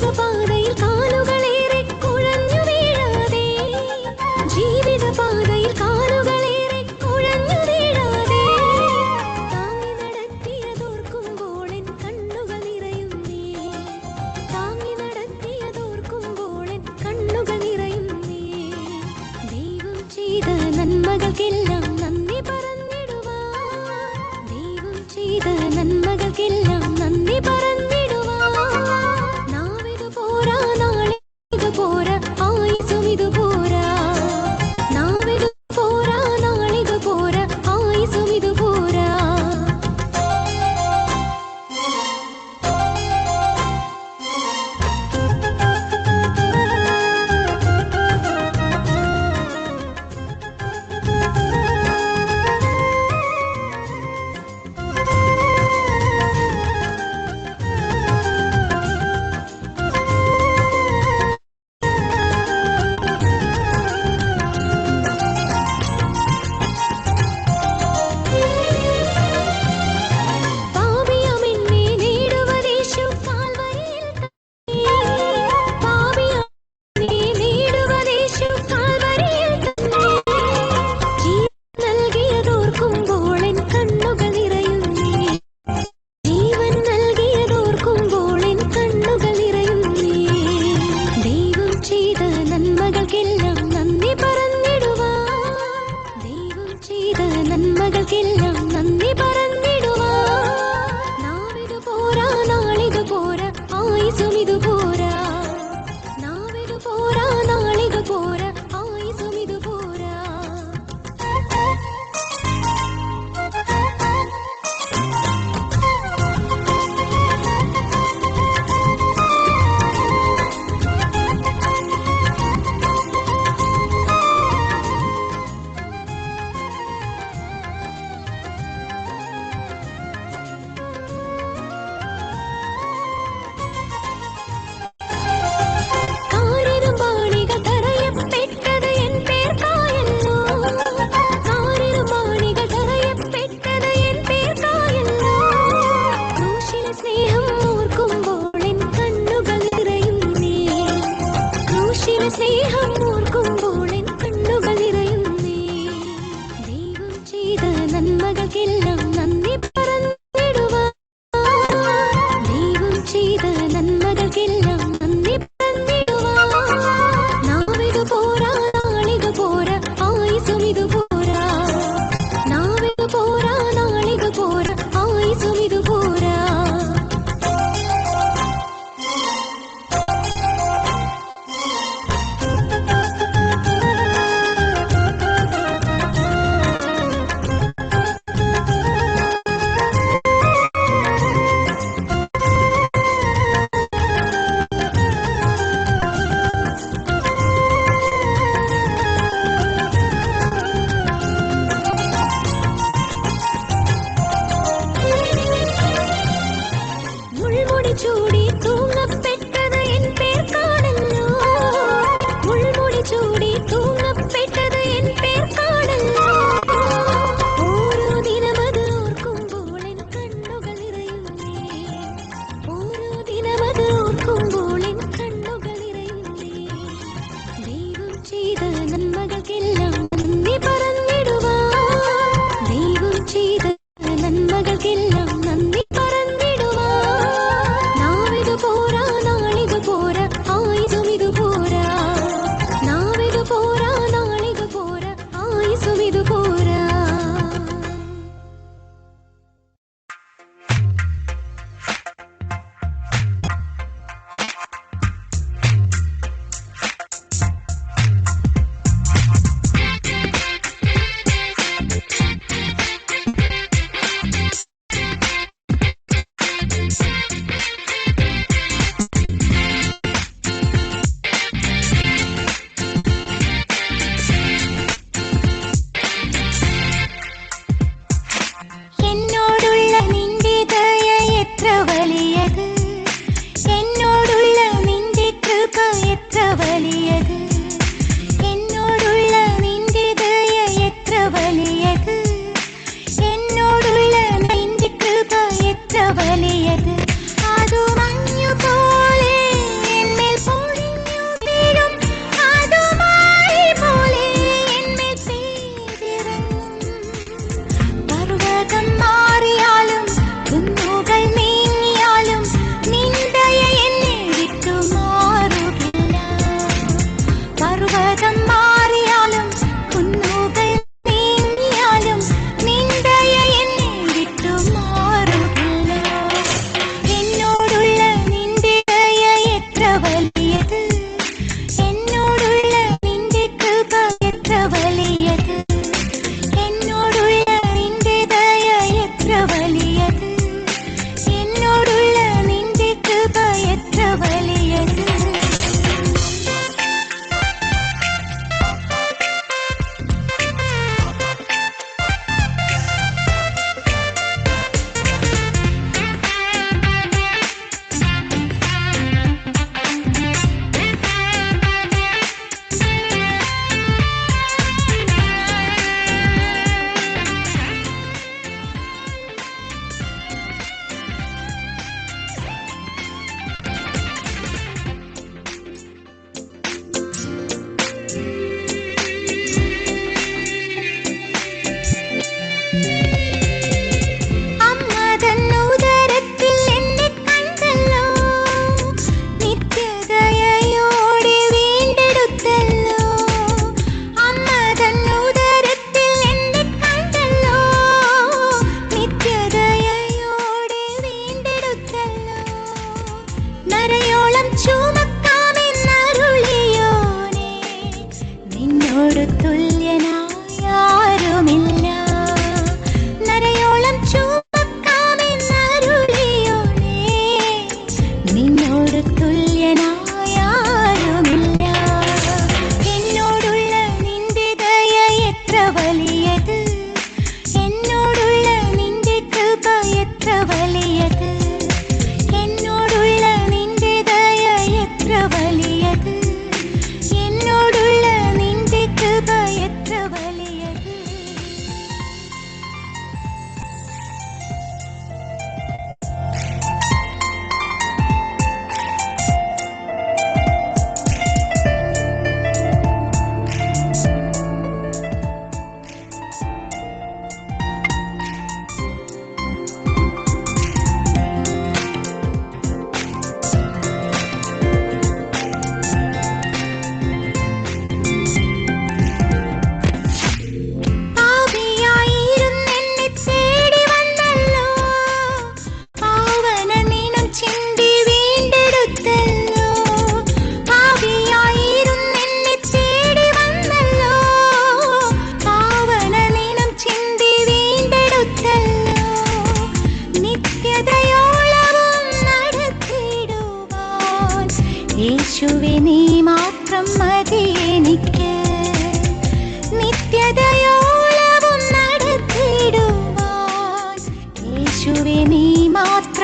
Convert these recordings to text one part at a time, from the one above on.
ജീവിതപാതയിൽ കാലുകളേറെ കുഴഞ്ഞു വീഴാതെ, ജീവിതപാതയിൽ കാലുകളേറെ കുഴഞ്ഞു വീഴാതെ, താങ്ങി നടത്തിയതോർക്കുമ്പോൾ എൻ കണ്ണുകൾ നിറയുന്നേ, താങ്ങി നടത്തിയതോർക്കുമ്പോൾ എൻ കണ്ണുകൾ നിറയുന്നേ. ദൈവം ചെയ്ത നന്മകൾക്കെല്ലാം നന്ദി പറഞ്ഞിടുവാൻ, ദൈവം ചെയ്ത നന്മകൾക്കെല്ലാം നന്ദി പറഞ്ഞിടുവാൻ. നാവിതു പോരാ, നാളിതു പോരാ, ആയുസ്സും ഇതു പോരാ. നാവിതു പോരാ, നാളിതു പോരാ, ആയുസ്സും ഇതു പോരാ.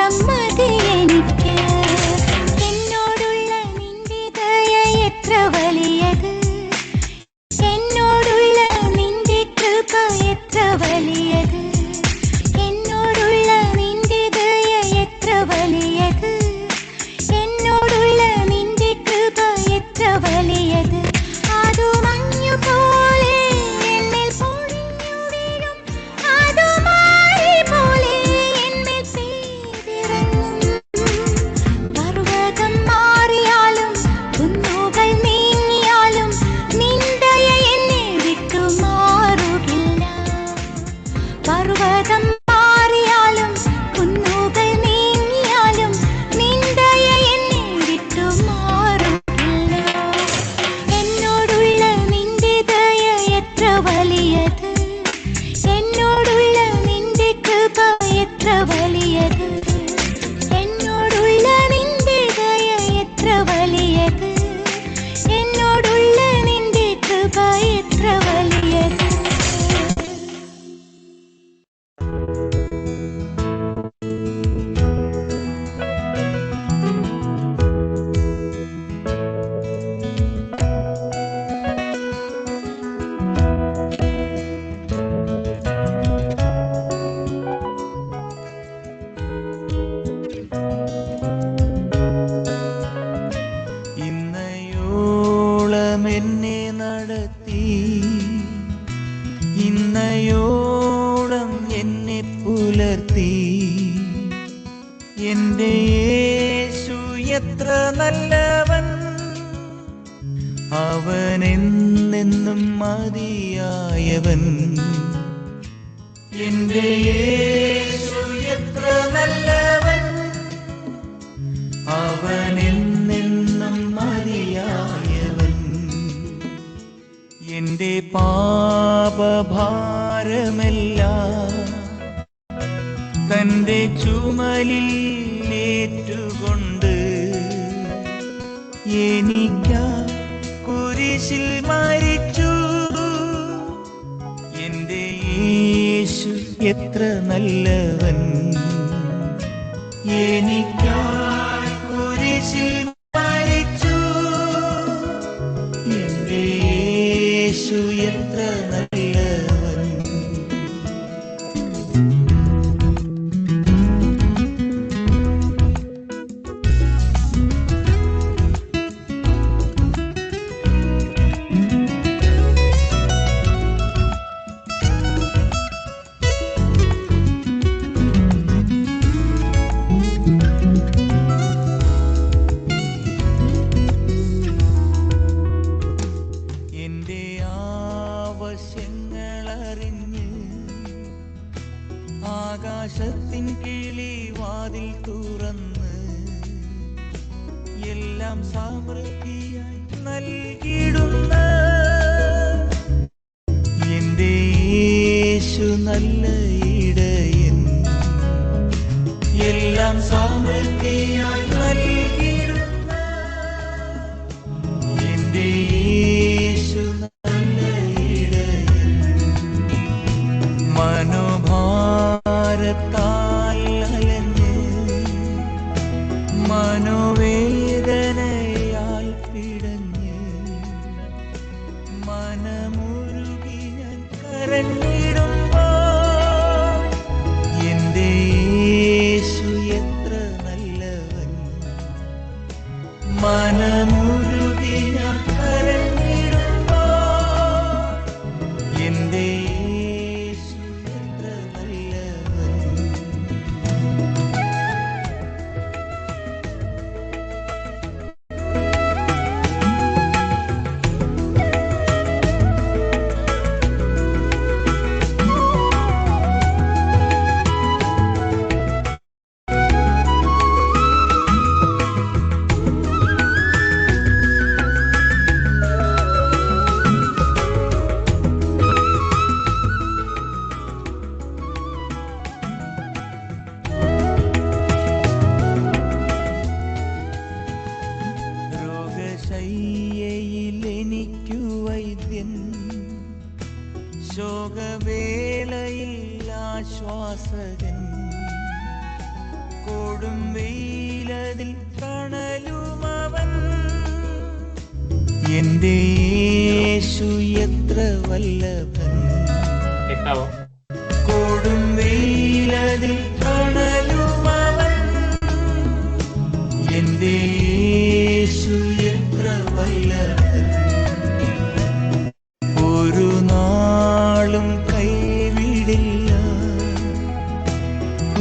മാത്രം മതി എനിക്ക്. എന്നോടുള്ള നിന്റെ ദയ എത്ര വലിയത്, എന്നോടുള്ള നിന്റെ കൃപ എത്ര വലിയത്, എന്നോടുള്ള നിന്റെ ദയ എത്ര വലിയത്, എന്നോടുള്ള നിന്റെ കൃപ എത്ര വലിയത്. അതു മഞ്ഞുപോലെ എന്നിൽ പൊഴിഞ്ഞു വീഴും, അതു മാറി പോലെ എന്നിൽ പെയ്തിറങ്ങും. പർവ്വതം മാറിയാലും കുന്നുകൾ നീങ്ങിയാലും നിൻ ദയ എന്നെ വിട്ടു മാറുകില്ല. പർവ്വതം മാറിയാലും കുന്നുകൾ നീങ്ങിയാലും നിൻ ദയ എന്നെ വിട്ടു മാറുകില്ല. എന്നോടുള്ള നിന്റെ ദയ എത്ര വലിയത്, എന്നോടുള്ള നിന്റെ കൃപ എത്ര വലിയത്, എന്നോടുള്ള നിന്റെ ദയ എത്ര വലിയത്, എന്നോടുള്ള നിന്റെ കൃപ എത്ര വലിയത്. ഇന്നയോളം എന്നെ നടത്തി, ഇന്നയോളം എന്നെ പുലർത്തി. എൻ്റെ യേശു എത്ര നല്ലവൻ, അവൻ എന്നെന്നും മതിയായവൻ. എൻ്റെ യേശു എത്ര നല്ലവൻ, അവൻ എന്നെന്നും മതിയായവൻ. എൻ്റെ പാപഭാരമെല്ലാം തൻ്റെ ചുമലിൽ ഏറ്റുകൊണ്ട് എനിക്കാ കുരിശിൽ മരിച്ചു. എൻ്റെ യേശു എത്ര നല്ലവൻ, എനിക്കാ കുരിശിൽ മരിച്ചു. എൻ്റെ യേശു എത്ര നല്ലവൻ. എൻ്റെ ആവശ്യങ്ങളറിഞ്ഞ് ആകാശത്തിൻ കിളിവാതിൽ തുറന്ന് എല്ലാം സമൃദ്ധിയായി നൽകിയിടുന്ന എൻ്റെ യേശു നല്ല ഇടയൻ, എല്ലാം സമൃദ്ധിയായി നൽകിയിടുന്ന എൻ്റെ യേശു നല്ല ഇടയൻ. മനോഭാരത്താൽ അലഞ്ഞ് മനോവേദനയാൽ പിടഞ്ഞ് മനമുരുകി ഞാൻ കരഞ്ഞിടുമ്പോൾ എൻ്റെ യേശു എത്ര നല്ലവൻ, മനമുരുകി ഞാൻ കരഞ്ഞിടുമ്പോൾ എൻ്റെ യേശു എത്ര നല്ലവൻ. രോഗശയ്യയിൽ എനിക്കു വൈദ്യൻ, ശോകവേളയിൽ ആശ്വാസകൻ, കൊടും വെയിലതിൽ തണലുമവൻ. എന്റെ യേശു എത്ര വല്ലഭൻ. കൊടും വെയിലതിൽ തണലുമവൻ. എന്റെ യേശു എത്ര വല്ലഭൻ. ഒരു നാളും കൈവിടില്ല,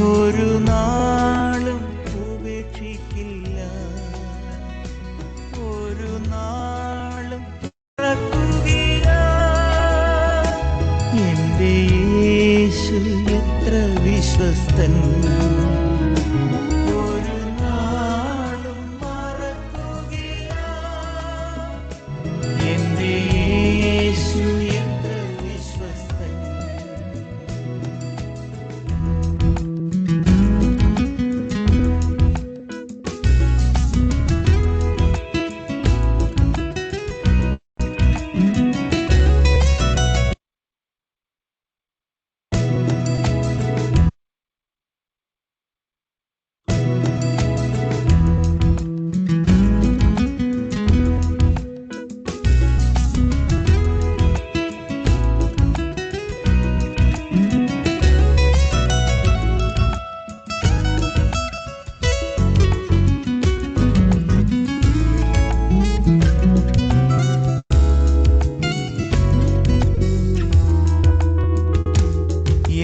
ഒരു നാളും ഉപേക്ഷിക്കില്ല, ഒരു നാളും മറക്കുകയില്ല. എന്റെ യേശു എത്ര വിശ്വസ്തൻ. ഒരു നാളും മറക്കുകയില്ല. എന്റെ യേശു എത്ര വിശ്വസ്തൻ.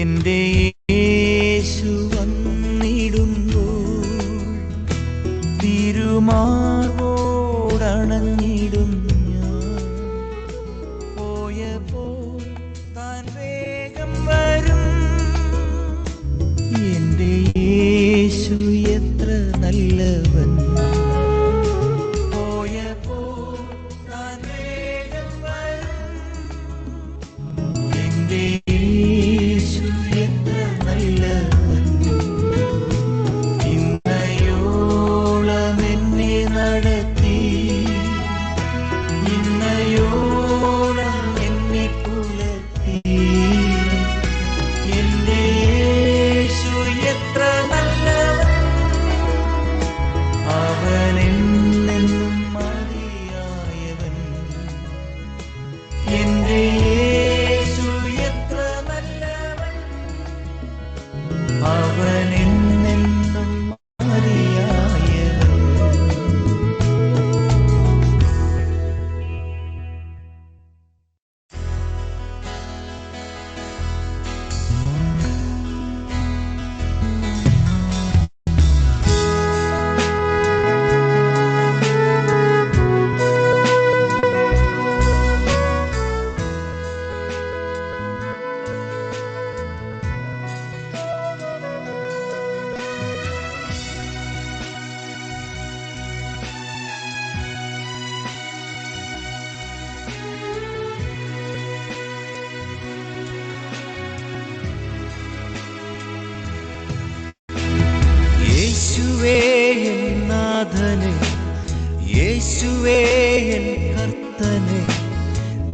എന്റെ യേശു വന്നിടുമ്പോൾ തിരുമാർവോടണഞ്ഞിടും ഞാൻ. പോയപ്പോൾ താൻ വേഗം വരും. എന്റെ യേശു എത്ര നല്ലവൻ. പോയപ്പോൾ താൻ വേഗം വരും. എന്റെ യേശു എത്ര നല്ലവൻ. ഇന്നയോളം എന്നെ നടത്തി, ഇന്നയോളം എന്നെ പുലർത്തി. എന്റെ യേശു എത്ര നല്ലവൻ. അവൻ എന്നെന്നും മതിയായവൻ. എന്റെ യേശു എത്ര നല്ലവൻ. അവൻ എന്നെന്നും മതിയായവൻ. യേശുവേ എൻ നാഥനെ, യേശുവേ എൻ കർത്തനെ,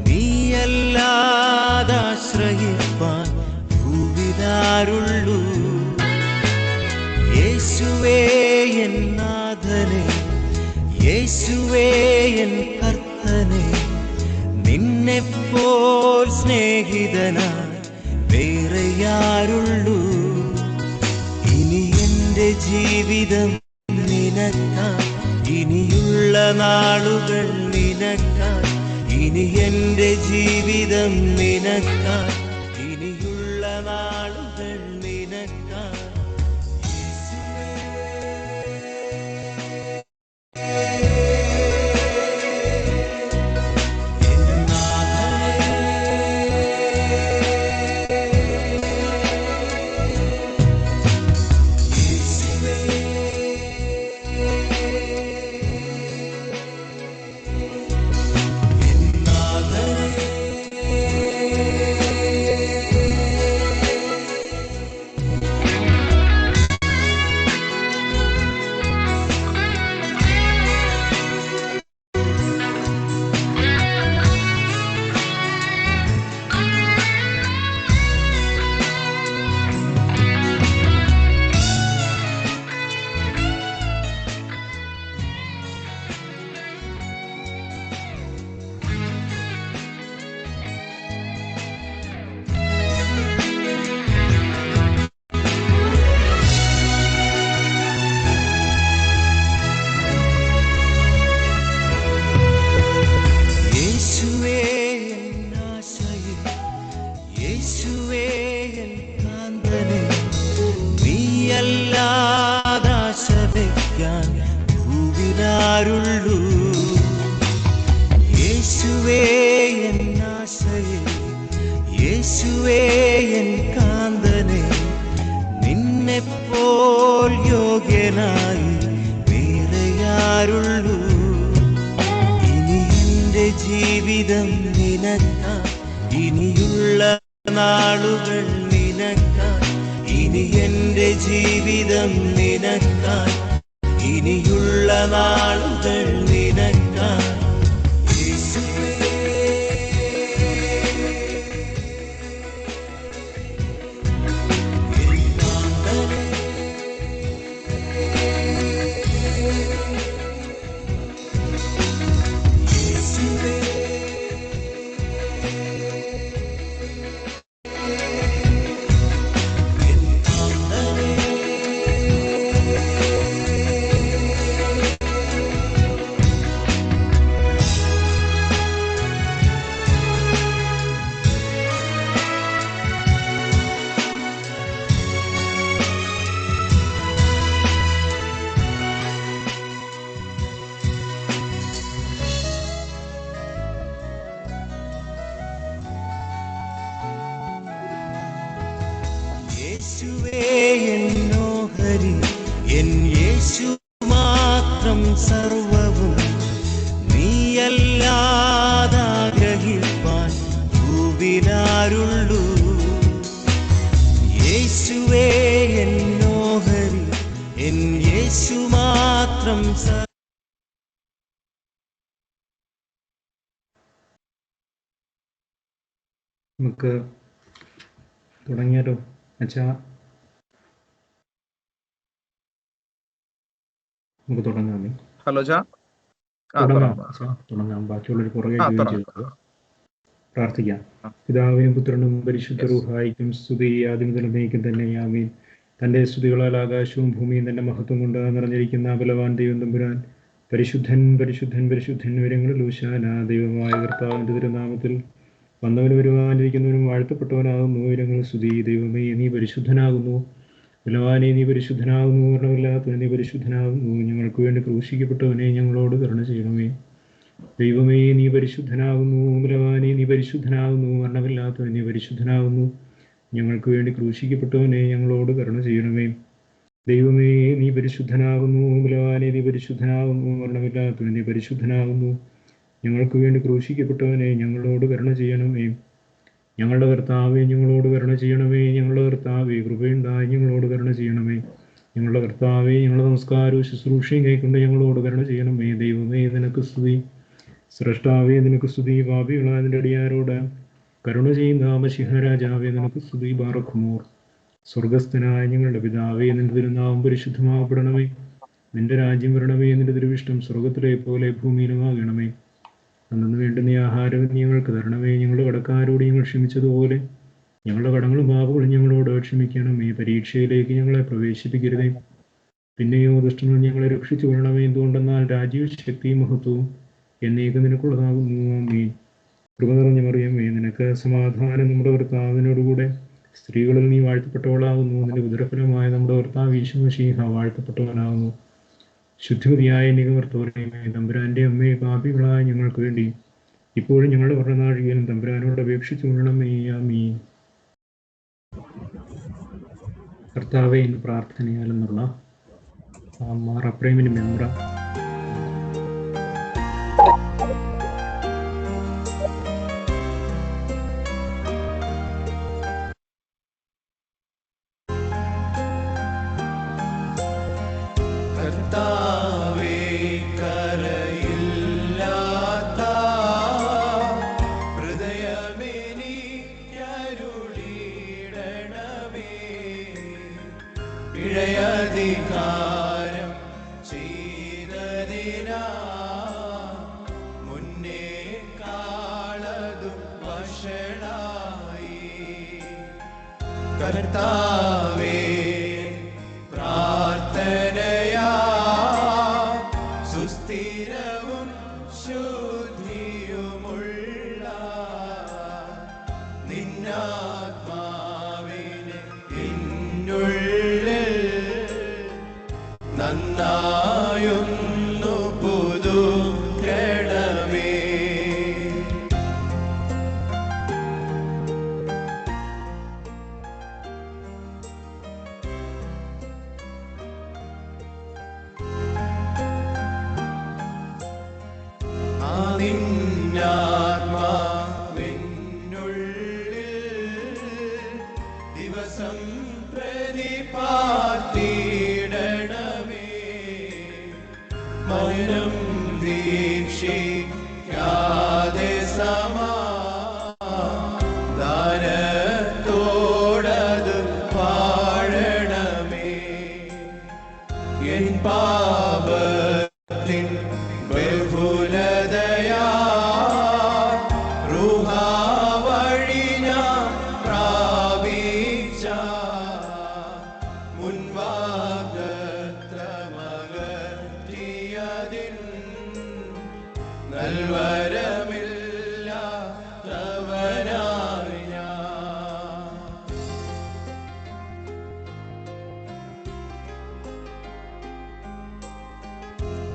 നീയല്ലാതാശ്രയിപ്പാൻ ഭൂവിലാരുള്ളൂ. യേശുവേ എൻ നാഥനെ, യേശുവേ എൻ കർത്തനെ, നിന്നെപ്പോൽ സ്നേഹിതനായി വേറെയാരുള്ളൂ. ഇനി എന്റെ ജീവിതം നിനക്കായി, ഇനിയുള്ള നാളുകൾ നിനക്കായി. ഇനി എന്റെ ജീവിതം നിനക്കായി, ഇനിയുള്ള നാളുകൾ നിനക്കായി. ഇനി എന്റെ ജീവിതം നിനക്കായി, ഇനിയുള്ള നാളുകൾ നിനക്കായി. യേശുവേ എന്നോഹരി, എൻ യേശു മാത്രം സർവവും, നീയല്ലാതാഗ്രഹിപ്പാൻ ഭൂവിലാരുള്ളൂ. യേശുവേ എന്നോഹരി, എൻ യേശു മാത്രം നമുക്ക് തുടങ്ങിയാലോ അച്ഛാ? നമുക്ക് തുടങ്ങാമേ. ഹലോ തുടങ്ങാം. ബാക്കിയുള്ളൊരു പുറകെ ചെയ്തത് പ്രാർത്ഥിക്കാം. പിതാവിനും പുത്രനും പരിശുദ്ധ റൂഹായിക്കും സ്തുതി, ആദ്യം മുതൽ എന്നേക്കും തന്നെ ആമീൻ. തൻ്റെ സ്തുതികളാൽ ആകാശവും ഭൂമിയും തൻ്റെ മഹത്വം കൊണ്ട് നിറഞ്ഞിരിക്കുന്ന ബലവാൻ ദൈവം തമ്പുരാൻ പരിശുദ്ധൻ പരിശുദ്ധൻ പരിശുദ്ധൻ ഉയരങ്ങളിൽ ഊശാന. ദൈവമായ കർത്താവിൻ്റെ തിരുനാമത്തിൽ വന്നവനും വരുവാനിരിക്കുന്നവനും വാഴ്ത്തപ്പെട്ടവനാകുന്നു. ഉയരങ്ങളിൽ സ്തുതി. ദൈവമേ നീ പരിശുദ്ധനാകുന്നു, ബലവാനെ നീ പരിശുദ്ധനാകുന്നു, മരണമില്ലാത്തവനെ നീ പരിശുദ്ധനാകുന്നു. ഞങ്ങൾക്ക് വേണ്ടി ക്രൂശിക്കപ്പെട്ടവനെ ഞങ്ങളോട് കരുണ ചെയ്യണമേ. ദൈവമേ നീ പരിശുദ്ധനാകുന്നു, ബലവാനെ നീ പരിശുദ്ധനാകുന്നു, മരണമില്ലാത്തവനെ നീ പരിശുദ്ധനാകുന്നു. ഞങ്ങൾക്ക് വേണ്ടി ക്രൂശിക്കപ്പെട്ടവനെ ഞങ്ങളോട് കരുണ ചെയ്യണമേ. ദൈവമേ നീ പരിശുദ്ധനാകുന്നു, ബലവാനെ നീ പരിശുദ്ധനാകുന്നു, മരണമില്ലാത്തവനെ നീ പരിശുദ്ധനാകുന്നു. ഞങ്ങൾക്ക് വേണ്ടി ക്രൂശിക്കപ്പെട്ടവനെ ഞങ്ങളോട് കരുണ ചെയ്യണമേ. ഞങ്ങളുടെ കർത്താവേ ഞങ്ങളോട് കരുണ ചെയ്യണമേ. ഞങ്ങളുടെ കർത്താവേ കൃപയുണ്ടായി ഞങ്ങളോട് കരുണ ചെയ്യണമേ. ഞങ്ങളുടെ കർത്താവേ ഞങ്ങളുടെ നമസ്കാരവും ശുശ്രൂഷയും കൈക്കൊണ്ട് ഞങ്ങളോട് കരുണ ചെയ്യണമേ. ദൈവമേ നിനക്ക് സ്തുതി. സ്രഷ്ടാവേ നിനക്ക് സ്തുതി. പാപികളായ നിന്റെ അടിയാരോട് കരുണ ചെയ്യുന്ന മശിഹരാജാവേ നിനക്ക് സ്തുതി. ബാറഖുമോർ. സ്വർഗസ്ഥനായ ഞങ്ങളുടെ പിതാവേ നിന്റെ തിരുനാമം പരിശുദ്ധമാകപ്പെടണമേ. നിന്റെ രാജ്യം വരണമേ. നിന്റെ തിരുവിഷ്ടം സ്വർഗത്തിലെ പോലെ ഭൂമിയിലുമാകണമേ. അന്നു വേണ്ടുന്ന ആഹാരം ഞങ്ങൾക്ക് തരണമേ. ഞങ്ങളുടെ കടക്കാരോട് ഞങ്ങൾ ക്ഷമിച്ചതുപോലെ ഞങ്ങളുടെ കടങ്ങളും പാപങ്ങളും ഞങ്ങളോട് ക്ഷമിക്കണമേ. പരീക്ഷയിലേക്ക് ഞങ്ങളെ പ്രവേശിപ്പിക്കരുതേ, പിന്നെയോ ദുഷ്ടങ്ങൾ ഞങ്ങളെ രക്ഷിച്ചു കൊള്ളണമേ. എന്തുകൊണ്ടെന്നാൽ രാജ്യവും ശക്തിയും മഹത്വവും എന്നേക്കും നിനക്കുള്ളതാകുന്നു. ആമീൻ. കൃപ നിറഞ്ഞ മറിയമേ നിനക്ക് സമാധാനം. നമ്മുടെ കർത്താവിനോടുകൂടെ സ്ത്രീകളിൽ നീ വാഴ്ത്തപ്പെട്ടവളാകുന്നു. നിന്റെ ഉദരഫലമായ നമ്മുടെ കർത്താവ് ഈശോ മിശിഹ വാഴ്ത്തപ്പെട്ടവനാകുന്നു. ശുദ്ധിമതിയായ നികമർത്തോരമേ തമ്പുരാന്റെ അമ്മയെ, പാപികളായ ഞങ്ങൾക്ക് വേണ്ടി ഇപ്പോഴും ഞങ്ങളുടെ വർണ്ണനാഴികയിലും തമ്പുരാനോട് അപേക്ഷിച്ചു കൊള്ളണമേ. ആമീൻ. കർത്താവെ ഇന്ന് പ്രാർത്ഥനയാലെന്നുള്ള മാർ അപ്രേമിന് മെമ്പ്ര അധികാരം ചെയ്തതിനാ മുന്നേ കാളതും വഷളായി. കർത്താവേ പ്രാർത്ഥനയാ സുസ്ഥിരവും ശുദ്ധിയുമുള്ള നിന്നാത്മാവിനെ എന്നുള്ളിൽ നന്നായൊന്നു പുതുക്കണമേ. നിന്നാത്മാവിനുള്ളിൽ ദിവസം പ്രതി പാർത്തിടണമേ മൗനം ദീക്ഷിക്കാതെ സമാധാനത്തോടത് പാഴണമേ എൻ പാപത്തിൻ ബഹുലതയാ റുഹാവഴി ഞാൻ പ്രാപിച്ച മുൻവാഗ്ദത്തമകറ്റിയതിൻ നൽവരമില്ലാത്തവനായി ഞാൻ.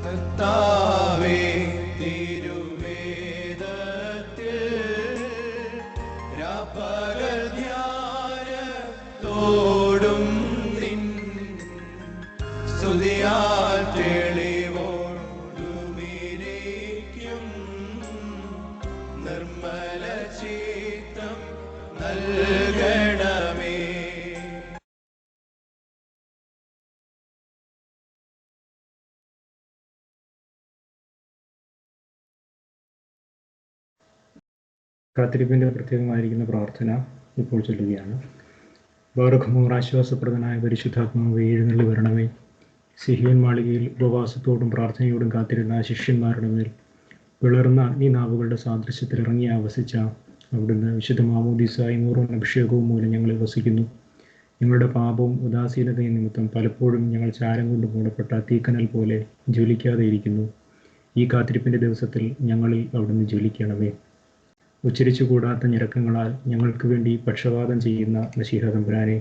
കർത്താവേ തിരുവേദത്തിൽ രാപ്പകൽ ധ്യാനത്തോടും നിൻ സ്തുതിയാൽ തെളിവോടുമിരിക്കും നിർമ്മല ചിത്തം നൽകണമേ. കാത്തിരിപ്പിൻ്റെ പ്രത്യേകമായിരിക്കുന്ന പ്രാർത്ഥന ഇപ്പോൾ ചൊല്ലുകയാണ്. ബാറഖ്മോർ ആശ്വാസപ്രദനായ പരിശുദ്ധാത്മാവ് എഴുന്നള്ളി വരണമേ. സിഹിയൻ മാളികയിൽ ഉപവാസത്തോടും പ്രാർത്ഥനയോടും കാത്തിരുന്ന ശിഷ്യന്മാരുടെ മേൽ വിളർന്ന അഗ്നിനാവുകളുടെ സാദൃശ്യത്തിൽ ഇറങ്ങി ആവസിച്ച അവിടുന്ന് വിശുദ്ധ മാമോദീസായി മൂറോൻ അഭിഷേകവും മൂലം ഞങ്ങളെ വസിക്കുന്നു. ഞങ്ങളുടെ പാപവും ഉദാസീനതയും നിമിത്തം പലപ്പോഴും ഞങ്ങൾ ചാരം കൊണ്ട് മൂടപ്പെട്ട തീക്കനൽ പോലെ ജ്വലിക്കാതെ ഇരിക്കുന്നു. ഈ കാത്തിരിപ്പിൻ്റെ ദിവസത്തിൽ ഞങ്ങളിൽ അവിടുന്ന് ജ്വലിക്കണമേ. ഉച്ചരിച്ചുകൂടാത്ത ഞരക്കങ്ങളാൽ ഞങ്ങൾക്ക് വേണ്ടി പക്ഷപാതം ചെയ്യുന്ന മശീഹ തമ്പുരാനെ,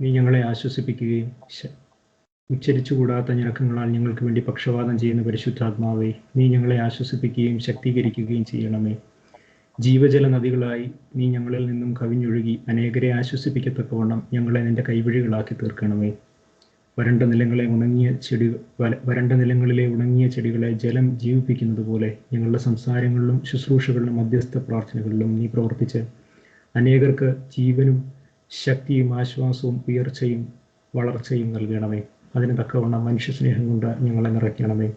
നീ ഞങ്ങളെ ആശ്വസിപ്പിക്കുകയും ഉച്ചരിച്ചുകൂടാത്ത ഞരക്കങ്ങളാൽ ഞങ്ങൾക്ക് വേണ്ടി പക്ഷപാതം ചെയ്യുന്ന പരിശുദ്ധാത്മാവെ, നീ ഞങ്ങളെ ആശ്വസിപ്പിക്കുകയും ശക്തീകരിക്കുകയും ചെയ്യണമേ. ജീവജല നദികളായി നീ ഞങ്ങളിൽ നിന്നും കവിഞ്ഞൊഴുകി അനേകരെ ആശ്വസിപ്പിക്കത്തക്കവണ്ണം ഞങ്ങളെ നിന്റെ കൈവഴികളാക്കി തീർക്കണമേ. വരണ്ട നിലങ്ങളിലെ ഉണങ്ങിയ ചെടികളെ ജലം ജീവിപ്പിക്കുന്നത് പോലെ ഞങ്ങളുടെ സംസാരങ്ങളിലും ശുശ്രൂഷകളിലും മധ്യസ്ഥ പ്രാർത്ഥനകളിലും നീ പ്രവർത്തിച്ച് അനേകർക്ക് ജീവനും ശക്തിയും ആശ്വാസവും ഉയർച്ചയും വളർച്ചയും നൽകണമേ. അതിന് തക്കവണ്ണം മനുഷ്യസ്നേഹം കൊണ്ട് ഞങ്ങളെ നിറയ്ക്കണമേ.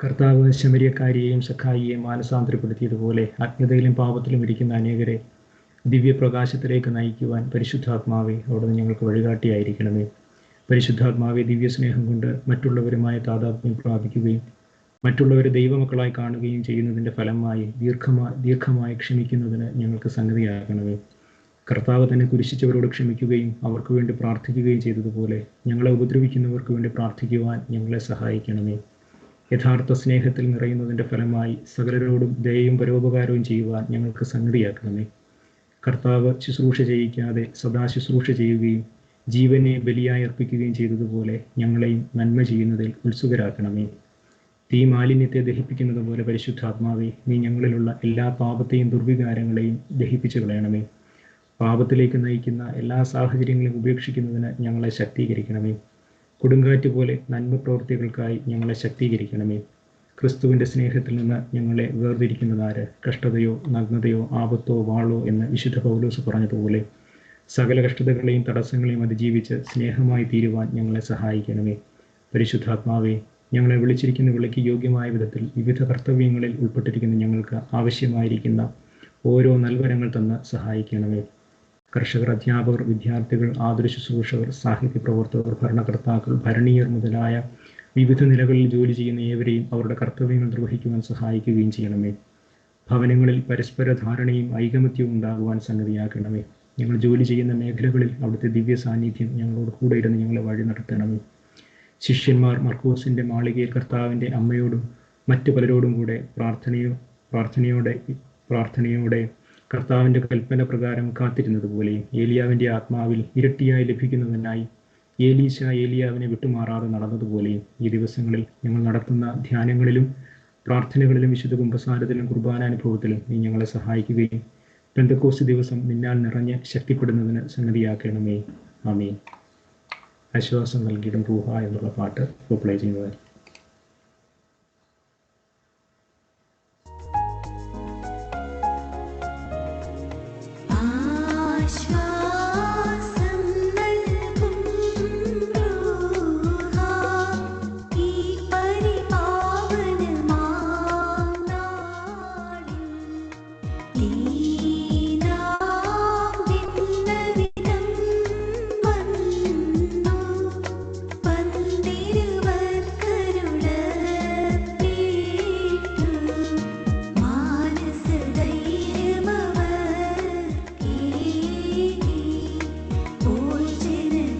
കർത്താവ് ശമരിയക്കാരിയെയും സഖായിയെയും മാനസാന്തരപ്പെടുത്തിയതുപോലെ അജ്ഞതയിലും പാപത്തിലും ഇരിക്കുന്ന അനേകരെ ദിവ്യപ്രകാശത്തിലേക്ക് നയിക്കുവാൻ പരിശുദ്ധാത്മാവെ അവിടുന്ന് ഞങ്ങൾക്ക് വഴികാട്ടിയായിരിക്കണമേ. പരിശുദ്ധാത്മാവെ, ദിവ്യസ്നേഹം കൊണ്ട് മറ്റുള്ളവരുമായ താതാത്മ്യം പ്രാപിക്കുകയും മറ്റുള്ളവരെ ദൈവമക്കളായി കാണുകയും ചെയ്യുന്നതിൻ്റെ ഫലമായി ദീർഘമായി ക്ഷമിക്കുന്നതിന് ഞങ്ങൾക്ക് സംഗതിയാകണമേ. കർത്താവ് തന്നെ കുരിശിച്ചവരോട് ക്ഷമിക്കുകയും അവർക്ക് വേണ്ടി പ്രാർത്ഥിക്കുകയും ചെയ്തതുപോലെ ഞങ്ങളെ ഉപദ്രവിക്കുന്നവർക്ക് വേണ്ടി പ്രാർത്ഥിക്കുവാൻ ഞങ്ങളെ സഹായിക്കണമേ. യഥാർത്ഥ സ്നേഹത്തിൽ നിറയുന്നതിൻ്റെ ഫലമായി സകലരോടും ദയയും പരോപകാരവും ചെയ്യുവാൻ ഞങ്ങൾക്ക് സംഗതിയാക്കണമേ. കർത്താവ് ശുശ്രൂഷ ചെയ്യിക്കാതെ സദാ ശുശ്രൂഷ ചെയ്യുകയും ജീവനെ ബലിയായി അർപ്പിക്കുകയും ചെയ്തതുപോലെ ഞങ്ങളെയും നന്മ ചെയ്യുന്നതിൽ ഉത്സുകരാക്കണമേ. തീ മാലിന്യത്തെ ദഹിപ്പിക്കുന്നത് പോലെ പരിശുദ്ധാത്മാവെ, നീ ഞങ്ങളിലുള്ള എല്ലാ പാപത്തെയും ദുർവികാരങ്ങളെയും ദഹിപ്പിച്ചു കളയണമേ. പാപത്തിലേക്ക് നയിക്കുന്ന എല്ലാ സാഹചര്യങ്ങളും ഉപേക്ഷിക്കുന്നതിന് ഞങ്ങളെ ശക്തീകരിക്കണമേ. കൊടുങ്കാറ്റ് പോലെ നന്മ പ്രവൃത്തികൾക്കായി ഞങ്ങളെ ശക്തീകരിക്കണമേ. ക്രിസ്തുവിൻ്റെ സ്നേഹത്തിൽ നിന്ന് ഞങ്ങളെ വേർതിരിക്കുന്നതാര്? കഷ്ടതയോ നഗ്നതയോ ആപത്തോ വാളോ എന്ന് വിശുദ്ധ പൗലോസ് പറഞ്ഞതുപോലെ സകല കഷ്ടതകളെയും തടസ്സങ്ങളെയും അതിജീവിച്ച് സ്നേഹമായി തീരുവാൻ ഞങ്ങളെ സഹായിക്കണമേ. പരിശുദ്ധാത്മാവെ, ഞങ്ങളെ വിളിച്ചിരിക്കുന്ന വിളിക്ക് യോഗ്യമായ വിധത്തിൽ വിവിധ കർത്തവ്യങ്ങളിൽ ഉൾപ്പെട്ടിരിക്കുന്ന ഞങ്ങൾക്ക് ആവശ്യമായിരിക്കുന്ന ഓരോ നൽവരങ്ങൾ തന്ന് സഹായിക്കണമേ. കർഷകർ, അധ്യാപകർ, വിദ്യാർത്ഥികൾ, ആതുര ശുശ്രൂഷകർ, സാഹിത്യ പ്രവർത്തകർ, ഭരണകർത്താക്കൾ, ഭരണീയർ മുതലായ വിവിധ നിലകളിൽ ജോലി ചെയ്യുന്ന ഏവരെയും അവരുടെ കർത്തവ്യങ്ങൾ നിർവഹിക്കുവാൻ സഹായിക്കുകയും ചെയ്യണമേ. ഭവനങ്ങളിൽ പരസ്പര ധാരണയും ഐകമത്യവും ഉണ്ടാകുവാൻ സംഗതിയാക്കണമേ. ഞങ്ങൾ ജോലി ചെയ്യുന്ന മേഖലകളിൽ അവിടുത്തെ ദിവ്യ സാന്നിധ്യം ഞങ്ങളോട് കൂടെ ഇരുന്ന് ഞങ്ങളെ വഴി നടത്തണമേ. ശിഷ്യന്മാർ മർക്കോസിൻ്റെ മാളികയിൽ കർത്താവിൻ്റെ അമ്മയോടും മറ്റു പലരോടും കൂടെ പ്രാർത്ഥനയോടെ കർത്താവിൻ്റെ കൽപ്പന പ്രകാരം കാത്തിരുന്നതുപോലെയും ഏലിയാവിൻ്റെ ആത്മാവിൽ ഇരട്ടിയായി ലഭിക്കുന്നതിനായി ഏലീശ ഏലിയാവിനെ വിട്ടുമാറാതെ നടന്നതുപോലെയും ഈ ദിവസങ്ങളിൽ ഞങ്ങൾ നടത്തുന്ന ധ്യാനങ്ങളിലും പ്രാർത്ഥനകളിലും വിശുദ്ധ കുമ്പസാരത്തിലും കുർബാനാനുഭവത്തിലും നീ ഞങ്ങളെ സഹായിക്കുകയും പെന്തക്കോസ്ത് ദിവസം നിന്നാൽ നിറഞ്ഞ് ശക്തിപ്പെടുന്നതിന് സംഗതിയാക്കണമേ. ആമേൻ. ആശ്വാസം നൽകിയിടും റൂഹ എന്നുള്ള പാട്ട് ഇപ്പോൾ പ്ലേ ചെയ്യുന്നത്. ആ ആശ്വാസം നൽകും റൂഹാ, ഈ പരിപാവനമാം നാളിൽ ദീനാവിന്നവിധം വന്നു പന്തിരുവർക്കരുളപ്പേട്ടു മാനസധൈര്യമവർക്കേകി ഭോജനതാത്മജരൂഹായ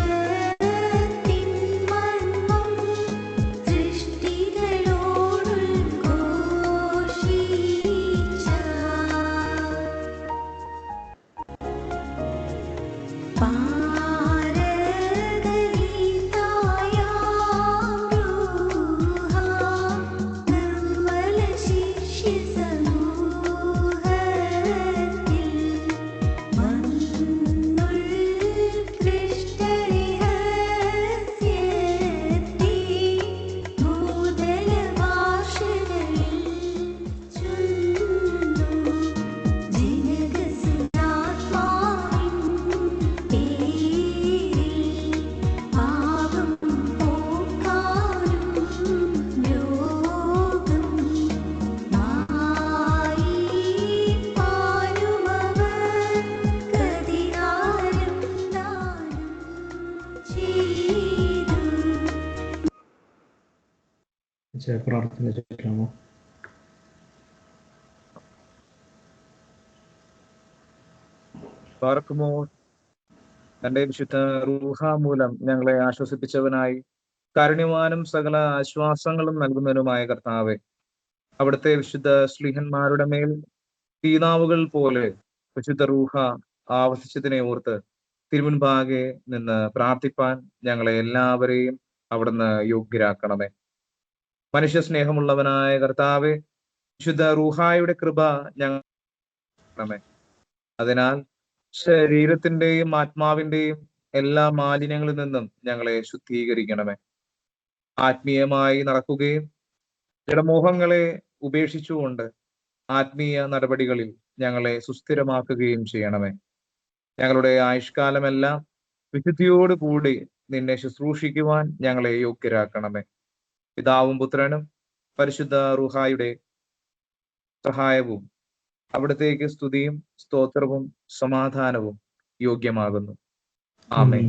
ഋത്വത്തിൻ മർമ്മം സൃഷ്ടികളോടുദ്ഘോഷിച്ച നിർമ്മല ശിഷ്യ സമൂഹത്തിൽ മന്നുൾകൃഷ്ടരഹസ്യത്തെ ഭൂതല ഭാഷകളിൽ ചൊല്ലുന്നു ജനകസുരാത്മാവിൻ പേരിൽ പാപം പോക്കാനും രോഗം മായിപ്പാനുമവർക്കധികാരം ദാനം ചെയ്തു. പ്രാർത്ഥന ചൊല്ലാമോ? പാർക്കുമോ തന്റെ വിശുദ്ധ റൂഹ മൂലം ഞങ്ങളെ ആശ്വസിപ്പിച്ചവനായി കാരുണ്യവാനും സകല ആശ്വാസങ്ങളും നൽകുന്നതിനുമായ കർത്താവെ, അവിടുത്തെ വിശുദ്ധ ശ്ലീഹന്മാരുടെ മേൽ തീനാവുകൾ പോലെ വിശുദ്ധ റൂഹ ആവസിച്ചതിനെ ഓർത്ത് തിരുമുൻപാകെ നിന്ന് പ്രാർത്ഥിപ്പാൻ ഞങ്ങളെ എല്ലാവരെയും അവിടുന്ന് യോഗ്യരാക്കണമേ. മനുഷ്യ സ്നേഹമുള്ളവനായ കർത്താവെ, വിശുദ്ധ റൂഹായുടെ കൃപ ഞങ്ങളെ, അതിനാൽ ശരീരത്തിന്റെയും ആത്മാവിന്റെയും എല്ലാ മാലിന്യങ്ങളിൽ നിന്നും ഞങ്ങളെ ശുദ്ധീകരിക്കണമേ. ആത്മീയമായി നടക്കുകയും ജഡമോഹങ്ങളെ ഉപേക്ഷിച്ചുകൊണ്ട് ആത്മീയ നടപടികളിൽ ഞങ്ങളെ സുസ്ഥിരമാക്കുകയും ചെയ്യണമേ. ഞങ്ങളുടെ ആയുഷ്കാലമെല്ലാം വിശുദ്ധിയോടുകൂടി നിന്നെ ശുശ്രൂഷിക്കുവാൻ ഞങ്ങളെ യോഗ്യരാക്കണമേ. പിതാവും പുത്രനും പരിശുദ്ധ റൂഹായുടെ സഹായവും അവിടത്തേക്ക് സ്തുതിയും സ്തോത്രവും സമാധാനവും യോഗ്യമാകുന്നു. ആമേൻ.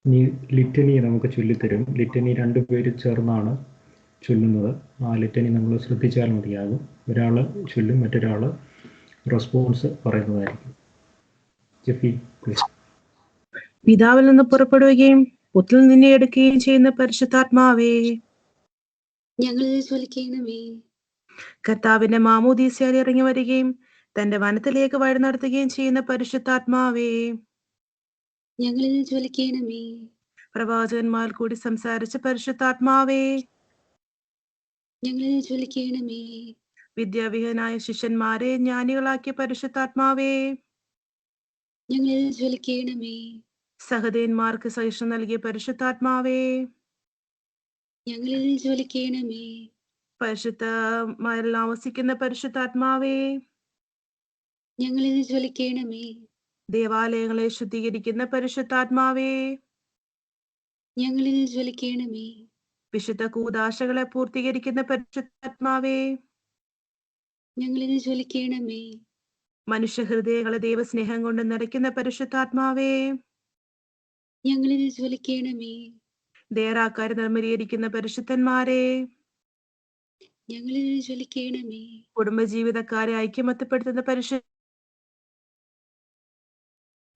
ഇനി ലിറ്റനി നമുക്ക് ചൊല്ലിത്തരും. ലിറ്റനി രണ്ടുപേര് ചേർന്നാണ് ചൊല്ലുന്നത്. ആ ലിറ്റനി നമ്മൾ ശ്രദ്ധിച്ചാൽ മതിയാകും. ഒരാൾ ചൊല്ലും, മറ്റൊരാൾ റെസ്പോൺസ് പറയുന്നതായിരിക്കും. ജെഫി പ്ലീസ്. പിതാവിൽ നിന്ന് പുറപ്പെടുകയും പുത്രനിൽ നിന്നെ എടുക്കുകയും ചെയ്യുന്ന പരിശുദ്ധാത്മാവേ, ഞങ്ങളിൽ ജ്വലിക്കണമേ. കർത്താവിന്റെ മാമോദീസയാൽ ഇറങ്ങി വരികയും തന്റെ വനത്തിലേക്ക് വഴി നടത്തുകയും ചെയ്യുന്ന പരിശുദ്ധാത്മാവേ, ഞങ്ങളിൽ ജ്വലിക്കണമേ. പ്രവാചകന്മാർ കൂടി സംസാരിച്ച പരിശുദ്ധാത്മാവേ, ഞങ്ങളിൽ ജ്വലിക്കണമേ. വിദ്യാവിഹനായ ശിഷ്യന്മാരെ ജ്ഞാനികളാക്കിയ പരിശുദ്ധാത്മാവേ, ഞങ്ങളിൽ ജ്വലിക്കണമേ. സഹദേന്മാർക്ക് സഹിഷ്ണു നൽകിയ പരിശുദ്ധാത്മാവേ, ഞങ്ങളിൽ ജ്വലിക്കണമേ. പരിശുദ്ധമാരിൽ താമസിക്കുന്ന പരിശുദ്ധാത്മാവേ, ഞങ്ങളിൽ ജ്വലിക്കണമേ. ദേവാലയങ്ങളെ ശുദ്ധീകരിക്കുന്ന പരിശുദ്ധാത്മാവേ, ഞങ്ങളിൽ ജ്വലിക്കണമേ. വിശുദ്ധ കൂദാശകളെ പൂർത്തീകരിക്കുന്ന പരിശുദ്ധാത്മാവേ, ഞങ്ങളിൽ ജ്വലിക്കണമേ. മനുഷ്യഹൃദയങ്ങളെ ദൈവസ്നേഹം കൊണ്ട് നിറയ്ക്കുന്ന പരിശുദ്ധാത്മാവേ, ഞങ്ങളിൽ ജ്വലിക്കണമേ. ദേറാക്കാരെ നിർമ്മലീകരിക്കുന്ന പരിശുദ്ധന്മാരെ, ഞങ്ങളിൽ ജ്വലിക്കണമേ. കുടുംബജീവിതക്കാരെ ഐക്യമത്യപ്പെടുത്തുന്ന പരിശുദ്ധ,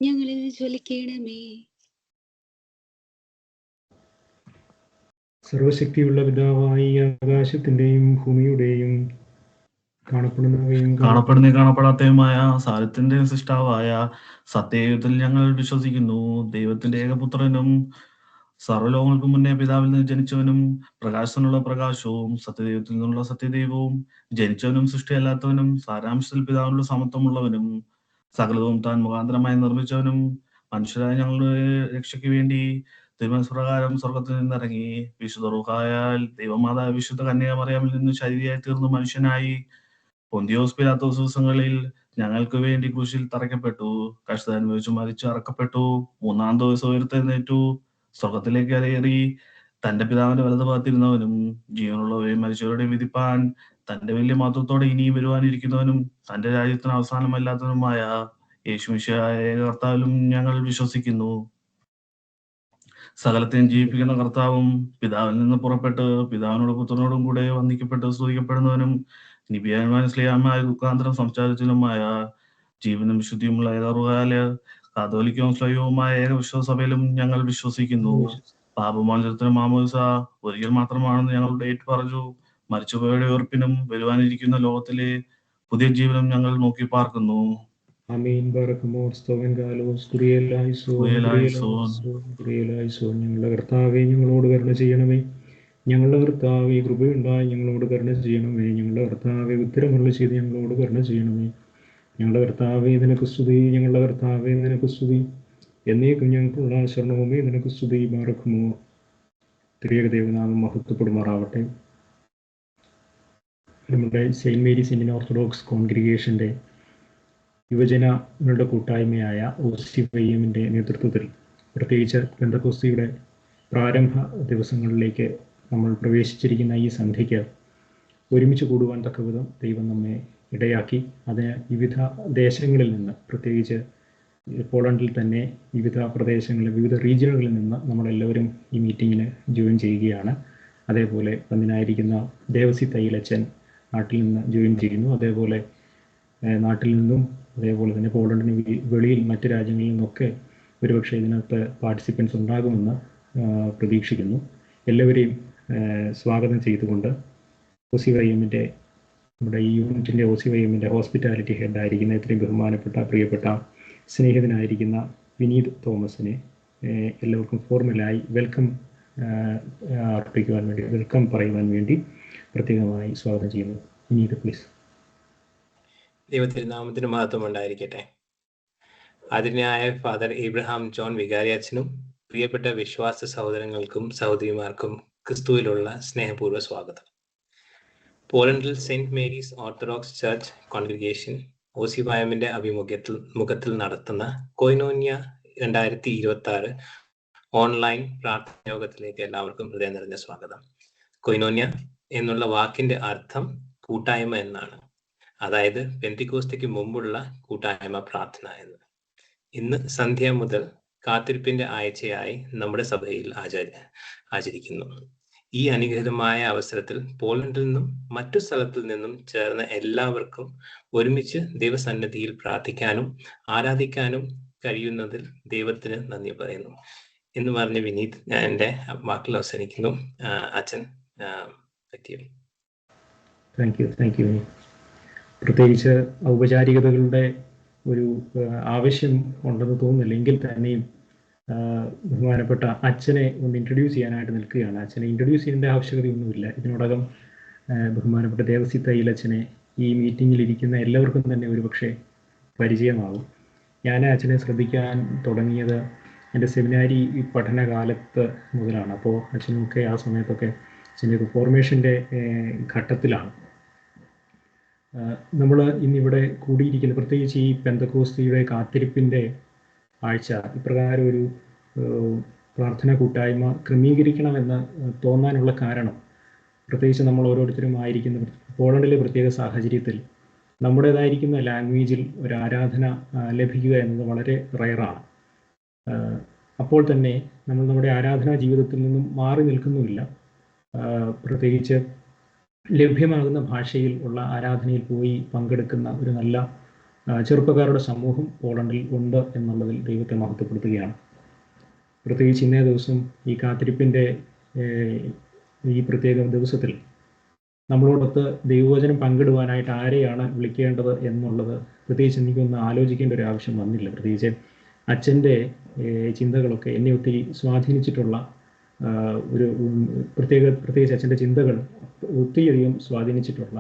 ഞങ്ങളിൽ ജ്വലിക്കണമേ. സർവശക്തിയുള്ള പിതാവായി ആകാശത്തിന്റെയും ഭൂമിയുടെയും കാണപ്പെടുന്നതും കാണപ്പെടാത്തതുമായ സാരത്തിന്റെ സൃഷ്ടാവായ സത്യയുഗത്തിൽ ഞങ്ങൾ വിശ്വസിക്കുന്നു. ദൈവത്തിന്റെ ഏകപുത്രനും സർവ്വലോകങ്ങൾക്ക് മുന്നേ പിതാവിൽ നിന്ന് ജനിച്ചവനും പ്രകാശത്തിനുള്ള പ്രകാശവും സത്യദൈവത്തിൽ നിന്നുള്ള സത്യദൈവവും ജനിച്ചവനും സൃഷ്ടിയല്ലാത്തവനും സാരാംശത്തിൽ പിതാവിനുള്ള സമത്വമുള്ളവനും സകലവും താൻ മുഖാന്തരമായി നിർമ്മിച്ചവനും മനുഷ്യരായ ഞങ്ങളുടെ രക്ഷയ്ക്ക് വേണ്ടി തിരുമനസ്പ്രകാരം സ്വർഗത്തിൽ നിന്നിറങ്ങി വിശുദ്ധ റൂഹായാൽ ദൈവമാതാവ് വിശുദ്ധ കന്യാമറിയാമിൽ നിന്ന് ശരീരമായി തീർന്നു മനുഷ്യനായി പൊന്തിയോസ് പിലാത്തോസ് ദിവസങ്ങളിൽ ഞങ്ങൾക്ക് വേണ്ടി ക്രൂശിൽ തറയ്ക്കപ്പെട്ടു, കഷ്ടത അനുഭവിച്ചു മരിച്ചു അറക്കപ്പെട്ടു, 3-ാം ദിവസം ഉയർത്തെഴുന്നേറ്റു, സ്വർഗത്തിലേക്ക് കയറി തന്റെ പിതാവിന്റെ വലത് ഭാഗത്തിരുന്നവനും ജീവനുള്ളവരെയും മരിച്ചവരുടെയും വിധിപ്പാൻ തന്റെ വലിയ മഹത്വത്തോടെ ഇനിയും വരുവാനിരിക്കുന്നവനും തന്റെ രാജ്യത്തിന് അവസാനമല്ലാത്തവനുമായ യേശുമിശിഹായ കർത്താവിലും ഞങ്ങൾ വിശ്വസിക്കുന്നു. സകലത്തെയും ജീവിപ്പിക്കുന്ന കർത്താവും പിതാവിൽ നിന്ന് പുറപ്പെട്ട് പിതാവിനോട് പുത്രനോടും കൂടെ വന്ദിക്കപ്പെട്ട് സ്തുതിക്കപ്പെടുന്നവനും നിബിയാന്മാരും സ്ലീഹാന്മാരെ ദുഃഖാന്തരം സംസാരിച്ചതുമായ ജീവനും വിശുദ്ധിയുമുള്ള ഏകറുകാല് കാതോലിക്കവും സ്ലൈവവുമായ ഏകവിശ്വാസഭയിലും ഞങ്ങൾ വിശ്വസിക്കുന്നു. പാപമോചനത്തിനും മാമോദിസ ഒരിക്കൽ മാത്രമാണെന്ന് ഞങ്ങളുടെ ഏറ്റു പറഞ്ഞു. മരിച്ചുപോയവരുടെ ഉറപ്പിനും വരുവാനിരിക്കുന്ന ലോകത്തിലെ പുതിയ ജീവനും ഞങ്ങൾ നോക്കി പാർക്കുന്നു. ആമീൻ. ബറക്കമോർ സ്തോവൻ ഗാലോസ് കുറിയലായിസോ കുറിയലായിസോ. ഞങ്ങളുടെ കർത്താവേ, ഞങ്ങളോട് കരുണ ചെയ്യണമേ. ഞങ്ങളുടെ കർത്താവേ, കൃപയുണ്ടായി ഞങ്ങളോട് കരുണ ചെയ്യണമേ. ഞങ്ങളുടെ കർത്താവേ, ഉത്തരമുള്ള ചെയ്ത് ഞങ്ങളോട് കരുണ ചെയ്യണമേ. ഞങ്ങളുടെ കർത്താവേ, നിനക്ക് സ്തുതി. ഞങ്ങളുടെ കർത്താവേ, നിനക്ക് സ്തുതി. എന്നേക്കും ഞങ്ങൾക്കുള്ള ശരണവുമേ നിനക്ക് സ്തുതി. ബറക്കമോ. ത്രിയേക ദൈവനാമം മഹത്വപ്പെടുമാറാവട്ടെ. നമ്മുടെ സെയിൻറ്റ് മേരീസ് ഇന്ത്യൻ ഓർത്തഡോക്സ് കോൺഗ്രിഗേഷൻ്റെ യുവജനങ്ങളുടെ കൂട്ടായ്മയായ OCYM-ന്റെ നേതൃത്വത്തിൽ പ്രത്യേകിച്ച് പെന്തക്കോസ്തിയുടെ പ്രാരംഭ ദിവസങ്ങളിലേക്ക് നമ്മൾ പ്രവേശിച്ചിരിക്കുന്ന ഈ സന്ധ്യയ്ക്ക് ഒരുമിച്ച് കൂടുവാൻ തക്കവിധം ദൈവം നമ്മെ ഇടയാക്കി. അതിന് വിവിധ ദേശങ്ങളിൽ നിന്ന്, പ്രത്യേകിച്ച് പോളണ്ടിൽ തന്നെ വിവിധ പ്രദേശങ്ങളിൽ, വിവിധ റീജിയനുകളിൽ നിന്ന് നമ്മളെല്ലാവരും ഈ മീറ്റിങ്ങിന് ജോയിൻ ചെയ്യുകയാണ്. അതേപോലെ വന്നിനായിരിക്കുന്ന ദേവസി തൈലച്ചൻ നാട്ടിൽ നിന്ന് ജോയിൻ ചെയ്യുന്നു. അതേപോലെ നാട്ടിൽ നിന്നും അതേപോലെ തന്നെ പോളണ്ടിന് വെളിയിൽ മറ്റ് രാജ്യങ്ങളിൽ നിന്നൊക്കെ ഒരുപക്ഷെ ഇതിനകത്ത് പാർട്ടിസിപ്പൻസ് ഉണ്ടാകുമെന്ന് പ്രതീക്ഷിക്കുന്നു. എല്ലാവരെയും സ്വാഗതം ചെയ്തുകൊണ്ട് OCYM-ന്റെ നമ്മുടെ ഈ യൂണിറ്റിൻ്റെ OCYM-ന്റെ ഹോസ്പിറ്റാലിറ്റി ഹെഡായിരിക്കുന്ന ഇത്രയും ബഹുമാനപ്പെട്ട പ്രിയപ്പെട്ട സ്നേഹിതനായിരിക്കുന്ന വിനീത് തോമസിനെ എല്ലാവർക്കും ഫോർമലായി വെൽക്കം അർപ്പിക്കുവാൻ വേണ്ടി, വെൽക്കം പറയുവാൻ വേണ്ടി പ്രത്യേകമായി സ്വാഗതം ചെയ്യുന്നു. വിനീത്, പ്ലീസ്. ദൈവത്തിരുനാമത്തിന് മഹത്വം ഉണ്ടായിരിക്കട്ടെ. ആദരണീയനായ ഫാദർ ഇബ്രഹാം ജോൺ വികാരി അച്ഛനും പ്രിയപ്പെട്ട വിശ്വാസ സഹോദരങ്ങൾക്കും സഹോദരിമാർക്കും ക്രിസ്തുവിലുള്ള സ്നേഹപൂർവ്വ സ്വാഗതം. പോളണ്ടിൽ Saint Mary's Orthodox Church congregation OCYM-ന്റെ മുഖത്തിൽ നടത്തുന്ന കൊയിനോന്യ 2026 ഓൺലൈൻ പ്രാർത്ഥന യോഗത്തിലേക്ക് എല്ലാവർക്കും ഹൃദയം നിറഞ്ഞ സ്വാഗതം. കൊയിനോന്യ എന്നുള്ള വാക്കിന്റെ അർത്ഥം കൂട്ടായ്മ എന്നാണ്. അതായത് പെന്തിക്കോസ്തയ്ക്ക് മുമ്പുള്ള കൂട്ടായ്മ പ്രാർത്ഥന എന്ന്. ഇന്ന് സന്ധ്യ മുതൽ കാത്തിരിപ്പിന്റെ ആഴ്ചയായി നമ്മുടെ സഭയിൽ ആചരിക്കുന്നു. ഈ അനുഗ്രഹീതമായ അവസരത്തിൽ പോളണ്ടിൽ നിന്നും മറ്റു സ്ഥലത്തിൽ നിന്നും ചേർന്ന എല്ലാവർക്കും ഒരുമിച്ച് ദൈവസന്നിധിയിൽ പ്രാർത്ഥിക്കാനും ആരാധിക്കാനും കഴിയുന്നതിൽ ദൈവത്തിന് നന്ദി പറയുന്നു എന്ന് പറഞ്ഞ് വിനീത്, ഞാൻ എൻ്റെ വാക്കിൽ അവസാനിക്കുന്നു. അച്ഛൻ പറ്റിയത്. Thank you. പ്രത്യേകിച്ച് ഔപചാരികതകളുടെ ഒരു ആവശ്യം ഉണ്ടെന്ന് തോന്നുന്നില്ല. എങ്കിൽ തന്നെയും ബഹുമാനപ്പെട്ട അച്ഛനെ ഒന്ന് ഇൻട്രൊഡ്യൂസ് ചെയ്യാനായിട്ട് നിൽക്കുകയാണ്. അച്ഛനെ ഇൻട്രൊഡ്യൂസ് ചെയ്യേണ്ട ആവശ്യകതയൊന്നുമില്ല. ഇതിനോടകം ബഹുമാനപ്പെട്ട ദേവസി തൈലച്ചനെ ഈ മീറ്റിങ്ങിൽ ഇരിക്കുന്ന എല്ലാവർക്കും തന്നെ ഒരുപക്ഷെ പരിചയമാകും. ഞാൻ അച്ഛനെ ശ്രദ്ധിക്കാൻ തുടങ്ങിയത് എൻ്റെ സെമിനാരി പഠനകാലത്ത് മുതലാണ്. അപ്പോൾ അച്ഛനൊക്കെ ആ സമയത്തൊക്കെ അച്ഛൻ്റെ ഫോർമേഷൻ്റെ ഘട്ടത്തിലാണ്. നമ്മൾ ഇന്നിവിടെ കൂടിയിരിക്കുന്ന, പ്രത്യേകിച്ച് ഈ പെന്തക്കോസ്തിയുടെ കാത്തിരിപ്പിൻ്റെ ആഴ്ച ഇപ്രകാരം ഒരു പ്രാർത്ഥനാ കൂട്ടായ്മ ക്രമീകരിക്കണമെന്ന് തോന്നാനുള്ള കാരണം, പ്രത്യേകിച്ച് നമ്മൾ ഓരോരുത്തരും ആയിരിക്കുന്ന പോളണ്ടിലെ പ്രത്യേക സാഹചര്യത്തിൽ നമ്മുടേതായിരിക്കുന്ന ലാംഗ്വേജിൽ ഒരു ആരാധന ലഭിക്കുക എന്നത് വളരെ റയറാണ്. അപ്പോൾ തന്നെ നമ്മൾ നമ്മുടെ ആരാധനാ ജീവിതത്തിൽ നിന്നും മാറി നിൽക്കുന്നുമില്ല. പ്രത്യേകിച്ച് ലഭ്യമാകുന്ന ഭാഷയിൽ ഉള്ള ആരാധനയിൽ പോയി പങ്കെടുക്കുന്ന ഒരു നല്ല ചെറുപ്പക്കാരുടെ സമൂഹം പോളണ്ടിൽ ഉണ്ട് എന്നുള്ളതിൽ ദൈവത്തെ മഹത്വപ്പെടുത്തുകയാണ്. പ്രത്യേകിച്ച് ഇന്നേ ദിവസം ഈ കാത്തിരിപ്പിൻ്റെ ഈ പ്രത്യേക ദിവസത്തിൽ നമ്മളോടൊത്ത് ദൈവവചനം പങ്കിടുവാനായിട്ട് ആരെയാണ് വിളിക്കേണ്ടത് എന്നുള്ളത് പ്രത്യേകിച്ച് എനിക്കൊന്ന് ആലോചിക്കേണ്ട ഒരു ആവശ്യം വന്നില്ല. പ്രത്യേകിച്ച് അച്ഛൻ്റെ ചിന്തകളൊക്കെ എന്നെ ഒത്തിരി സ്വാധീനിച്ചിട്ടുള്ള ഒരു പ്രത്യേകിച്ച് അച്ഛൻ്റെ ചിന്തകൾ ഒത്തിരിയധികം സ്വാധീനിച്ചിട്ടുള്ള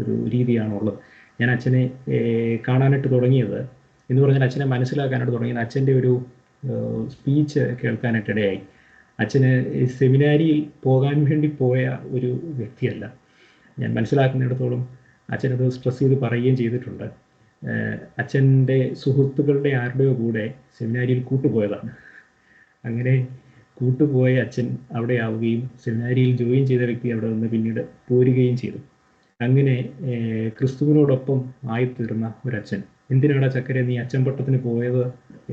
ഒരു രീതിയാണുള്ളത്. ഞാൻ അച്ഛനെ കാണാനായിട്ട് തുടങ്ങിയത് എന്ന് പറഞ്ഞാൽ, അച്ഛനെ മനസ്സിലാക്കാനായിട്ട് തുടങ്ങിയത് അച്ഛൻ്റെ ഒരു സ്പീച്ച് കേൾക്കാനായിട്ടിടയായി. അച്ഛന് സെമിനാരിയിൽ പോകാൻ വേണ്ടി പോയ ഒരു വ്യക്തിയല്ല. ഞാൻ മനസ്സിലാക്കുന്നിടത്തോളം അച്ഛനത് സ്ട്രെസ് ചെയ്ത് പറയുകയും ചെയ്തിട്ടുണ്ട്. അച്ഛൻ്റെ സുഹൃത്തുക്കളുടെ ആരുടെയോ കൂടെ സെമിനാരിയിൽ കൂട്ടുപോയതാണ്. അങ്ങനെ കൂട്ടുപോയ അച്ഛൻ അവിടെ ആവുകയും സെമിനാരിയിൽ ജോയിൻ ചെയ്ത വ്യക്തി അവിടെ നിന്ന് പിന്നീട് പോരുകയും ചെയ്തു. അങ്ങനെ ക്രിസ്തുവിനോടൊപ്പം ആയിത്തീർന്ന ഒരച്ഛൻ. എന്തിനാണ് ചക്കരെ നീ അച്ഛൻ പട്ടത്തിന് പോയത്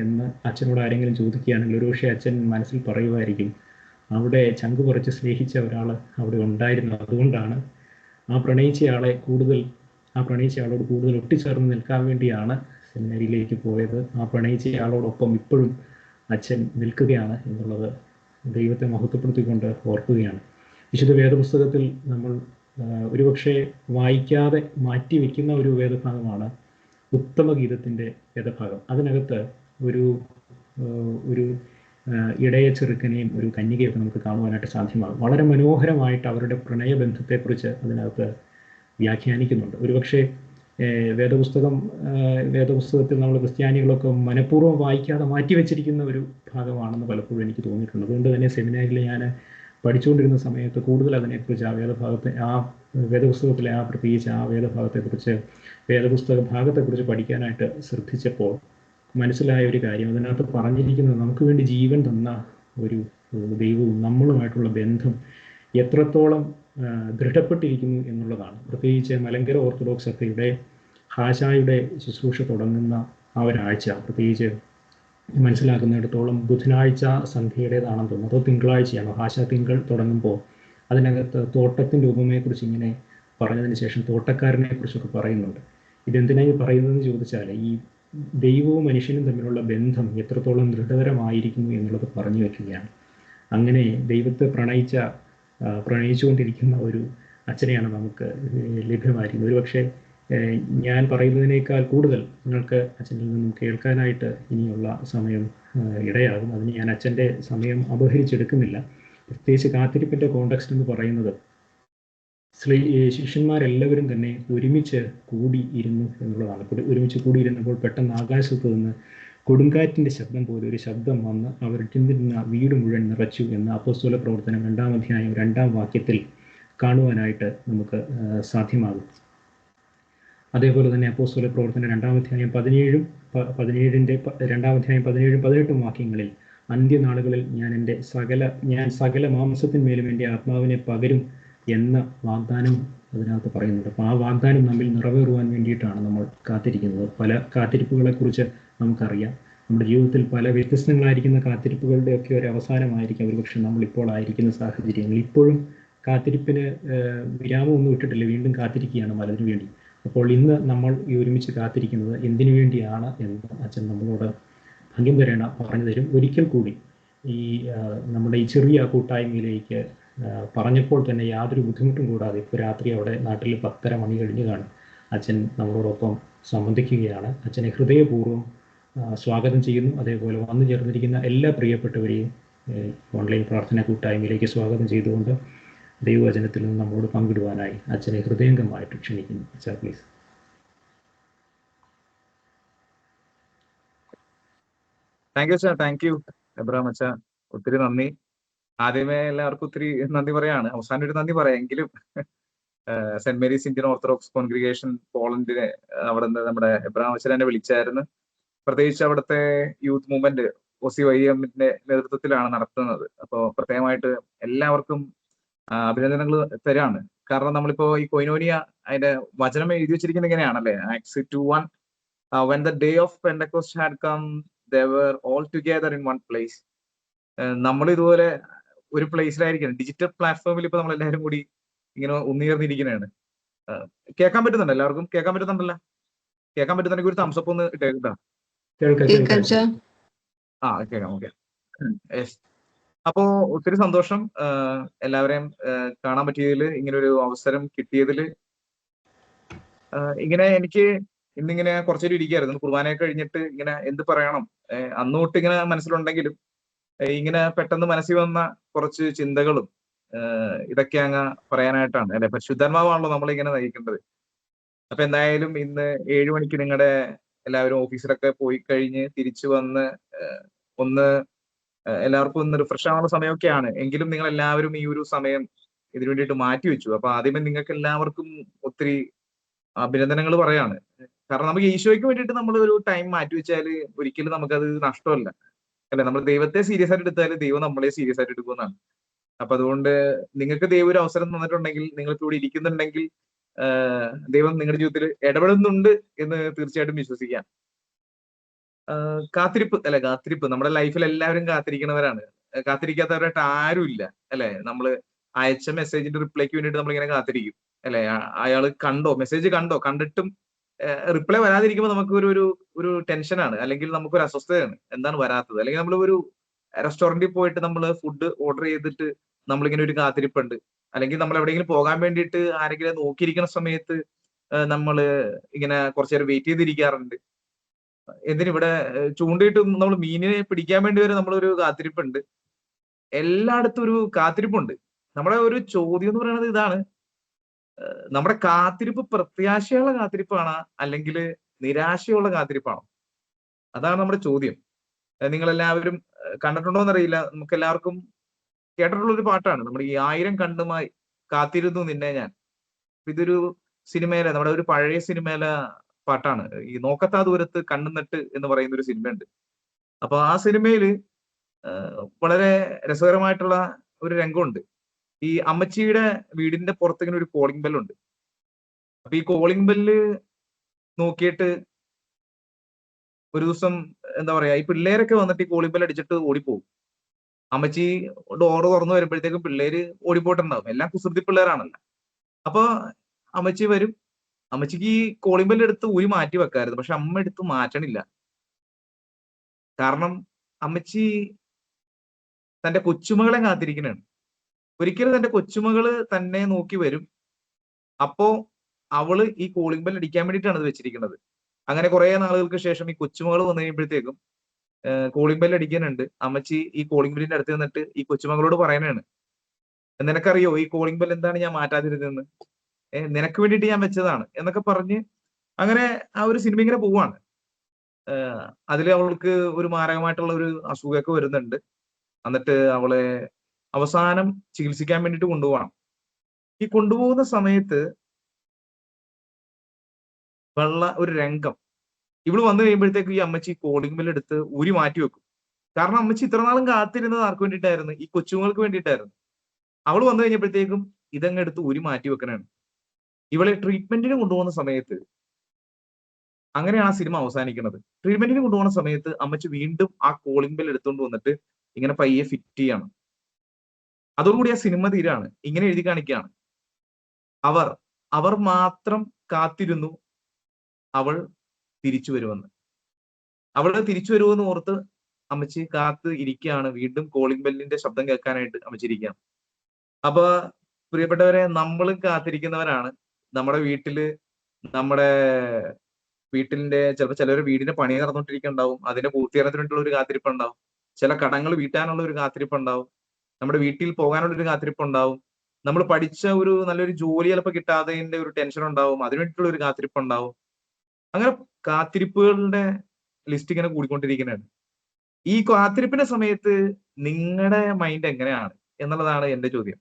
എന്ന് അച്ഛനോട് ആരെങ്കിലും ചോദിക്കുകയാണെങ്കിൽ ഒരുപക്ഷെ അച്ഛൻ മനസ്സിൽ പറയുമായിരിക്കും, അവിടെ ചങ്ക് പറിച്ച് സ്നേഹിച്ച ഒരാൾ അവിടെ ഉണ്ടായിരുന്നു, അതുകൊണ്ടാണ് ആ പ്രണയിച്ചയാളോട് കൂടുതൽ ഒട്ടിച്ചേർന്ന് നിൽക്കാൻ വേണ്ടിയാണ് സെമിനാരിയിലേക്ക് പോയത്. ആ പ്രണയിച്ചയാളോടൊപ്പം ഇപ്പോഴും അച്ഛൻ നിൽക്കുകയാണ് എന്നുള്ളത് ദൈവത്തെ മഹത്വപ്പെടുത്തിക്കൊണ്ട് ഓർക്കുകയാണ്. വിശുദ്ധ വേദപുസ്തകത്തിൽ നമ്മൾ ഒരുപക്ഷെ വായിക്കാതെ മാറ്റി വയ്ക്കുന്ന ഒരു വേദഭാഗമാണ് ഉത്തമഗീതത്തിൻ്റെ വേദഭാഗം. അതിനകത്ത് ഒരു ഇടയ ചെറുക്കനെയും ഒരു കന്യകയൊക്കെ നമുക്ക് കാണുവാനായിട്ട് സാധ്യമാകും. വളരെ മനോഹരമായിട്ട് അവരുടെ പ്രണയബന്ധത്തെക്കുറിച്ച് അതിനകത്ത് വ്യാഖ്യാനിക്കുന്നുണ്ട്. ഒരുപക്ഷെ വേദപുസ്തകത്തിൽ നമ്മൾ ക്രിസ്ത്യാനികളൊക്കെ മനഃപൂർവ്വം വായിക്കാതെ മാറ്റിവെച്ചിരിക്കുന്ന ഒരു ഭാഗമാണെന്ന് പലപ്പോഴും എനിക്ക് തോന്നിയിട്ടുണ്ട്. അതുകൊണ്ട് തന്നെ സെമിനാരിൽ ഞാൻ പഠിച്ചുകൊണ്ടിരുന്ന സമയത്ത് കൂടുതൽ അതിനെക്കുറിച്ച് ആ വേദപുസ്തകത്തിലെ പ്രത്യേകിച്ച് ആ വേദപുസ്തക ഭാഗത്തെക്കുറിച്ച് പഠിക്കാനായിട്ട് ശ്രദ്ധിച്ചപ്പോൾ മനസ്സിലായ ഒരു കാര്യം, അതിനകത്ത് പറഞ്ഞിരിക്കുന്നത് നമുക്ക് വേണ്ടി ജീവൻ തന്ന ഒരു ദൈവവും നമ്മളുമായിട്ടുള്ള ബന്ധം എത്രത്തോളം ദൃഢപ്പെട്ടിരിക്കുന്നു എന്നുള്ളതാണ്. പ്രത്യേകിച്ച് മലങ്കര ഓർത്തഡോക്സ് സഭയുടെ ഹാശായുടെ ശുശ്രൂഷ തുടങ്ങുന്ന ആ ഒരാഴ്ച, പ്രത്യേകിച്ച് മനസ്സിലാക്കുന്നിടത്തോളം ബുധനാഴ്ച സന്ധ്യയുടേതാണെന്ന് തോന്നുന്നു, അതോ തിങ്കളാഴ്ചയാണോ, ഹാശ തിങ്കൾ തുടങ്ങുമ്പോൾ അതിനകത്ത് തോട്ടത്തിൻ്റെ ഉപമയെക്കുറിച്ച് ഇങ്ങനെ പറഞ്ഞതിന് ശേഷം തോട്ടക്കാരനെ കുറിച്ചൊക്കെ പറയുന്നുണ്ട്. ഇതെന്തിനായി പറയുന്നതെന്ന് ചോദിച്ചാൽ ഈ ദൈവവും മനുഷ്യനും തമ്മിലുള്ള ബന്ധം എത്രത്തോളം ദൃഢതരമായിരിക്കുന്നു എന്നുള്ളത് പറഞ്ഞു വയ്ക്കുകയാണ്. അങ്ങനെ ദൈവത്തെ പ്രണയിച്ചുകൊണ്ടിരിക്കുന്ന ഒരു അച്ഛനെയാണ് നമുക്ക് ലഭ്യമായിരിക്കുന്നത്. ഒരുപക്ഷെ ഞാൻ പറയുന്നതിനേക്കാൾ കൂടുതൽ നിങ്ങൾക്ക് അച്ഛനിൽ നിന്നും കേൾക്കാനായിട്ട് ഇനിയുള്ള സമയം ഇടയാകും. അതിന് ഞാൻ അച്ഛൻ്റെ സമയം അപഹരിച്ചെടുക്കുന്നില്ല. പ്രത്യേകിച്ച് കാത്തിരിപ്പിൻ്റെ കോണ്ടെക്സ്റ്റ് എന്ന് പറയുന്നത് ശിഷ്യന്മാരെല്ലാവരും തന്നെ ഒരുമിച്ച് കൂടിയിരുന്നു എന്നുള്ളതാണ്. ഒരുമിച്ച് കൂടിയിരുന്നപ്പോൾ പെട്ടെന്ന് ആകാശത്ത് നിന്ന് കൊടുങ്കാറ്റിൻ്റെ ശബ്ദം പോലെ ഒരു ശബ്ദം വന്ന് അവർ ചിന്തിരുന്ന വീട് മുഴുവൻ നിറച്ചു എന്ന് അപ്പോസ്തല പ്രവർത്തനം 2-ാം അധ്യായം 2-ാം വാക്യത്തിൽ കാണുവാനായിട്ട് നമുക്ക് സാധ്യമാകും. അതേപോലെ തന്നെ അപ്പോസ്തല പ്രവർത്തനം 2-ാം അധ്യായം 17-18 വാക്യങ്ങളിൽ അന്ത്യനാളുകളിൽ ഞാൻ സകല മാംസത്തിന്മേലും എൻ്റെ ആത്മാവിനെ പകരും എന്ന വാഗ്ദാനം അതിനകത്ത് പറയുന്നുണ്ട്. അപ്പോൾ ആ വാഗ്ദാനം നമ്മിൽ നിറവേറുവാൻ വേണ്ടിയിട്ടാണ് നമ്മൾ കാത്തിരിക്കുന്നത്. പല കാത്തിരിപ്പുകളെക്കുറിച്ച് നമുക്കറിയാം. നമ്മുടെ ജീവിതത്തിൽ പല വ്യത്യസ്തങ്ങളായിരിക്കുന്ന കാത്തിരിപ്പുകളുടെയൊക്കെ ഒരു അവസാനമായിരിക്കും ഒരുപക്ഷെ നമ്മളിപ്പോൾ ആയിരിക്കുന്ന സാഹചര്യങ്ങൾ. ഇപ്പോഴും കാത്തിരിപ്പിന് വിരാമമൊന്നും ഇട്ടിട്ടില്ല, വീണ്ടും കാത്തിരിക്കുകയാണ് പലതിനു വേണ്ടി. അപ്പോൾ ഇന്ന് നമ്മൾ ഈ ഒരുമിച്ച് കാത്തിരിക്കുന്നത് എന്തിനു വേണ്ടിയാണ് എന്ന് അച്ഛൻ നമ്മളോട് ഭാഗ്യം പറഞ്ഞു തരും. ഒരിക്കൽ കൂടി നമ്മുടെ ഈ ചെറിയ കൂട്ടായ്മയിലേക്ക് പറഞ്ഞപ്പോൾ തന്നെ യാതൊരു ബുദ്ധിമുട്ടും കൂടാതെ ഇപ്പോൾ രാത്രി അവിടെ നാട്ടിൽ 10:30 മണി കഴിഞ്ഞ് കാണും. അച്ഛൻ നമ്മളോടൊപ്പം സംബന്ധിക്കുകയാണ്. അച്ഛനെ ഹൃദയപൂർവ്വം സ്വാഗതം ചെയ്യുന്നു. അതേപോലെ വന്നു ചേർന്നിരിക്കുന്ന എല്ലാ പ്രിയപ്പെട്ടവരെയും ഓൺലൈൻ പ്രാർത്ഥന കൂട്ടായ്മയിലേക്ക് സ്വാഗതം ചെയ്തുകൊണ്ട് ദൈവവചനത്തിൽ നിന്ന് നമ്മളോട് പങ്കിടുവാനായി അച്ഛനെ ഹൃദയംഗമായിട്ട് ക്ഷണിക്കുന്നു. അച്ഛാ പ്ലീസ്. താങ്ക് യു എബ്രഹാം അച്ഛാ, ഒത്തിരി നന്ദി. ആദ്യമേ എല്ലാവർക്കും ഒത്തിരി നന്ദി പറയാണ്, അവസാനം ഒരു നന്ദി പറയാം. എങ്കിലും Saint Mary's Indian Orthodox congregation പോളണ്ടിലെ അവിടെ നിന്ന് നമ്മുടെ എബ്രഹാം അച്ഛൻ എന്നെ വിളിച്ചായിരുന്നു. പ്രത്യേകിച്ച് അവിടുത്തെ യൂത്ത് മൂവ്മെന്റ് OCYMന്റെ നേതൃത്വത്തിലാണ് നടത്തുന്നത്. അപ്പോൾ പ്രത്യേകമായിട്ട് എല്ലാവർക്കും അഭിനന്ദനങ്ങൾ തരാണ്. കാരണം നമ്മളിപ്പോ ഈ കൊയിനോനിയ അതിന്റെ വചനം എഴുതി വെച്ചിരിക്കുന്നത് ഇങ്ങനെയാണല്ലേ, Acts 2:1 when the day of Pentecost had come they were all together in one place. നമ്മൾ ഇതുപോലെ ഒരു പ്ലേസിലായിരിക്കണം. ഡിജിറ്റൽ പ്ലാറ്റ്ഫോമിൽ ഇപ്പൊ നമ്മൾ എല്ലാവരും കൂടി ഇങ്ങനെ ഉന്നീർന്നിരിക്കുന്നതാണ്. കേൾക്കാൻ പറ്റുന്നുണ്ട്? എല്ലാവർക്കും കേൾക്കാൻ പറ്റുന്നുണ്ടല്ലോ? കേൾക്കാൻ പറ്റുന്നുണ്ടെങ്കിൽ ഒരു തംസപ്പ് ഒന്ന് ഇട്ടേക്കാം. കേൾക്കാം. ഓക്കെ. അപ്പോ ഒത്തിരി സന്തോഷം എല്ലാവരെയും കാണാൻ പറ്റിയതിൽ, ഇങ്ങനെ ഒരു അവസരം കിട്ടിയതിൽ. ഇങ്ങനെ എനിക്ക് ഇന്നിങ്ങനെ കുറച്ചേരം ഇരിക്കുകയായിരുന്നു. കുർബാനയൊക്കെ കഴിഞ്ഞിട്ട് ഇങ്ങനെ എന്ത് പറയണം അന്ന് തൊട്ട് ഇങ്ങനെ മനസ്സിലുണ്ടെങ്കിലും ഇങ്ങനെ പെട്ടെന്ന് മനസ്സിൽ വന്ന കുറച്ച് ചിന്തകളും ഇതൊക്കെ അങ്ങ് പറയാനായിട്ടാണ്. അല്ലെ, പരിശുദ്ധാത്മാവാണല്ലോ നമ്മളിങ്ങനെ നയിക്കേണ്ടത്. അപ്പൊ എന്തായാലും ഇന്ന് 7 മണിക്ക് നിങ്ങളുടെ എല്ലാവരും ഓഫീസിലൊക്കെ പോയി കഴിഞ്ഞ് തിരിച്ചു വന്ന് ഒന്ന് എല്ലാവർക്കും ഒന്ന് റിഫ്രഷ് ആവുന്ന സമയമൊക്കെയാണ്. എങ്കിലും നിങ്ങൾ എല്ലാവരും ഈ ഒരു സമയം ഇതിനു വേണ്ടിയിട്ട് മാറ്റിവെച്ചു. അപ്പൊ ആദ്യമേ നിങ്ങൾക്ക് എല്ലാവർക്കും ഒത്തിരി അഭിനന്ദനങ്ങൾ പറയാണ്. കാരണം നമുക്ക് ഈശോയ്ക്ക് വേണ്ടിയിട്ട് നമ്മൾ ഒരു ടൈം മാറ്റിവെച്ചാൽ ഒരിക്കലും നമുക്കത് നഷ്ടമല്ല, അല്ലെ? നമ്മൾ ദൈവത്തെ സീരിയസ് ആയിട്ട് എടുത്താൽ ദൈവം നമ്മളെ സീരിയസ് ആയിട്ട് എടുക്കുന്നതാണ്. അപ്പൊ അതുകൊണ്ട് നിങ്ങൾക്ക് ദൈവം ഒരു അവസരം തന്നിട്ടുണ്ടെങ്കിൽ, നിങ്ങൾക്ക് ഇവിടെ ഇരിക്കുന്നുണ്ടെങ്കിൽ ദൈവം നിങ്ങളുടെ ജീവിതത്തിൽ ഇടപെടുന്നുണ്ട് എന്ന് തീർച്ചയായിട്ടും വിശ്വസിക്കാം. കാത്തിരിപ്പ് നമ്മുടെ ലൈഫിൽ എല്ലാവരും കാത്തിരിക്കുന്നവരാണ്. കാത്തിരിക്കാത്തവരായിട്ട് ആരും ഇല്ല, അല്ലെ? നമ്മള് അയച്ച മെസ്സേജിന്റെ റിപ്ലൈക്ക് വേണ്ടിയിട്ട് നമ്മളിങ്ങനെ കാത്തിരിക്കും, അല്ലെ? അയാൾ മെസ്സേജ് കണ്ടിട്ടും റിപ്ലൈ വരാതിരിക്കുമ്പോൾ നമുക്ക് ഒരു ടെൻഷനാണ്, അല്ലെങ്കിൽ നമുക്കൊരു അസ്വസ്ഥതയാണ്, എന്താണ് വരാത്തത്. അല്ലെങ്കിൽ നമ്മൾ ഒരു റെസ്റ്റോറന്റിൽ പോയിട്ട് നമ്മൾ ഫുഡ് ഓർഡർ ചെയ്തിട്ട് നമ്മളിങ്ങനെ ഒരു കാത്തിരിപ്പുണ്ട്. അല്ലെങ്കിൽ നമ്മൾ എവിടെയെങ്കിലും പോകാൻ വേണ്ടിയിട്ട് ആരെങ്കിലും നോക്കിയിരിക്കുന്ന സമയത്ത് നമ്മൾ ഇങ്ങനെ കുറച്ചു നേരം വെയിറ്റ് ചെയ്തിരിക്കാറുണ്ട്. എന്തിനിവിടെ ചൂണ്ടയിട്ട് നമ്മൾ മീനിനെ പിടിക്കാൻ വേണ്ടി വരെ നമ്മളൊരു കാത്തിരിപ്പുണ്ട്. എല്ലായിടത്തും ഒരു കാത്തിരിപ്പുണ്ട്. നമ്മുടെ ഒരു ചോദ്യം എന്ന് പറയുന്നത് ഇതാണ്: നമ്മുടെ കാത്തിരിപ്പ് പ്രത്യാശയുള്ള കാത്തിരിപ്പാണോ, അല്ലെങ്കിൽ നിരാശയുള്ള കാത്തിരിപ്പാണോ? അതാണ് നമ്മുടെ ചോദ്യം. നിങ്ങൾ എല്ലാവരും കണ്ടിട്ടുണ്ടോ എന്നറിയില്ല, നമുക്ക് എല്ലാവർക്കും കേട്ടിട്ടുള്ള ഒരു പാട്ടാണ്. നമ്മുടെ ഈ 1000 കണ്ണുമായി കാത്തിരുന്നു നിന്നെ ഞാൻ. ഇതൊരു സിനിമയിലെ, നമ്മുടെ ഒരു പഴയ സിനിമയിലെ പാട്ടാണ്. ഈ നോക്കത്താ ദൂരത്ത് കണ്ണുനട്ട് എന്ന് പറയുന്ന ഒരു സിനിമയുണ്ട്. അപ്പൊ ആ സിനിമയിൽ വളരെ രസകരമായിട്ടുള്ള ഒരു രംഗമുണ്ട്. ഈ അമ്മച്ചിയുടെ വീടിന്റെ പുറത്ത് ഇങ്ങനെ ഒരു കോളിംഗ് ബെല്ലുണ്ട്. അപ്പൊ ഈ കോളിംഗ് ബെല്ല് നോക്കിയിട്ട് ഒരു ദിവസം എന്താ പറയാ, ഈ പിള്ളേരൊക്കെ വന്നിട്ട് ഈ കോളിംഗ് ബെല്ല് അടിച്ചിട്ട് ഓടിപ്പോകും. അമ്മച്ചി ഡോറ് തുറന്നു വരുമ്പോഴത്തേക്കും പിള്ളേര് ഓടിപ്പോയിട്ടുണ്ടാവും. എല്ലാം കുസൃതി പിള്ളേരാണല്ലോ. അപ്പൊ അമ്മച്ചി വരും. അമ്മച്ചിക്ക് ഈ കോളിംഗ് ബെല്ല് എടുത്ത് ഊരി മാറ്റി വെക്കായിരുന്നു. പക്ഷെ അമ്മ എടുത്ത് മാറ്റണില്ല. കാരണം അമ്മച്ചി തന്റെ കൊച്ചുമകളെ കാത്തിരിക്കുന്നതാണ്. ഒരിക്കലും തന്റെ കൊച്ചുമകള് തന്നെ നോക്കി വരും. അപ്പോ അവള് ഈ കോളിംഗ് ബെല്ല് അടിക്കാൻ വേണ്ടിയിട്ടാണ് ഇത് വെച്ചിരിക്കുന്നത്. അങ്ങനെ കുറെ നാളുകൾക്ക് ശേഷം ഈ കൊച്ചുമകൾ വന്നു കഴിയുമ്പോഴത്തേക്കും കോളിംഗ് ബെല്ല് അടിക്കാനുണ്ട്. അമ്മച്ചി ഈ കോളിംഗ് ബെല്ലിന്റെ അടുത്ത് നിന്നിട്ട് ഈ കൊച്ചുമകളോട് പറയണാണ്: നിനക്കറിയോ ഈ കോളിംഗ് ബെല്ല് എന്താണ് ഞാൻ മാറ്റാതിരുന്നതെന്ന്? നിനക്ക് വേണ്ടിയിട്ട് ഞാൻ വെച്ചതാണ് എന്നൊക്കെ പറഞ്ഞ് അങ്ങനെ ആ ഒരു സിനിമ ഇങ്ങനെ പോവാണ്. അതിൽ അവൾക്ക് ഒരു മാരകമായിട്ടുള്ള ഒരു അസുഖമൊക്കെ വരുന്നുണ്ട്. എന്നിട്ട് അവളെ അവസാനം ചികിത്സിക്കാൻ വേണ്ടിയിട്ട് കൊണ്ടുപോകണം. ഈ കൊണ്ടുപോകുന്ന സമയത്ത് ഒരു രംഗം, ഇവള് വന്നു കഴിയുമ്പോഴത്തേക്ക് ഈ അമ്മച്ചി കോളിംഗ് ബെല്ല് എടുത്ത് ഊരി മാറ്റി വെക്കും. കാരണം അമ്മച്ചി ഇത്രനാളും കാത്തിരുന്നത് ആർക്ക് വേണ്ടിയിട്ടായിരുന്നു? ഈ കൊച്ചുങ്ങൾക്ക് വേണ്ടിയിട്ടായിരുന്നു. അവള് വന്നു കഴിഞ്ഞപ്പോഴത്തേക്കും ഇതങ്ങ് എടുത്ത് ഊരി മാറ്റി വെക്കണാണ്. ഇവളെ ട്രീറ്റ്മെന്റിന് കൊണ്ടുപോകുന്ന സമയത്ത്, അങ്ങനെയാണ് ആ സിനിമ അവസാനിക്കുന്നത്. ട്രീറ്റ്മെന്റിന് കൊണ്ടുപോകുന്ന സമയത്ത് അമ്മച്ചി വീണ്ടും ആ കോളിംഗ് ബെല്ല് എടുത്തുകൊണ്ട് വന്നിട്ട് ഇങ്ങനെ പയ്യെ ഫിറ്റ് ചെയ്യാണ്. അതോടുകൂടി ആ സിനിമ തീരാണ്. ഇങ്ങനെ എഴുതി കാണിക്കുകയാണ്: അവർ മാത്രം കാത്തിരുന്നു, അവൾ തിരിച്ചു വരുമെന്ന്. അവൾ തിരിച്ചു വരുമെന്ന് ഓർത്ത് അമ്മച്ചി കാത്ത് ഇരിക്കുകയാണ്. വീണ്ടും കോളിംഗ് ബെല്ലിന്റെ ശബ്ദം കേൾക്കാനായിട്ട് അമ്മച്ചി ഇരിക്കുകയാണ്. അപ്പൊ പ്രിയപ്പെട്ടവരെ, നമ്മളും കാത്തിരിക്കുന്നവരാണ്. നമ്മുടെ വീട്ടിന്റെ ചിലപ്പോൾ ചിലവർ വീടിന്റെ പണി നടന്നുകൊണ്ടിരിക്കുന്നുണ്ടാവും. അതിന്റെ പൂർത്തീകരണത്തിന് വേണ്ടിയുള്ള ഒരു കാത്തിരിപ്പുണ്ടാവും. ചില കടങ്ങൾ വീട്ടാനുള്ള ഒരു കാത്തിരിപ്പുണ്ടാവും. നമ്മുടെ വീട്ടിൽ പോകാനുള്ള ഒരു കാത്തിരിപ്പുണ്ടാവും. നമ്മൾ പഠിച്ച ഒരു നല്ലൊരു ജോലി ചിലപ്പോൾ കിട്ടാത്തതിന്റെ ഒരു ടെൻഷൻ ഉണ്ടാവും. അതിനു വേണ്ടിയിട്ടുള്ള ഒരു കാത്തിരിപ്പുണ്ടാവും. അങ്ങനെ കാത്തിരിപ്പുകളുടെ ലിസ്റ്റ് ഇങ്ങനെ കൂടിക്കൊണ്ടിരിക്കുന്നതാണ്. ഈ കാത്തിരിപ്പിന്റെ സമയത്ത് നിങ്ങളുടെ മൈൻഡ് എങ്ങനെയാണ് എന്നുള്ളതാണ് എന്റെ ചോദ്യം.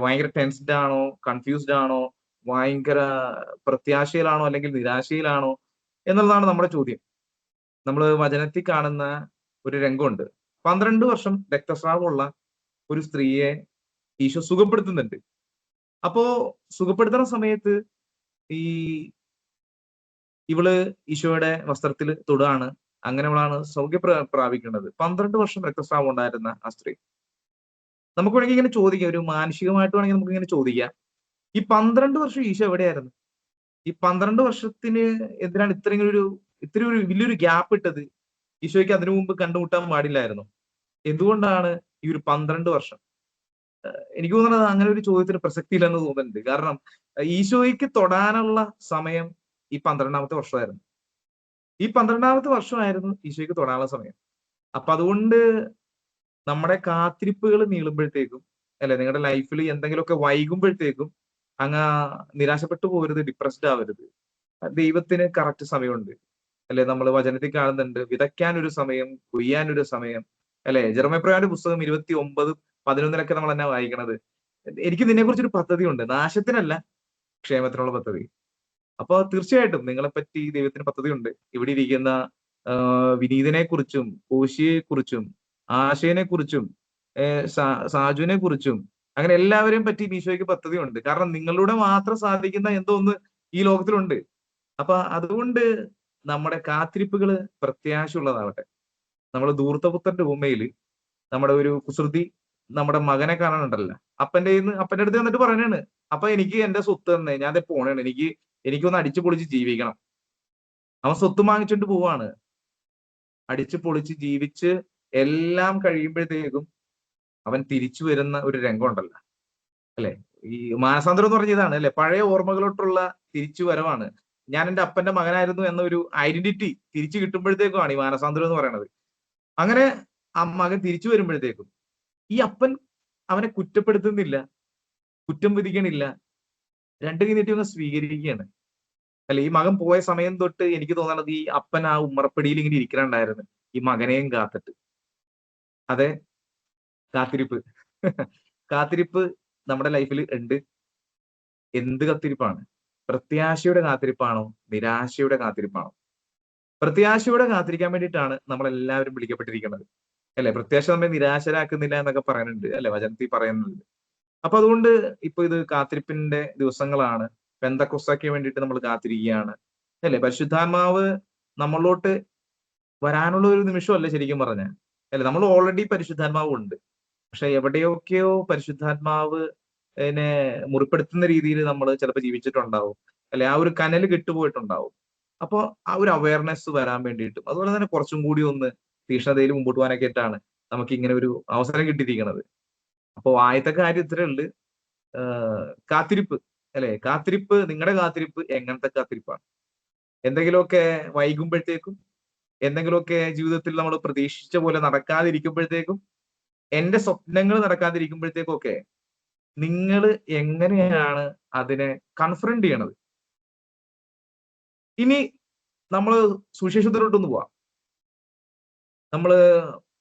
ഭയങ്കര ടെൻസ്ഡ് ആണോ, കൺഫ്യൂസ്ഡ് ആണോ, ഭയങ്കര പ്രത്യാശയിലാണോ, അല്ലെങ്കിൽ നിരാശയിലാണോ എന്നുള്ളതാണ് നമ്മുടെ ചോദ്യം. നമ്മൾ വചനത്തിൽ കാണുന്ന ഒരു രംഗമുണ്ട്. 12 വർഷം രക്തസ്രാവമുള്ള ഒരു സ്ത്രീയെ ഈശോ സുഖപ്പെടുത്തുന്നുണ്ട്. അപ്പോ സുഖപ്പെടുത്തുന്ന സമയത്ത് ഇവള് ഈശോയുടെ വസ്ത്രത്തിൽ തൊടുകയാണ്. അങ്ങനെ അവളാണ് സൗഖ്യം പ്രാപിക്കുന്നത്. 12 വർഷം രക്തസ്രാവം ഉണ്ടായിരുന്ന ആ സ്ത്രീ. നമുക്ക് വേണമെങ്കിൽ ഇങ്ങനെ ചോദിക്കാം, ഒരു മാനുഷികമായിട്ട് വേണമെങ്കിൽ നമുക്ക് ഇങ്ങനെ ചോദിക്കാം, ഈ 12 വർഷം ഈശോ എവിടെയായിരുന്നു? ഈ 12 വർഷത്തിന് എന്തിനാണ് ഇത്രയും ഒരു വലിയൊരു ഗ്യാപ്പ് ഇട്ടത്? ഈശോയ്ക്ക് അതിനു മുമ്പ് കണ്ടുമുട്ടാൻ പാടില്ലായിരുന്നു? എന്തുകൊണ്ടാണ് ഈ ഒരു 12 വർഷം? എനിക്ക് തോന്നുന്നത് അങ്ങനെ ഒരു ചോദ്യത്തിന് പ്രസക്തി ഇല്ലെന്ന് തോന്നുന്നുണ്ട്. കാരണം ഈശോയ്ക്ക് തൊടാനുള്ള സമയം ഈ 12ാമത്തെ വർഷമായിരുന്നു. ഈ 12ാമത്തെ വർഷമായിരുന്നു ഈശോയ്ക്ക് തൊടാനുള്ള സമയം. അപ്പൊ അതുകൊണ്ട് നമ്മുടെ കാത്തിരിപ്പുകൾ നീളുമ്പോഴത്തേക്കും, അല്ലെ, നിങ്ങളുടെ ലൈഫിൽ എന്തെങ്കിലുമൊക്കെ വൈകുമ്പോഴത്തേക്കും അങ്ങ് നിരാശപ്പെട്ടു പോകരുത്, ഡിപ്രസ്ഡ് ആവരുത്. ദൈവത്തിന് കറക്റ്റ് സമയമുണ്ട്, അല്ലെ? നമ്മൾ വചനത്തിൽ കാണുന്നുണ്ട് വിതയ്ക്കാൻ ഒരു സമയം, കൊയ്യാൻ ഒരു സമയം, അല്ലെ? ജെറമ്യാപ്രവാചകന്റെ പുസ്തകം 29:11 നമ്മൾ എന്നാ വായിക്കണത്? എനിക്ക് നിന്നെക്കുറിച്ചൊരു പദ്ധതി ഉണ്ട്, നാശത്തിനല്ല ക്ഷേമത്തിനുള്ള പദ്ധതി. അപ്പൊ തീർച്ചയായിട്ടും നിങ്ങളെപ്പറ്റി ദൈവത്തിന് പദ്ധതിയുണ്ട്. ഇവിടെ ഇരിക്കുന്ന വിനീതിനെ കുറിച്ചും കോശിയെ കുറിച്ചും ആശയനെ കുറിച്ചും സാജുവിനെ കുറിച്ചും അങ്ങനെ എല്ലാവരെയും പറ്റി ഈശോയ്ക്ക് പദ്ധതിയുണ്ട്. കാരണം നിങ്ങളിലൂടെ മാത്രം സാധിക്കുന്ന എന്തോ ഒന്ന് ഈ ലോകത്തിലുണ്ട്. അപ്പൊ അതുകൊണ്ട് നമ്മുടെ കാത്തിരിപ്പുകള് പ്രത്യാശയുള്ളതാവട്ടെ. നമ്മൾ ധൂർത്തപുത്രന്റെ ഉപമയിൽ നമ്മുടെ ഒരു കുസൃതി നമ്മുടെ മകനെ കാണാനുണ്ടല്ലോ, അപ്പന്റെ അടുത്ത് വന്നിട്ട് പറയണാണ്, അപ്പൊ എനിക്ക് എന്റെ സ്വത്ത് തന്നെ, ഞാൻ പോണേണ്, എനിക്കൊന്ന് അടിച്ചു പൊളിച്ച് ജീവിക്കണം. അവൻ സ്വത്ത് വാങ്ങിച്ചോണ്ട് പോവാണ്. അടിച്ചു പൊളിച്ച് ജീവിച്ച് എല്ലാം കഴിയുമ്പോഴത്തേക്കും അവൻ തിരിച്ചു വരുന്ന ഒരു രംഗം ഉണ്ടല്ലോ, അല്ലെ? ഈ മാനസാന്തരം എന്ന് പറഞ്ഞ ഇതാണ്, അല്ലെ? പഴയ ഓർമ്മകളോട്ടുള്ള തിരിച്ചു വരവാണ്. ഞാൻ എന്റെ അപ്പന്റെ മകനായിരുന്നു എന്ന ഒരു ഐഡന്റിറ്റി തിരിച്ചു കിട്ടുമ്പോഴത്തേക്കുമാണ് ഈ മാനസാന്തരം എന്ന് പറയുന്നത്. അങ്ങനെ ആ മകൻ തിരിച്ചു വരുമ്പോഴത്തേക്കും ഈ അപ്പൻ അവനെ കുറ്റപ്പെടുത്തുന്നില്ല, കുറ്റം വിധിക്കണില്ല, രണ്ടു കൈ നീട്ടി അവനെ സ്വീകരിക്കുകയാണ്. അല്ലെ? ഈ മകൻ പോയ സമയം തൊട്ട് എനിക്ക് തോന്നണത് ഈ അപ്പൻ ആ ഉമ്മറപ്പടിയിൽ ഇങ്ങനെ ഇരിക്കണുണ്ടായിരുന്നു, ഈ മകനെയും കാത്തിട്ട്. അതെ, കാത്തിരിപ്പ്. കാത്തിരിപ്പ് നമ്മുടെ ലൈഫിൽ ഉണ്ട്. എന്ത് കാത്തിരിപ്പാണ്? പ്രത്യാശയുടെ കാത്തിരിപ്പാണോ നിരാശയുടെ കാത്തിരിപ്പാണോ? പ്രത്യാശയോടെ കാത്തിരിക്കാൻ വേണ്ടിയിട്ടാണ് നമ്മൾ എല്ലാവരും വിളിക്കപ്പെട്ടിരിക്കുന്നത്, അല്ലെ? പ്രത്യാശ നമ്മെ നിരാശരാക്കുന്നില്ല എന്നൊക്കെ പറയുന്നുണ്ട്, അല്ലെ? വചനത്തിൽ പറയുന്നുണ്ട്. അപ്പൊ അതുകൊണ്ട് ഇപ്പൊ ഇത് കാത്തിരിപ്പിന്റെ ദിവസങ്ങളാണ്. പെന്തക്കോസ്താക്ക് വേണ്ടിയിട്ട് നമ്മൾ കാത്തിരിക്കുകയാണ്, അല്ലെ? പരിശുദ്ധാത്മാവ് നമ്മളിലോട്ട് വരാനുള്ള ഒരു നിമിഷമല്ല ശരിക്കും പറഞ്ഞാൽ, അല്ലെ? നമ്മൾ ഓൾറെഡി പരിശുദ്ധാത്മാവ് ഉണ്ട്. പക്ഷെ എവിടെയൊക്കെയോ പരിശുദ്ധാത്മാവ് മുറിപ്പെടുത്തുന്ന രീതിയിൽ നമ്മൾ ചിലപ്പോൾ ജീവിച്ചിട്ടുണ്ടാവും, അല്ലെ? ആ ഒരു കനൽ കിട്ടുപോയിട്ടുണ്ടാവും. അപ്പൊ ആ ഒരു അവയർനെസ് വരാൻ വേണ്ടിയിട്ടും അതുപോലെ തന്നെ കുറച്ചും കൂടി ഒന്ന് തീക്ഷ്ണതയിൽ മുമ്പോട്ട് പോകാനൊക്കെ ആയിട്ടാണ് നമുക്ക് ഇങ്ങനെ ഒരു അവസരം കിട്ടിയിരിക്കുന്നത്. അപ്പൊ ആദ്യത്തെ കാര്യം ഇത്രേ ഉള്ളു, കാത്തിരിപ്പ്, അല്ലെ? കാത്തിരിപ്പ്, നിങ്ങളുടെ കാത്തിരിപ്പ് എങ്ങനത്തെ കാത്തിരിപ്പാണ്? എന്തെങ്കിലുമൊക്കെ വൈകുമ്പോഴത്തേക്കും, എന്തെങ്കിലുമൊക്കെ ജീവിതത്തിൽ നമ്മൾ പ്രതീക്ഷിച്ച പോലെ നടക്കാതിരിക്കുമ്പോഴത്തേക്കും, എന്റെ സ്വപ്നങ്ങൾ നടക്കാതിരിക്കുമ്പോഴത്തേക്കും ഒക്കെ നിങ്ങൾ എങ്ങനെയാണ് അതിനെ കൺഫ്രണ്ട് ചെയ്യണത്? ഇനി നമ്മൾ സുവിശേഷത്തിലോട്ടൊന്ന് പോവാം. നമ്മള്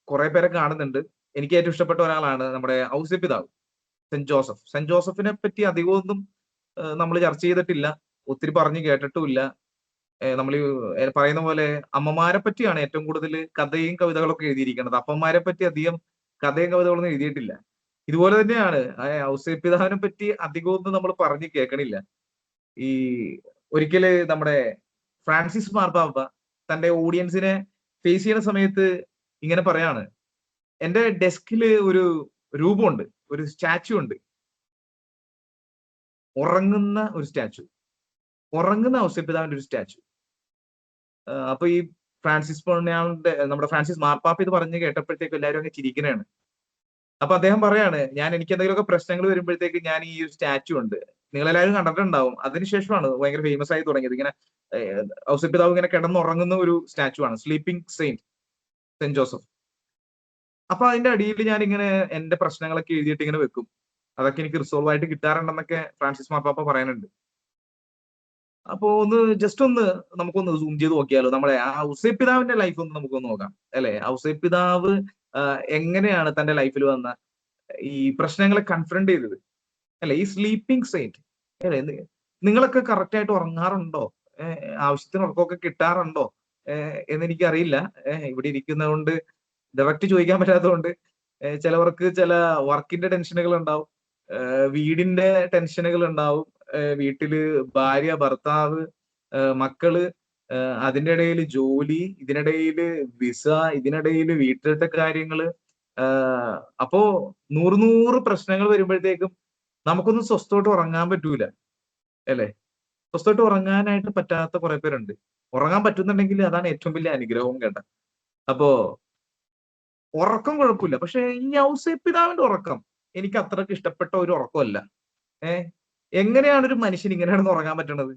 കുറെ പേരെ കാണുന്നുണ്ട്. എനിക്ക് ഏറ്റവും ഇഷ്ടപ്പെട്ട ഒരാളാണ് നമ്മുടെ ഔസേപ്പിതാവ് സെന്റ് ജോസഫ്. സെന്റ് ജോസഫിനെ പറ്റി അധികമൊന്നും നമ്മൾ ചർച്ച ചെയ്തിട്ടില്ല, ഒത്തിരി പറഞ്ഞു കേട്ടിട്ടുമില്ല. നമ്മൾ പറയുന്ന പോലെ അമ്മമാരെ പറ്റിയാണ് ഏറ്റവും കൂടുതൽ കഥയും കവിതകളൊക്കെ എഴുതിയിരിക്കുന്നത്. അപ്പന്മാരെ പറ്റി അധികം കഥയും കവിതകളൊന്നും എഴുതിയിട്ടില്ല. ഇതുപോലെ തന്നെയാണ് ഔസേപ്പിതാവിനെ പറ്റി അധികമൊന്നും നമ്മൾ പറഞ്ഞു കേൾക്കണില്ല. ഈ ഒരിക്കല് നമ്മുടെ ഫ്രാൻസിസ് മാർപ്പാപ്പ തന്റെ ഓഡിയൻസിനെ ഫേസ് ചെയ്യുന്ന സമയത്ത് ഇങ്ങനെ പറയാണ്, എന്റെ ഡെസ്കില് ഒരു രൂപമുണ്ട്, ഒരു സ്റ്റാച്ചു ഉണ്ട്, ഉറങ്ങുന്ന ഒരു സ്റ്റാച്ചു, ഉറങ്ങുന്ന ഔസേപ്പിതാവിന്റെ ഒരു സ്റ്റാച്ചു. അപ്പൊ ഈ നമ്മുടെ ഫ്രാൻസിസ് മാർപ്പാപ്പ ഇത് പറഞ്ഞു കേട്ടപ്പോഴത്തേക്കും എല്ലാവരും അങ്ങ് ചിരിക്കണാണ്. അപ്പൊ അദ്ദേഹം പറയാണ്, എനിക്ക് എന്തെങ്കിലുമൊക്കെ പ്രശ്നങ്ങൾ വരുമ്പോഴത്തേക്ക് ഞാൻ ഈ ഒരു സ്റ്റാച്ചു ഉണ്ട്, നിങ്ങളെല്ലാവരും കണ്ടിട്ടുണ്ടാവും. അതിനുശേഷമാണ് ഭയങ്കര ഫേമസ് ആയി തുടങ്ങിയത്. ഇങ്ങനെ ഔസേപ്പിതാവ് ഇങ്ങനെ കിടന്നുറങ്ങുന്ന ഒരു സ്റ്റാച്ചു ആണ്, സ്ലീപ്പിംഗ് സെന്റ് ജോസഫ്. അപ്പൊ അതിന്റെ അടിയിൽ ഞാൻ ഇങ്ങനെ എന്റെ പ്രശ്നങ്ങളൊക്കെ എഴുതിയിട്ട് ഇങ്ങനെ വെക്കും. അതൊക്കെ എനിക്ക് റിസോൾവ് ആയിട്ട് കിട്ടാറുണ്ടെന്നൊക്കെ ഫ്രാൻസിസ് മാർപ്പാപ്പ പറയുന്നുണ്ട്. അപ്പൊ ജസ്റ്റ് നമുക്കൊന്ന് സൂം ചെയ്ത് നോക്കിയാലോ, നമ്മളെ ആ ഔസേപ്പിതാവിന്റെ ലൈഫ് ഒന്ന് നമുക്കൊന്ന് നോക്കാം, അല്ലെ? ഔസേപ്പിതാവ് എങ്ങനെയാണ് തന്റെ ലൈഫിൽ വന്ന ഈ പ്രശ്നങ്ങളെ കൺഫ്രണ്ട് ചെയ്തത്, അല്ലെ? ഈ സ്ലീപ്പിംഗ് സെയിന്റ്, അല്ലെ? നിങ്ങളൊക്കെ കറക്റ്റ് ആയിട്ട് ഉറങ്ങാറുണ്ടോ? ആവശ്യത്തിന് ഉറക്കമൊക്കെ കിട്ടാറുണ്ടോ എന്നെനിക്കറിയില്ല. ഇവിടെ ഇരിക്കുന്നതുകൊണ്ട് ഡയറക്റ്റ് ചോദിക്കാൻ പറ്റാത്തതുകൊണ്ട് ചിലവർക്ക് ചില വർക്കിന്റെ ടെൻഷനുകൾ ഉണ്ടാവും, വീടിന്റെ ടെൻഷനുകൾ ഉണ്ടാവും, വീട്ടില് ഭാര്യ, ഭർത്താവ്, മക്കള്, അതിന്റെ ഇടയിൽ ജോലി, ഇതിനിടയില് വിസ, ഇതിനിടയില് വീട്ടിലത്തെ കാര്യങ്ങള്. അപ്പോ 100 പ്രശ്നങ്ങൾ വരുമ്പോഴത്തേക്കും നമുക്കൊന്നും സ്വസ്ഥമായിട്ട് ഉറങ്ങാൻ പറ്റൂല, അല്ലെ? സ്വസ്ഥമായിട്ട് ഉറങ്ങാനായിട്ട് പറ്റാത്ത കുറെ പേരുണ്ട്. ഉറങ്ങാൻ പറ്റുന്നുണ്ടെങ്കിൽ അതാണ് ഏറ്റവും വലിയ അനുഗ്രഹവും കേട്ട. അപ്പോ ഉറക്കം കുഴപ്പമില്ല, പക്ഷെ ഈ ഔസേപ്പിതാവിന്റെ ഉറക്കം എനിക്ക് അത്രക്ക് ഇഷ്ടപ്പെട്ട ഒരു ഉറക്കമല്ല. എങ്ങനെയാണ് ഒരു മനുഷ്യൻ ഇങ്ങനെയാണെന്ന് ഉറങ്ങാൻ പറ്റണത്,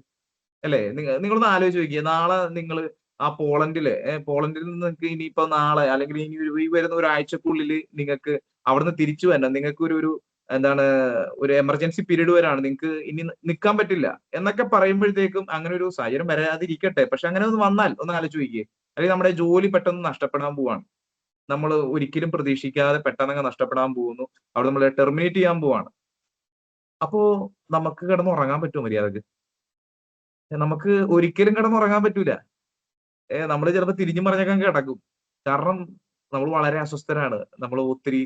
അല്ലെ? നിങ്ങളൊന്ന് ആലോചിച്ച് നോക്കിയേ. നാളെ നിങ്ങൾ ആ പോളണ്ടിൽ നിന്ന് നിങ്ങൾക്ക് ഇനിയിപ്പോ നാളെ അല്ലെങ്കിൽ ഈ വരുന്ന ഒരാഴ്ചക്കുള്ളിൽ നിങ്ങൾക്ക് അവിടുന്ന് തിരിച്ചു വരണം, നിങ്ങൾക്ക് ഒരു എന്താണ് ഒരു എമർജൻസി പീരീഡ് വരാണ്, നിങ്ങൾക്ക് ഇനി നിൽക്കാൻ പറ്റില്ല എന്നൊക്കെ പറയുമ്പോഴത്തേക്കും അങ്ങനെ ഒരു സാഹചര്യം വരാതിരിക്കട്ടെ, പക്ഷെ അങ്ങനെ ഒന്ന് വന്നാൽ ഒന്ന് ആലോചിക്കുക, അല്ലെങ്കിൽ നമ്മുടെ ജോലി പെട്ടെന്ന് നഷ്ടപ്പെടാൻ പോവാണ്, നമ്മൾ ഒരിക്കലും പ്രതീക്ഷിക്കാതെ പെട്ടെന്ന് നഷ്ടപ്പെടാൻ പോകുന്നു, അവിടെ നമ്മൾ ടെർമിനേറ്റ് ചെയ്യാൻ പോവാണ്. അപ്പോ നമുക്ക് കിടന്നുറങ്ങാൻ പറ്റുമോ മര്യാദക്ക്? നമുക്ക് ഒരിക്കലും കിടന്നുറങ്ങാൻ പറ്റൂല. നമ്മൾ ചിലപ്പോൾ തിരിഞ്ഞു പറഞ്ഞൊക്കെ കിടക്കും. കാരണം നമ്മൾ വളരെ അസ്വസ്ഥരാണ്, നമ്മൾ ഒത്തിരി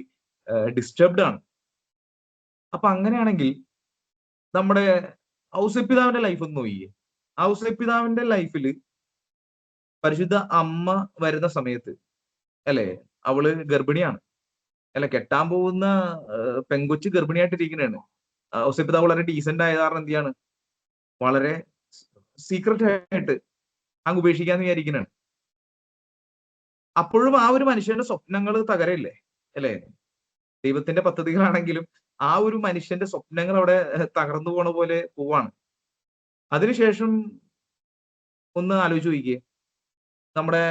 ഡിസ്റ്റർബ്ഡ് ആണ്. അപ്പൊ അങ്ങനെയാണെങ്കിൽ നമ്മുടെ ഔസേപ്പിതാവിന്റെ ലൈഫ് ഒന്ന് നോക്കിയേ. ഔസേപ്പിതാവിന്റെ ലൈഫിൽ പരിശുദ്ധ അമ്മ വരുന്ന സമയത്ത് അല്ലെ, അവള് ഗർഭിണിയാണ്, അല്ലെ, കെട്ടാൻ പോകുന്ന പെങ്കൊച്ച് ഗർഭിണിയായിട്ടിരിക്കുന്നതാണ്. ഔസേപ്പിതാവ് വളരെ ഡീസന്റ് ആയ കാരണം എന്ത് ചെയ്യാണ്, വളരെ സീക്രട്ട് ആയിട്ട് അങ്ങ് ഉപേക്ഷിക്കാന്ന് വിചാരിക്കുന്നതാണ്. അപ്പോഴും ആ ഒരു മനുഷ്യന്റെ സ്വപ്നങ്ങൾ തകരയില്ലേ, അല്ലെ? ദൈവത്തിന്റെ പദ്ധതികളാണെങ്കിലും ആ ഒരു മനുഷ്യന്റെ സ്വപ്നങ്ങൾ അവിടെ തകർന്നു പോണ പോലെ പോവാണ്. അതിനുശേഷം ഒന്ന് ആലോചിച്ച് നോക്കിയേ, നമ്മുടെ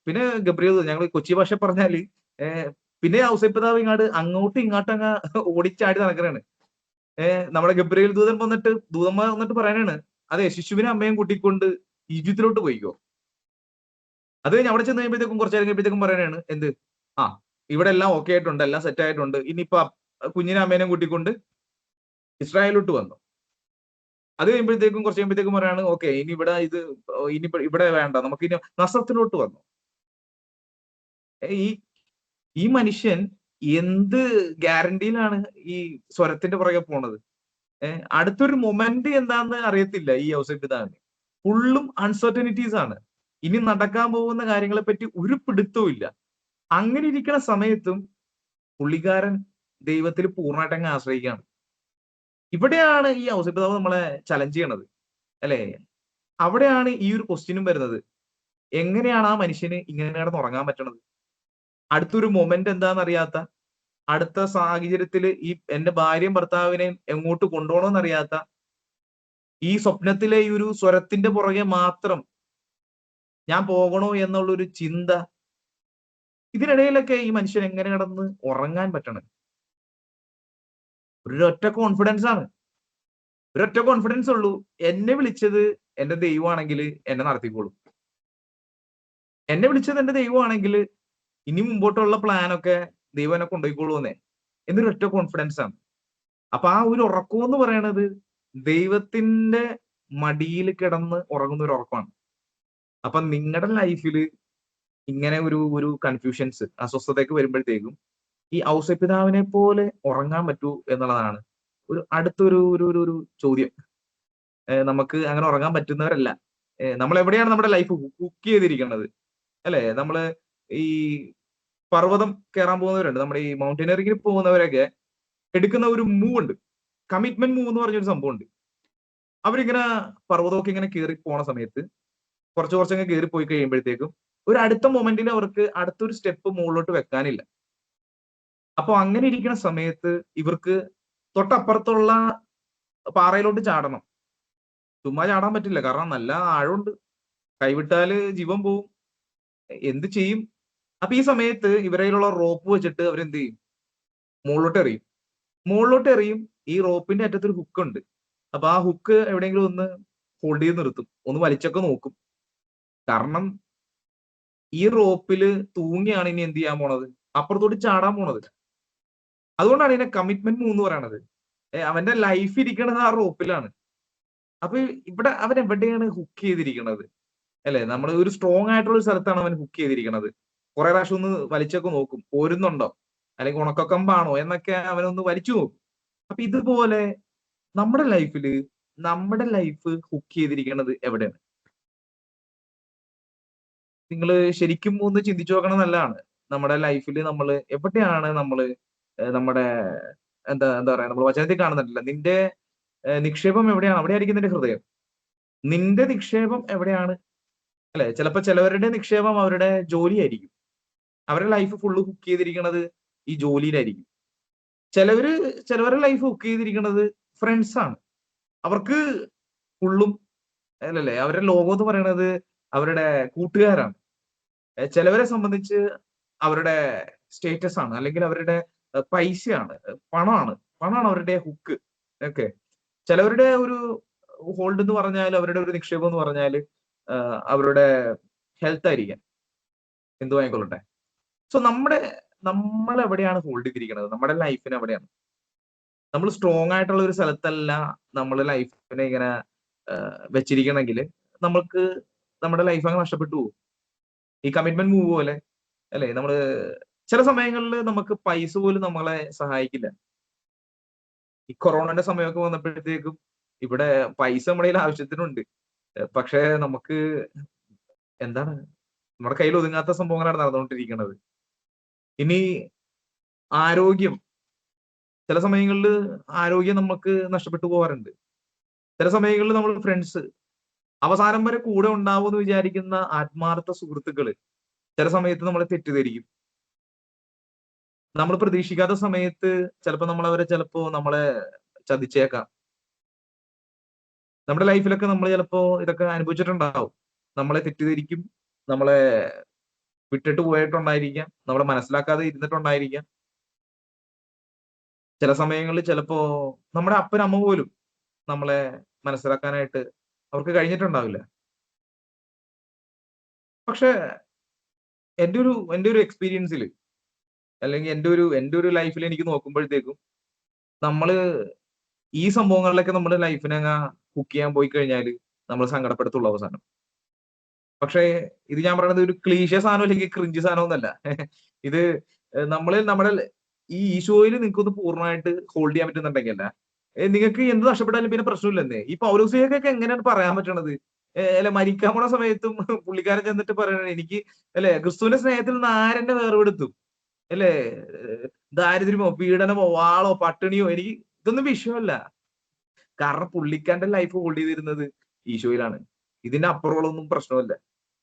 പിന്നെ ഗബ്രിയേൽ, ഞങ്ങൾ കൊച്ചി ഭാഷ പറഞ്ഞാല് പിന്നെ ഔസേപ്പിതാവ് അങ്ങോട്ടും ഇങ്ങോട്ടും അങ്ങ് ഓടിച്ചാടി നടക്കണാണ്. നമ്മുടെ ഗബ്രിയേൽ ദൂതന്മാർ വന്നിട്ട് പറയാനാണ്, അതെ, ശിശുവിനെ അമ്മയും കൂട്ടിക്കൊണ്ട് ഈജിപ്തിലോട്ട് പോയിക്കോ. അത് കഴിഞ്ഞ് അവിടെ ചെന്ന് കഴിയുമ്പോഴത്തേക്കും കുറച്ചു നേരം കഴിയുമ്പോഴത്തേക്കും പറയാനാണ് എന്ത്, ഇവിടെ എല്ലാം ഓക്കെ ആയിട്ടുണ്ട്, എല്ലാം സെറ്റ് ആയിട്ടുണ്ട്, ഇനിയിപ്പോ കുഞ്ഞിനെ അമ്മേനെ കൂട്ടിക്കൊണ്ട് ഇസ്രായേലിലോട്ട് വന്നു. അത് കഴിയുമ്പോഴത്തേക്കും കുറച്ച് കഴിയുമ്പോഴത്തേക്കും പറയാണ്, ഓക്കെ, ഇനി ഇവിടെ വേണ്ട, നമുക്ക് ഇനി നസറത്തിലോട്ട് വന്നു. ഈ മനുഷ്യൻ എന്ത് ഗ്യാരണ്ടിയിലാണ് ഈ സ്വരത്തിന്റെ പുറകെ പോണത്? അടുത്തൊരു മൊമെന്റ് എന്താന്ന് അറിയത്തില്ല ഈ ഔസേപ്പിതാവിന്. ഫുള്ളും അൺസർട്ടനിറ്റീസ് ആണ്, ഇനി നടക്കാൻ പോകുന്ന കാര്യങ്ങളെ പറ്റി ഒരു പിടുത്തവും ഇല്ല. അങ്ങനെ ഇരിക്കുന്ന സമയത്തും പുള്ളിക്കാരൻ ദൈവത്തിൽ പൂർണ്ണമായിട്ട് അങ്ങ് ആശ്രയിക്കുകയാണ്. ഇവിടെയാണ് ഈ ഔസേപ്പിതാവ് നമ്മളെ ചലഞ്ച് ചെയ്യണത്, അല്ലെ? അവിടെയാണ് ഈ ഒരു ക്വസ്റ്റ്യനും വരുന്നത്, എങ്ങനെയാണ് ആ മനുഷ്യന് ഇങ്ങനെ കിടന്ന് ഉറങ്ങാൻ പറ്റണത്? അടുത്തൊരു മൊമെന്റ് എന്താണെന്ന് അറിയാത്ത, അടുത്ത സാഹചര്യത്തിൽ ഈ എന്റെ ഭാര്യയും ഭർത്താവിനെയും എങ്ങോട്ട് കൊണ്ടുപോകണമെന്ന് അറിയാത്ത, ഈ സ്വപ്നത്തിലെ ഈ ഒരു സ്വരത്തിന്റെ പുറകെ മാത്രം ഞാൻ പോകണോ എന്നുള്ളൊരു ചിന്ത, ഇതിനിടയിലൊക്കെ ഈ മനുഷ്യൻ എങ്ങനെ കിടന്ന് ഉറങ്ങാൻ പറ്റണം? ഒരൊറ്റ കോൺഫിഡൻസ് ആണ്, ഒരൊറ്റ കോൺഫിഡൻസ് ഉള്ളൂ, എന്നെ വിളിച്ചത് എന്റെ ദൈവമാണെങ്കിൽ എന്നെ നടത്തിക്കോളും, എന്നെ വിളിച്ചത് എന്റെ ദൈവമാണെങ്കിൽ ഇനി മുമ്പോട്ടുള്ള പ്ലാനൊക്കെ ദൈവം എന്നെ കൊണ്ടുപോയിക്കോളൂന്നേ എന്നൊരൊറ്റ കോൺഫിഡൻസ് ആണ്. അപ്പൊ ആ ഒരു ഉറക്കം എന്ന് പറയണത് ദൈവത്തിന്റെ മടിയിൽ കിടന്ന് ഉറങ്ങുന്ന ഒരു ഉറക്കമാണ്. അപ്പൊ നിങ്ങളുടെ ലൈഫിൽ ഇങ്ങനെ ഒരു കൺഫ്യൂഷൻസ്, അസ്വസ്ഥതയൊക്കെ വരുമ്പോഴത്തേക്കും ഈ ഔസേപ്പിതാവിനെ പോലെ ഉറങ്ങാൻ പറ്റൂ എന്നുള്ളതാണ് അടുത്തൊരു ഒരു ചോദ്യം. നമുക്ക് അങ്ങനെ ഉറങ്ങാൻ പറ്റുന്നവരല്ല. നമ്മൾ എവിടെയാണ് നമ്മുടെ ലൈഫ് കുക്ക് ചെയ്തിരിക്കുന്നത്, അല്ലെ? നമ്മള് ഈ പർവ്വതം കയറാൻ പോകുന്നവരുണ്ട്, നമ്മുടെ ഈ മൗണ്ടനറിങ്ങിൽ പോകുന്നവരൊക്കെ എടുക്കുന്ന ഒരു മൂവ് ഉണ്ട്, കമ്മിറ്റ്മെന്റ് മൂവ് എന്ന് പറഞ്ഞൊരു സംഭവം ഉണ്ട്. അവരിങ്ങനെ പർവ്വതമൊക്കെ ഇങ്ങനെ കയറി പോണ സമയത്ത് കുറച്ചങ്ങ് കയറി പോയി കഴിയുമ്പോഴത്തേക്കും ഒരു അടുത്ത മൊമെന്റിൽ അവർക്ക് അടുത്തൊരു സ്റ്റെപ്പ് മുകളിലോട്ട് വെക്കാനില്ല. അപ്പൊ അങ്ങനെ ഇരിക്കുന്ന സമയത്ത് ഇവർക്ക് തൊട്ടപ്പുറത്തുള്ള പാറയിലോട്ട് ചാടണം. ചുമ്മാ ചാടാൻ പറ്റില്ല, കാരണം നല്ല ആഴമുണ്ട്, കൈവിട്ടാല് ജീവൻ പോവും, എന്ത് ചെയ്യും? അപ്പൊ ഈ സമയത്ത് ഇവരയിലുള്ള റോപ്പ് വെച്ചിട്ട് അവരെന്ത് ചെയ്യും? മുകളിലോട്ട് എറിയും. ഈ റോപ്പിന്റെ അറ്റത്തൊരു ഹുക്ക് ഉണ്ട്. അപ്പൊ ആ ഹുക്ക് എവിടെയെങ്കിലും ഒന്ന് ഹോൾഡ് ചെയ്ത് നിർത്തും, ഒന്ന് വലിച്ചൊക്കെ നോക്കും. കാരണം ഈ റോപ്പില് തൂങ്ങിയാണ് ഇനി എന്ത് ചെയ്യാൻ പോണത്, അപ്പുറത്തോട്ട് ചാടാൻ പോണത്. അതുകൊണ്ടാണ് ഇതിനെ കമ്മിറ്റ്മെന്റ് മൂന്ന് പറയണത്. അവന്റെ ലൈഫ് ഇരിക്കണത് ആ റോപ്പിലാണ്. അപ്പൊ ഇവിടെ അവൻ എവിടെയാണ് ഹുക്ക് ചെയ്തിരിക്കുന്നത്, അല്ലെ? നമ്മൾ ഒരു സ്ട്രോങ് ആയിട്ടുള്ള ഒരു സ്ഥലത്താണ് അവൻ ഹുക്ക് ചെയ്തിരിക്കുന്നത്. കുറെ പ്രാവശ്യം ഒന്ന് വലിച്ചൊക്കെ നോക്കും, പോരുന്നുണ്ടോ, അല്ലെങ്കിൽ ഉണക്കക്കമ്പാണോ എന്നൊക്കെ അവനൊന്ന് വലിച്ചു നോക്കും. അപ്പൊ ഇതുപോലെ നമ്മുടെ ലൈഫ് ഹുക്ക് ചെയ്തിരിക്കുന്നത് എവിടെയാണ്? നിങ്ങൾ ശരിക്കും ഒന്ന് ചിന്തിച്ചു നോക്കണം. നല്ലതാണ്. നമ്മുടെ ലൈഫിൽ നമ്മൾ എവിടെയാണ് നമ്മുടെ എന്താ പറയാ, നമ്മൾ വചനത്തിൽ കാണുന്നുണ്ടല്ലോ, നിന്റെ നിക്ഷേപം എവിടെയാണ്, അവിടെ ആയിരിക്കും നിന്റെ ഹൃദയം. നിന്റെ നിക്ഷേപം എവിടെയാണ്, അല്ലെ? ചിലപ്പോ ചിലവരുടെ നിക്ഷേപം അവരുടെ ജോലിയായിരിക്കും. അവരുടെ ലൈഫ് ഫുള്ള് ഹുക്ക് ചെയ്തിരിക്കുന്നത് ഈ ജോലിയിലായിരിക്കും. ചിലവരുടെ ലൈഫ് ഹുക്ക് ചെയ്തിരിക്കുന്നത് ഫ്രണ്ട്സ് ആണ്. അവർക്ക് ഫുള്ളും, അല്ലല്ലേ, അവരുടെ ലോകം എന്ന് പറയുന്നത് അവരുടെ കൂട്ടുകാരാണ്. ചിലവരെ സംബന്ധിച്ച് അവരുടെ സ്റ്റേറ്റസ് ആണ്, അല്ലെങ്കിൽ അവരുടെ പൈസയാണ്, പണമാണ്, പണമാണ് അവരുടെ ഹുക്ക്. ഓക്കെ, ചിലവരുടെ ഒരു ഹോൾഡ് എന്ന് പറഞ്ഞാൽ, അവരുടെ ഒരു നിക്ഷേപം എന്ന് പറഞ്ഞാൽ അവരുടെ ഹെൽത്ത് ആയിരിക്കാം, എന്തു ആയിക്കൊള്ളട്ടെ. സോ നമ്മൾ എവിടെയാണ് ഹോൾഡ് ചെയ്തിരിക്കുന്നത്? നമ്മുടെ ലൈഫിന് എവിടെയാണ്? നമ്മൾ സ്ട്രോങ് ആയിട്ടുള്ള ഒരു സ്ഥലത്തല്ല നമ്മൾ ലൈഫിനെ ഇങ്ങനെ വെച്ചിരിക്കണമെങ്കിൽ നമ്മൾക്ക് നമ്മുടെ ലൈഫ് അങ്ങ് നഷ്ടപ്പെട്ടു പോകും. ഈ കമ്മിറ്റ്മെന്റ് മൂവ് പോലെ അല്ലെ, നമ്മള് ചില സമയങ്ങളിൽ നമുക്ക് പൈസ പോലും നമ്മളെ സഹായിക്കില്ല. ഈ കൊറോണന്റെ സമയമൊക്കെ വന്നപ്പോഴത്തേക്കും ഇവിടെ പൈസ നമ്മുടെ കയ്യിൽ ആവശ്യത്തിനുണ്ട്. പക്ഷെ നമുക്ക് എന്താണ്, നമ്മുടെ കയ്യിൽ ഒതുങ്ങാത്ത സംഭവങ്ങളാണ് നടന്നുകൊണ്ടിരിക്കുന്നത്. ഇനി ആരോഗ്യം, ചില സമയങ്ങളിൽ ആരോഗ്യം നമുക്ക് നഷ്ടപ്പെട്ടു പോകാറുണ്ട്. ചില സമയങ്ങളിൽ നമ്മൾ ഫ്രണ്ട്സ്, അവസാനം വരെ കൂടെ ഉണ്ടാവും എന്ന് വിചാരിക്കുന്ന ആത്മാർത്ഥ സുഹൃത്തുക്കള് ചില സമയത്ത് നമ്മളെ തെറ്റിദ്ധരിക്കും. നമ്മൾ പ്രതീക്ഷിക്കാത്ത സമയത്ത് ചിലപ്പോൾ നമ്മളെ ചതിച്ചേക്കാം. നമ്മുടെ ലൈഫിലൊക്കെ നമ്മൾ ചിലപ്പോ ഇതൊക്കെ അനുഭവിച്ചിട്ടുണ്ടാവും. നമ്മളെ തെറ്റിദ്ധരിക്കും, നമ്മളെ വിട്ടിട്ട് പോയിട്ടുണ്ടായിരിക്കാം, നമ്മളെ മനസ്സിലാക്കാതെ ഇരുന്നിട്ടുണ്ടായിരിക്കാം. ചില സമയങ്ങളിൽ ചിലപ്പോ നമ്മുടെ അപ്പനമ്മ പോലും നമ്മളെ മനസ്സിലാക്കാനായിട്ട് അവർക്ക് കഴിഞ്ഞിട്ടുണ്ടാവില്ല. പക്ഷെ എൻ്റെ ഒരു എക്സ്പീരിയൻസിൽ, അല്ലെങ്കിൽ എൻ്റെ ഒരു ലൈഫിൽ എനിക്ക് നോക്കുമ്പോഴത്തേക്കും നമ്മള് ഈ സംഭവങ്ങളിലൊക്കെ നമ്മുടെ ലൈഫിനെ കുക്ക് ചെയ്യാൻ പോയി കഴിഞ്ഞാൽ നമ്മൾ സങ്കടപ്പെടുത്തുള്ളൂ അവസാനം. പക്ഷേ ഇത് ഞാൻ പറയുന്നത് ഒരു ക്ലീശ സാധനം അല്ലെങ്കിൽ ക്രിഞ്ച് സാധനം ഒന്നല്ല. ഇത് നമ്മുടെ ഈ ഈശോയിൽ നിങ്ങൾക്കൊന്ന് പൂർണ്ണമായിട്ട് ഹോൾഡ് ചെയ്യാൻ പറ്റുന്നുണ്ടെങ്കിൽ നിങ്ങൾക്ക് എന്ത് നഷ്ടപ്പെട്ടാലും പിന്നെ പ്രശ്നമില്ലെന്നേ. ഈ പൗലോസിയൊക്കെ എങ്ങനെയാണ് പറയാൻ പറ്റണത്? അല്ലെ, മരിക്കാൻ പോണ സമയത്തും പുള്ളിക്കാരൻ ചെന്നിട്ട് പറയണ, എനിക്ക് അല്ലെ ക്രിസ്തുവിന്റെ സ്നേഹത്തിൽ നിന്ന് ആരെന്നെ വേർപെടുത്തും, അല്ലെ ദാരിദ്ര്യമോ പീഡനമോ വാളോ പട്ടിണിയോ, എനിക്ക് ഇതൊന്നും വിഷയമല്ല. കാരണം പുള്ളിക്കാരന്റെ ലൈഫ് ഹോൾഡ് ചെയ്തിരുന്നത് ഈശോയിലാണ്. ഇതിന്റെ അപ്പുറമുള്ളൊന്നും പ്രശ്നമല്ല.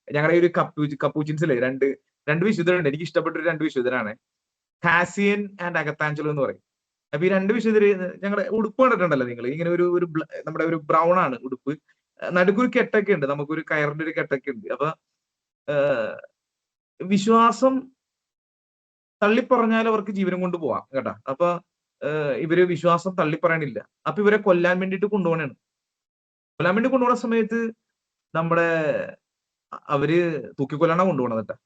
ഞങ്ങളുടെ ഒരു കപ്പൂച്ചിൻസിലെ രണ്ട് വിശുദ്ധരുണ്ട്. എനിക്ക് ഇഷ്ടപ്പെട്ട ഒരു 2 വിശുദ്ധരാണ്, കാസിയൻ ആൻഡ് അഗത്താഞ്ചലോ എന്ന് പറയും. അപ്പൊ ഈ 2 വിശുദ്ധര്, ഞങ്ങളുടെ ഉടുപ്പ് കണ്ടിട്ടുണ്ടല്ലോ നിങ്ങൾ, ഇങ്ങനെ നമ്മുടെ ഒരു ബ്രൗൺ ആണ് ഉടുപ്പ്, നടുക്കൊരു കെട്ടൊക്കെ ഉണ്ട്, നമുക്കൊരു കയറിന്റെ ഒരു കെട്ടൊക്കെ ഉണ്ട്. അപ്പൊ വിശ്വാസം തള്ളിപ്പറഞ്ഞാൽ അവർക്ക് ജീവനം കൊണ്ട് പോവാം കേട്ടാ. അപ്പൊ ഇവര് വിശ്വാസം തള്ളിപ്പറയണില്ല. അപ്പൊ ഇവരെ കൊല്ലാൻ വേണ്ടിയിട്ട് കൊണ്ടുപോകണാണ്. കൊല്ലാൻ വേണ്ടി കൊണ്ടുപോകുന്ന സമയത്ത് അവര് തൂക്കിക്കൊല്ലാനാ കൊണ്ടുപോകണത് കേട്ടാ.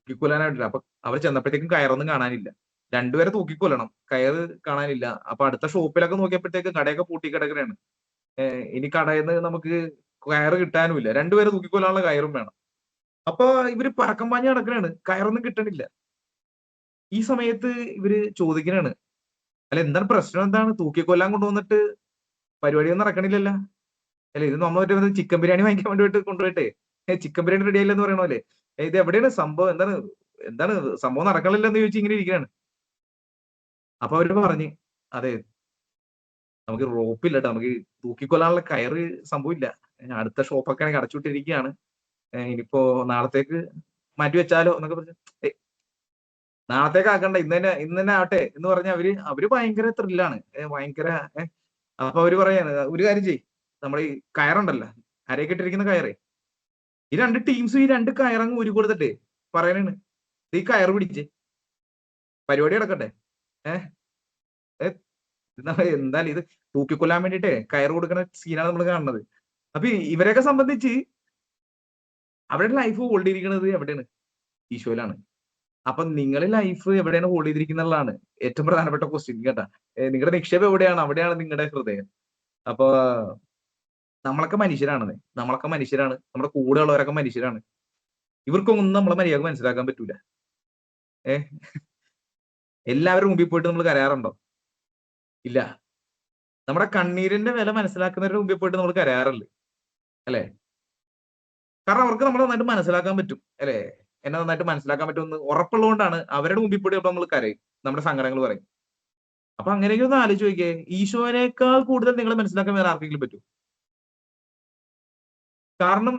തൂക്കിക്കൊല്ലാനായിട്ടില്ല. അപ്പൊ അവർ ചെന്നപ്പോഴത്തേക്കും കയറൊന്നും കാണാനില്ല. 2 പേരെ തൂക്കിക്കൊല്ലണം, കയറ് കാണാനില്ല. അപ്പൊ അടുത്ത ഷോപ്പിലൊക്കെ നോക്കിയപ്പോഴത്തേക്ക് കടയൊക്കെ പൂട്ടി കിടക്കുകയാണ്. ഇനി കടയിൽ നിന്ന് നമുക്ക് കയറ് കിട്ടാനുമില്ല. 2 പേരെ തൂക്കിക്കൊല്ലാനുള്ള കയറും വേണം. അപ്പൊ ഇവര് പരക്കം പാഞ്ഞ് നടക്കണാണ്, കയറൊന്നും കിട്ടണില്ല. ഈ സമയത്ത് ഇവര് ചോദിക്കണാണ്, അല്ല എന്താണ് പ്രശ്നം, എന്താണ് തൂക്കിക്കൊല്ലാൻ കൊണ്ടുവന്നിട്ട് പരിപാടിയൊന്നും നടക്കണില്ലല്ലോ? അല്ല ഇത് നമ്മൾ മറ്റേ ചിക്കൻ ബിരിയാണി വാങ്ങിക്കാൻ വേണ്ടിയിട്ട് കൊണ്ടുപോയിട്ടേ ചിക്കൻ ബിരിയാണി റെഡി ആയില്ലെന്ന് പറയണല്ലേ, ഇത് എവിടെയാണ് സംഭവം, എന്താണ് സംഭവം നടക്കണില്ലെന്ന് ചോദിച്ച് ഇങ്ങനെ ഇരിക്കുകയാണ്. അപ്പൊ അവര് പറഞ്ഞ്, അതെ നമുക്ക് റോപ്പില്ല കേട്ടോ, നമുക്ക് തൂക്കിക്കൊല്ലാനുള്ള കയറ് സംഭവമില്ല, അടുത്ത ഷോപ്പൊക്കെ ആണെങ്കിൽ അടച്ചുവിട്ടിരിക്കുകയാണ്, ഇനിയിപ്പോ നാളത്തേക്ക് മാറ്റി വെച്ചാലോ എന്നൊക്കെ പറഞ്ഞു. നാളത്തേക്ക് ആക്കണ്ട, ഇന്ന് തന്നെ ആവട്ടെ എന്ന് പറഞ്ഞ അവര് ഭയങ്കര ത്രില്ലാണ്, ഭയങ്കര. അപ്പൊ അവര് പറയാണ്, ഒരു കാര്യം ചെയ്യ്, നമ്മുടെ ഈ കയറുണ്ടല്ലോ, അരയൊക്കെ ഇട്ടിരിക്കുന്ന കയറേ, ഈ 2 ടീംസും ഈ 2 കയറങ്ങ് ഊരി കൊടുത്തിട്ടേ പറയാനാണ്, ഈ കയറ് പിടിച്ച് പരിപാടി നടക്കട്ടെ. എന്തായാലും ഇത് തൂക്കിക്കൊല്ലാൻ വേണ്ടിട്ടേ കയറ് കൊടുക്കുന്ന സീനാണ് നമ്മൾ കാണുന്നത്. അപ്പൊ ഇവരെയൊക്കെ സംബന്ധിച്ച് അവരുടെ ലൈഫ് ഹോൾഡ് ചെയ്തിരിക്കുന്നത് എവിടെയാണ്? ഈശോയിലാണ്. അപ്പൊ നിങ്ങളുടെ ലൈഫ് എവിടെയാണ് ഹോൾഡ് ചെയ്തിരിക്കുന്നതാണ് ഏറ്റവും പ്രധാനപ്പെട്ട ക്വസ്റ്റ്യൻ കേട്ടാ. നിങ്ങളുടെ നിക്ഷേപം എവിടെയാണ്? അവിടെയാണ് നിങ്ങളുടെ ഹൃദയം. അപ്പൊ നമ്മളൊക്കെ മനുഷ്യരാണ്, നമ്മുടെ കൂടെ ഉള്ളവരൊക്കെ മനുഷ്യരാണ്. ഇവർക്കൊന്നും നമ്മളെ മര്യാദ മനസ്സിലാക്കാൻ പറ്റൂല. എല്ലാവരും മുമ്പിൽ പോയിട്ട് നമ്മൾ കരയാറുണ്ടോ? ഇല്ല. നമ്മുടെ കണ്ണീരിന്റെ വില മനസ്സിലാക്കുന്നവരുടെ മുമ്പിൽ പോയിട്ട് നമ്മൾ കരയാറില്ലേ? അല്ലെ? കാരണം അവർക്ക് നമ്മളെ നന്നായിട്ട് മനസ്സിലാക്കാൻ പറ്റും, അല്ലെ? എന്നെ നന്നായിട്ട് മനസ്സിലാക്കാൻ പറ്റുമെന്ന് ഉറപ്പുള്ളതുകൊണ്ടാണ് അവരുടെ മുമ്പിൽ പോയി നമ്മൾ കരയും, നമ്മുടെ സങ്കടങ്ങൾ പറയും. അപ്പൊ അങ്ങനെയൊക്കെ ഒന്ന് ആലോചിച്ച് നോക്കിയേ, ഈശോനേക്കാൾ കൂടുതൽ നിങ്ങളെ മനസ്സിലാക്കാൻ വേറെ ആർക്കെങ്കിലും പറ്റും? കാരണം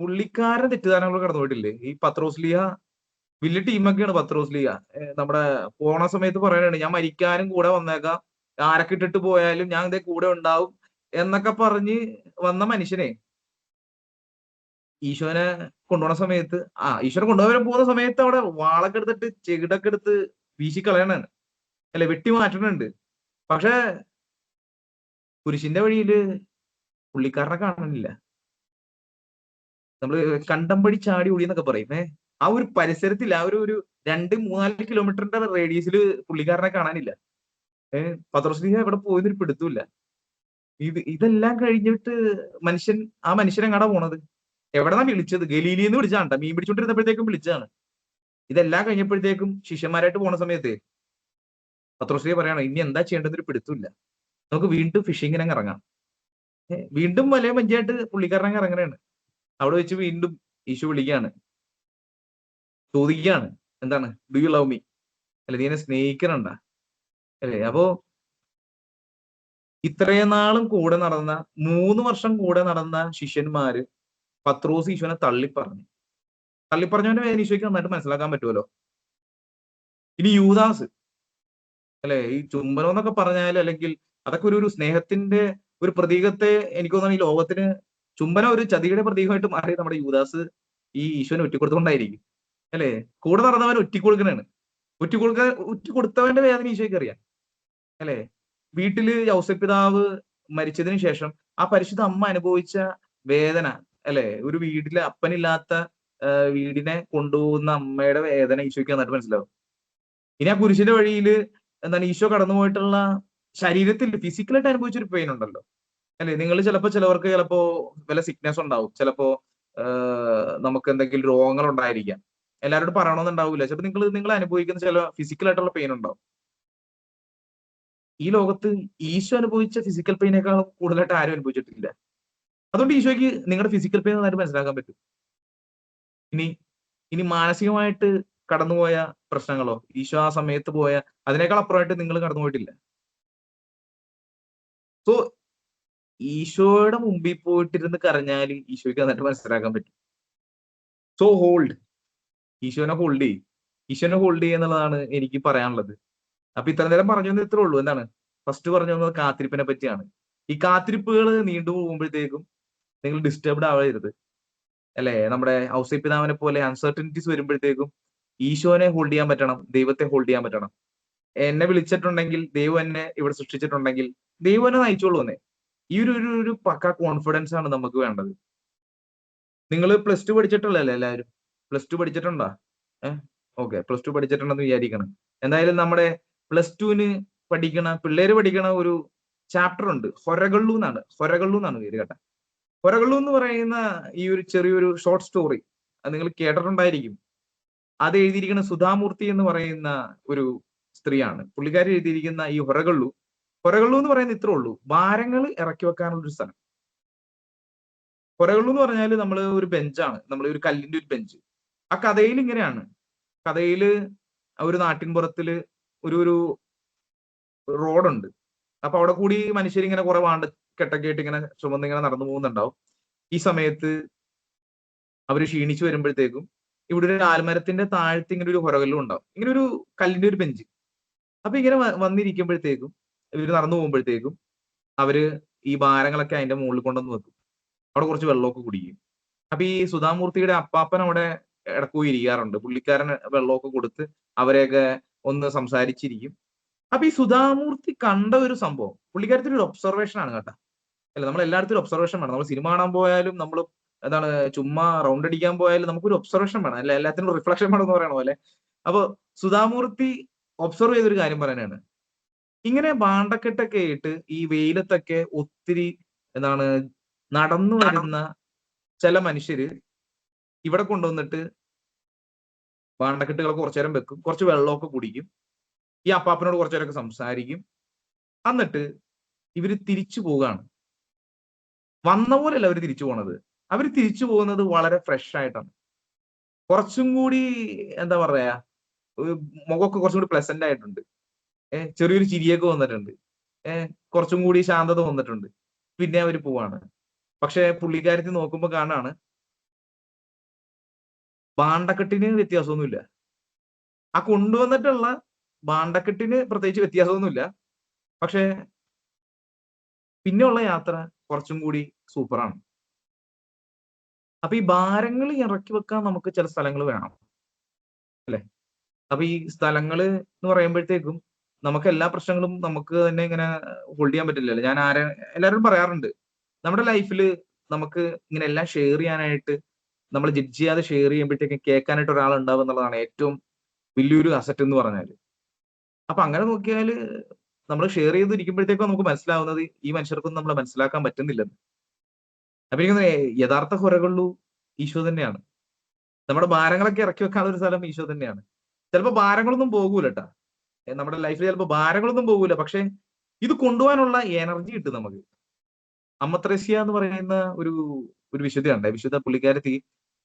പുള്ളിക്കാരൻ തെറ്റിദ്ധാരണകൾ കടന്നുപോയിട്ടില്ലേ? ഈ പത്രോസ്ലീഹ വലിയ ടീമൊക്കെയാണ്. പത്രോസ്ലീഹ നമ്മുടെ പോണ സമയത്ത് പറയാനാണ്, ഞാൻ മരിക്കാനും കൂടെ വന്നേക്കാം, ആരൊക്കെ ഇട്ടിട്ട് പോയാലും ഞാൻ ഇതേ കൂടെ ഉണ്ടാവും എന്നൊക്കെ പറഞ്ഞ് വന്ന മനുഷ്യനെ ഈശോനെ കൊണ്ടുപോകുന്ന സമയത്ത്, ഈശോനെ കൊണ്ടുപോകാൻ പോകുന്ന സമയത്ത് അവിടെ വാളൊക്കെ എടുത്തിട്ട് ചെകിടൊക്കെ എടുത്ത് വീശിക്കളയണാണ്, അല്ലെ വെട്ടി മാറ്റണുണ്ട്. പക്ഷെ കുരിശിന്റെ വഴിയില് പുള്ളിക്കാരനെ കാണാനില്ല. നമ്മള് കണ്ടംപടി ചാടി ഓടി എന്നൊക്കെ പറയും. ആ ഒരു പരിസരത്തിൽ ആ ഒരു 2-3 കിലോമീറ്ററിന്റെ റേഡിയസിൽ പുള്ളിക്കാരനെ കാണാനില്ല. പത്രോസ്ലീഹ എവിടെ പോയെന്നൊരു പിടുത്തമില്ല. ഇതെല്ലാം കഴിഞ്ഞിട്ട് ആ മനുഷ്യൻ എങ്ങാടാ പോണത്? എവിടെന്നാ വിളിച്ചത്? ഗലീലിന്ന് വിളിച്ചാണ്, മീൻ പിടിച്ചോണ്ടിരുന്നപ്പോഴത്തേക്കും വിളിച്ചതാണ്. ഇതെല്ലാം കഴിഞ്ഞപ്പോഴത്തേക്കും ശിഷ്യന്മാരായിട്ട് പോണ സമയത്ത് പത്രോസ്ലീഹ പറയണം, ഇനി എന്താ ചെയ്യേണ്ടതൊരു പിടുത്തമില്ല, നമുക്ക് വീണ്ടും ഫിഷിങ്ങിന് ഇറങ്ങാം. വീണ്ടും വലയം പഞ്ചായത്ത് പുള്ളിക്കാരനെ ഇറങ്ങണാണ്. അവിടെ വെച്ച് വീണ്ടും ഈശോ വിളിക്കുകയാണ്, ചോദിക്കുകയാണ്, എന്താണ്, ഡു യു ലവ് മീ, അല്ലെ നീ എന്നെ സ്നേഹിക്കണുണ്ടാ, അല്ലേ? അപ്പോ ഇത്രയും നാളും കൂടെ നടന്ന 3 വർഷം കൂടെ നടന്ന ശിഷ്യന്മാര് പത്രോസ് ഈശോനെ തള്ളിപ്പറഞ്ഞവന്റെ വേദന ഈശോയ്ക്ക് നന്നായിട്ട് മനസ്സിലാക്കാൻ പറ്റുമല്ലോ. ഇനി യൂദാസ്, അല്ലെ, ഈ ചുംബനം എന്നൊക്കെ പറഞ്ഞാൽ, അല്ലെങ്കിൽ അതൊക്കെ ഒരു സ്നേഹത്തിന്റെ ഒരു പ്രതീകത്തെ എനിക്ക് തോന്നുന്നു ഈ ലോകത്തിന് ചുംബനം ഒരു ചതിയുടെ പ്രതീകമായിട്ട് മാറി നമ്മുടെ യൂദാസ് ഈ ഈശോനെ ഒറ്റിക്കൊടുത്തുകൊണ്ടായിരിക്കും, അല്ലെ? കൂടെ നടന്നവൻ ഒറ്റിക്കൊടുക്കണാണ്. ഒറ്റിക്കൊടുത്തവന്റെ വേദന ഈശോയ്ക്ക് അറിയാം, അല്ലെ? വീട്ടില് യൗസേപ്പിതാവ് മരിച്ചതിന് ശേഷം ആ പരിശുദ്ധ അമ്മ അനുഭവിച്ച വേദന, അല്ലെ? ഒരു വീട്ടില് അപ്പനില്ലാത്ത വീടിനെ കൊണ്ടുപോകുന്ന അമ്മയുടെ വേദന ഈശോയ്ക്ക് നന്നായിട്ട് മനസ്സിലാവും. ഇനി ആ കുരിശിന്റെ വഴിയില് എന്താണ് ഈശോ കടന്നുപോയിട്ടുള്ള ശരീരത്തിൽ ഫിസിക്കലായിട്ട് അനുഭവിച്ചൊരു പെയിൻ ഉണ്ടല്ലോ, അല്ലെ? നിങ്ങൾ ചിലർക്ക് ചിലപ്പോ വല്ല സിക്നെസ് ഉണ്ടാവും, ചിലപ്പോ നമുക്ക് എന്തെങ്കിലും രോഗങ്ങൾ ഉണ്ടായിരിക്കാം, എല്ലാവരോടും പറയണമെന്നുണ്ടാവില്ല. ചിലപ്പോൾ നിങ്ങൾ അനുഭവിക്കുന്ന ചില ഫിസിക്കലായിട്ടുള്ള പെയിൻ ഉണ്ടാവും. ഈ ലോകത്ത് ഈശോ അനുഭവിച്ച ഫിസിക്കൽ പെയിനേക്കാളും കൂടുതലായിട്ട് ആരും അനുഭവിച്ചിട്ടില്ല. അതുകൊണ്ട് ഈശോയ്ക്ക് നിങ്ങളുടെ ഫിസിക്കൽ പെയിൻ നന്നായിട്ട് മനസ്സിലാക്കാൻ പറ്റും. ഇനി മാനസികമായിട്ട് കടന്നുപോയ പ്രശ്നങ്ങളോ, ഈശോ ആ സമയത്ത് പോയ അതിനേക്കാൾ അപ്പുറമായിട്ട് നിങ്ങൾ കടന്നുപോയിട്ടില്ല. സോ ഈശോയുടെ മുമ്പിൽ പോയിട്ടിരുന്ന് കരഞ്ഞാൽ ഈശോയ്ക്ക് നന്നായിട്ട് മനസ്സിലാക്കാൻ പറ്റും. സോ ഈശോനെ ഹോൾഡ് ചെയ്യുക എന്നുള്ളതാണ് എനിക്ക് പറയാനുള്ളത്. അപ്പൊ ഇത്ര നേരം പറഞ്ഞു ഇത്രേ ഉള്ളൂ. എന്താണ് ഫസ്റ്റ് പറഞ്ഞു തന്നത്? കാത്തിരിപ്പിനെ പറ്റിയാണ്. ഈ കാത്തിരിപ്പുകൾ നീണ്ടു പോകുമ്പോഴത്തേക്കും നിങ്ങൾ ഡിസ്റ്റർബ്ഡ് ആവരുത്, അല്ലെ? നമ്മുടെ ഔസേപ്പിതാവിനെ പോലെ അൺസർട്ടനിറ്റീസ് വരുമ്പോഴത്തേക്കും ഈശോനെ ഹോൾഡ് ചെയ്യാൻ പറ്റണം, ദൈവത്തെ ഹോൾഡ് ചെയ്യാൻ പറ്റണം. എന്നെ വിളിച്ചിട്ടുണ്ടെങ്കിൽ, ദൈവം എന്നെ ഇവിടെ സൃഷ്ടിച്ചിട്ടുണ്ടെങ്കിൽ ദൈവം എന്നെ നയിച്ചോളൂ എന്നേ. ഈ ഒരു പക്ക കോൺഫിഡൻസ് ആണ് നമുക്ക് വേണ്ടത്. നിങ്ങൾ +2 പഠിച്ചിട്ടുള്ളല്ലേ എല്ലാവരും? +2 പഠിച്ചിട്ടുണ്ടോ? ഓക്കെ, +2 പഠിച്ചിട്ടുണ്ടെന്ന് വിചാരിക്കണം. എന്തായാലും നമ്മുടെ +2-ന് പിള്ളേര് പഠിക്കണ ഒരു ചാപ്റ്റർ ഉണ്ട്, ഹൊരകള്ളു എന്നാണ് പേര് കേട്ട. ഹൊരകള്ളു എന്ന് പറയുന്ന ഈ ഒരു ചെറിയൊരു ഷോർട്ട് സ്റ്റോറി അത് നിങ്ങൾ കേട്ടിട്ടുണ്ടായിരിക്കും. അത് എഴുതിയിരിക്കുന്ന സുധാമൂർത്തി എന്ന് പറയുന്ന ഒരു സ്ത്രീയാണ്. പുള്ളിക്കാരി എഴുതിയിരിക്കുന്ന ഈ ഹൊരകള്ളു എന്ന് പറയുന്നത് ഇത്രേ ഉള്ളൂ: ഭാരങ്ങൾ ഇറക്കി വെക്കാനുള്ള ഒരു സ്ഥലം. ഹൊരകള്ളു എന്ന് പറഞ്ഞാൽ നമ്മൾ ഒരു ബെഞ്ചാണ്, നമ്മൾ ഒരു കല്ലിന്റെ ഒരു ബെഞ്ച്. ആ കഥയിൽ ഇങ്ങനെയാണ്. കഥയില് ഒരു നാട്ടിൻപുറത്തില് ഒരു റോഡുണ്ട്. അപ്പൊ അവിടെ കൂടി മനുഷ്യരിങ്ങനെ കുറെ കെട്ടൊക്കെ ആയിട്ട് ഇങ്ങനെ ചുമന്നിങ്ങനെ നടന്നു പോകുന്നുണ്ടാവും. ഈ സമയത്ത് അവര് ക്ഷീണിച്ചു വരുമ്പോഴത്തേക്കും ഇവിടെ ഒരു ആൽമരത്തിന്റെ താഴത്ത് ഇങ്ങനെ ഒരു ഹൊരകല്ലും ഉണ്ടാവും, ഇങ്ങനെ ഒരു കല്ലിന്റെ ഒരു ബെഞ്ച്. അപ്പൊ ഇങ്ങനെ വന്നിരിക്കുമ്പോഴത്തേക്കും ഇവര് നടന്നു പോകുമ്പോഴത്തേക്കും അവര് ഈ ഭാരങ്ങളൊക്കെ അതിന്റെ മുകളിൽ കൊണ്ടുവന്ന് വെക്കും. അവിടെ കുറച്ച് വെള്ളമൊക്കെ കുടിക്കും. അപ്പൊ ഈ സുധാമൂർത്തിയുടെ അപ്പാപ്പൻ അവിടെ ഇടക്ക് പോയി ഇരിക്കാറുണ്ട്. പുള്ളിക്കാരൻ വെള്ളമൊക്കെ കൊടുത്ത് അവരെയൊക്കെ ഒന്ന് സംസാരിച്ചിരിക്കും. അപ്പൊ ഈ സുധാമൂർത്തി കണ്ട ഒരു സംഭവം, പുള്ളിക്കാരത്തിന്റെ ഒരു ഒബ്സർവേഷൻ ആണ് കേട്ടോ. അല്ല, നമ്മൾ എല്ലായിടത്തും ഒരു ഒബ്സർവേഷൻ വേണം. നമ്മൾ സിനിമ കാണാൻ പോയാലും, നമ്മൾ എന്താണ് ചുമ്മാ റൗണ്ട് അടിക്കാൻ പോയാലും നമുക്കൊരു ഒബ്സർവേഷൻ വേണം, അല്ല എല്ലാത്തിനും റിഫ്ലക്ഷൻ വേണം എന്ന് പറയണ പോലെ. അപ്പൊ സുധാമൂർത്തി ഒബ്സർവ് ചെയ്തൊരു കാര്യം പറയാനാണ്, ഇങ്ങനെ ഭാണ്ഡക്കെട്ടൊക്കെ ആയിട്ട് ഈ വെയിലത്തൊക്കെ ഒത്തിരി എന്താണ് നടന്നു വരുന്ന ചില മനുഷ്യര് ഇവിടെ കൊണ്ടുവന്നിട്ട് ഭാണ്ഡക്കെട്ടുകളൊക്കെ കുറച്ചു നേരം വെക്കും, കുറച്ച് വെള്ളമൊക്കെ കുടിക്കും, ഈ അപ്പാപ്പനോട് കുറച്ചു നേരമൊക്കെ സംസാരിക്കും. എന്നിട്ട് ഇവര് തിരിച്ചു പോവുകയാണ്. വന്ന പോലെയല്ല അവർ തിരിച്ചു പോണത്. അവർ തിരിച്ചു പോകുന്നത് വളരെ ഫ്രഷ് ആയിട്ടാണ്. കുറച്ചും കൂടി എന്താ പറയാ, മുഖമൊക്കെ കുറച്ചും കൂടി പ്ലസന്റ് ആയിട്ടുണ്ട്. ചെറിയൊരു ചിരിയൊക്കെ വന്നിട്ടുണ്ട്. കുറച്ചും കൂടി ശാന്തത വന്നിട്ടുണ്ട്. പിന്നെ അവർ പോവാണ്. പക്ഷെ പുള്ളിക്കാരത്തി നോക്കുമ്പോ കാണാണ് ഭാണ്ഡക്കെട്ടിന് വ്യത്യാസമൊന്നുമില്ല. ആ കൊണ്ടുവന്നിട്ടുള്ള ഭാണ്ഡക്കെട്ടിന് പ്രത്യേകിച്ച് വ്യത്യാസമൊന്നുമില്ല. പക്ഷെ പിന്നെയുള്ള യാത്ര കുറച്ചും കൂടി സൂപ്പറാണ്. അപ്പൊ ഈ ഭാരങ്ങൾ ഇറക്കി വെക്കാൻ നമുക്ക് ചില സ്ഥലങ്ങൾ വേണം, അല്ലെ? അപ്പൊ ഈ സ്ഥലങ്ങള് എന്ന് പറയുമ്പോഴത്തേക്കും നമുക്ക് എല്ലാ പ്രശ്നങ്ങളും നമുക്ക് തന്നെ ഇങ്ങനെ ഹോൾഡ് ചെയ്യാൻ പറ്റില്ലല്ലോ. ഞാൻ എല്ലാവരും പറയാറുണ്ട്, നമ്മുടെ ലൈഫിൽ നമുക്ക് ഇങ്ങനെ എല്ലാം ഷെയർ ചെയ്യാനായിട്ട്, നമ്മൾ ജഡ്ജ് ചെയ്യാതെ ഷെയർ ചെയ്യുമ്പോഴത്തേക്കും കേൾക്കാനായിട്ട് ഒരാൾ ഉണ്ടാവും എന്നുള്ളതാണ് ഏറ്റവും വലിയൊരു അസറ്റ് എന്ന് പറഞ്ഞാൽ. അപ്പൊ അങ്ങനെ നോക്കിയാൽ നമ്മൾ ഷെയർ ചെയ്തിരിക്കുമ്പോഴത്തേക്കും നമുക്ക് മനസ്സിലാവുന്നത് ഈ മനുഷ്യർക്കൊന്നും നമ്മളെ മനസ്സിലാക്കാൻ പറ്റുന്നില്ലെന്ന്. അപ്പൊ എനിക്ക് യഥാർത്ഥ ഹൊരകളുള്ളൂ ഈശോ തന്നെയാണ്. നമ്മുടെ ഭാരങ്ങളൊക്കെ ഇറക്കി വെക്കാനുള്ള ഒരു സ്ഥലം ഈശോ തന്നെയാണ്. ചിലപ്പോൾ ഭാരങ്ങളൊന്നും പോകൂല കേട്ടാ, നമ്മുടെ ലൈഫിൽ ചിലപ്പോൾ ഭാരങ്ങളൊന്നും പോകൂല, പക്ഷെ ഇത് കൊണ്ടുപോകാനുള്ള എനർജി കിട്ടും നമുക്ക്. അമ്മ ത്രേസ്യ എന്ന് പറയുന്ന ഒരു വിശുദ്ധയുണ്ട്. വിശുദ്ധ പുള്ളിക്കാരത്തി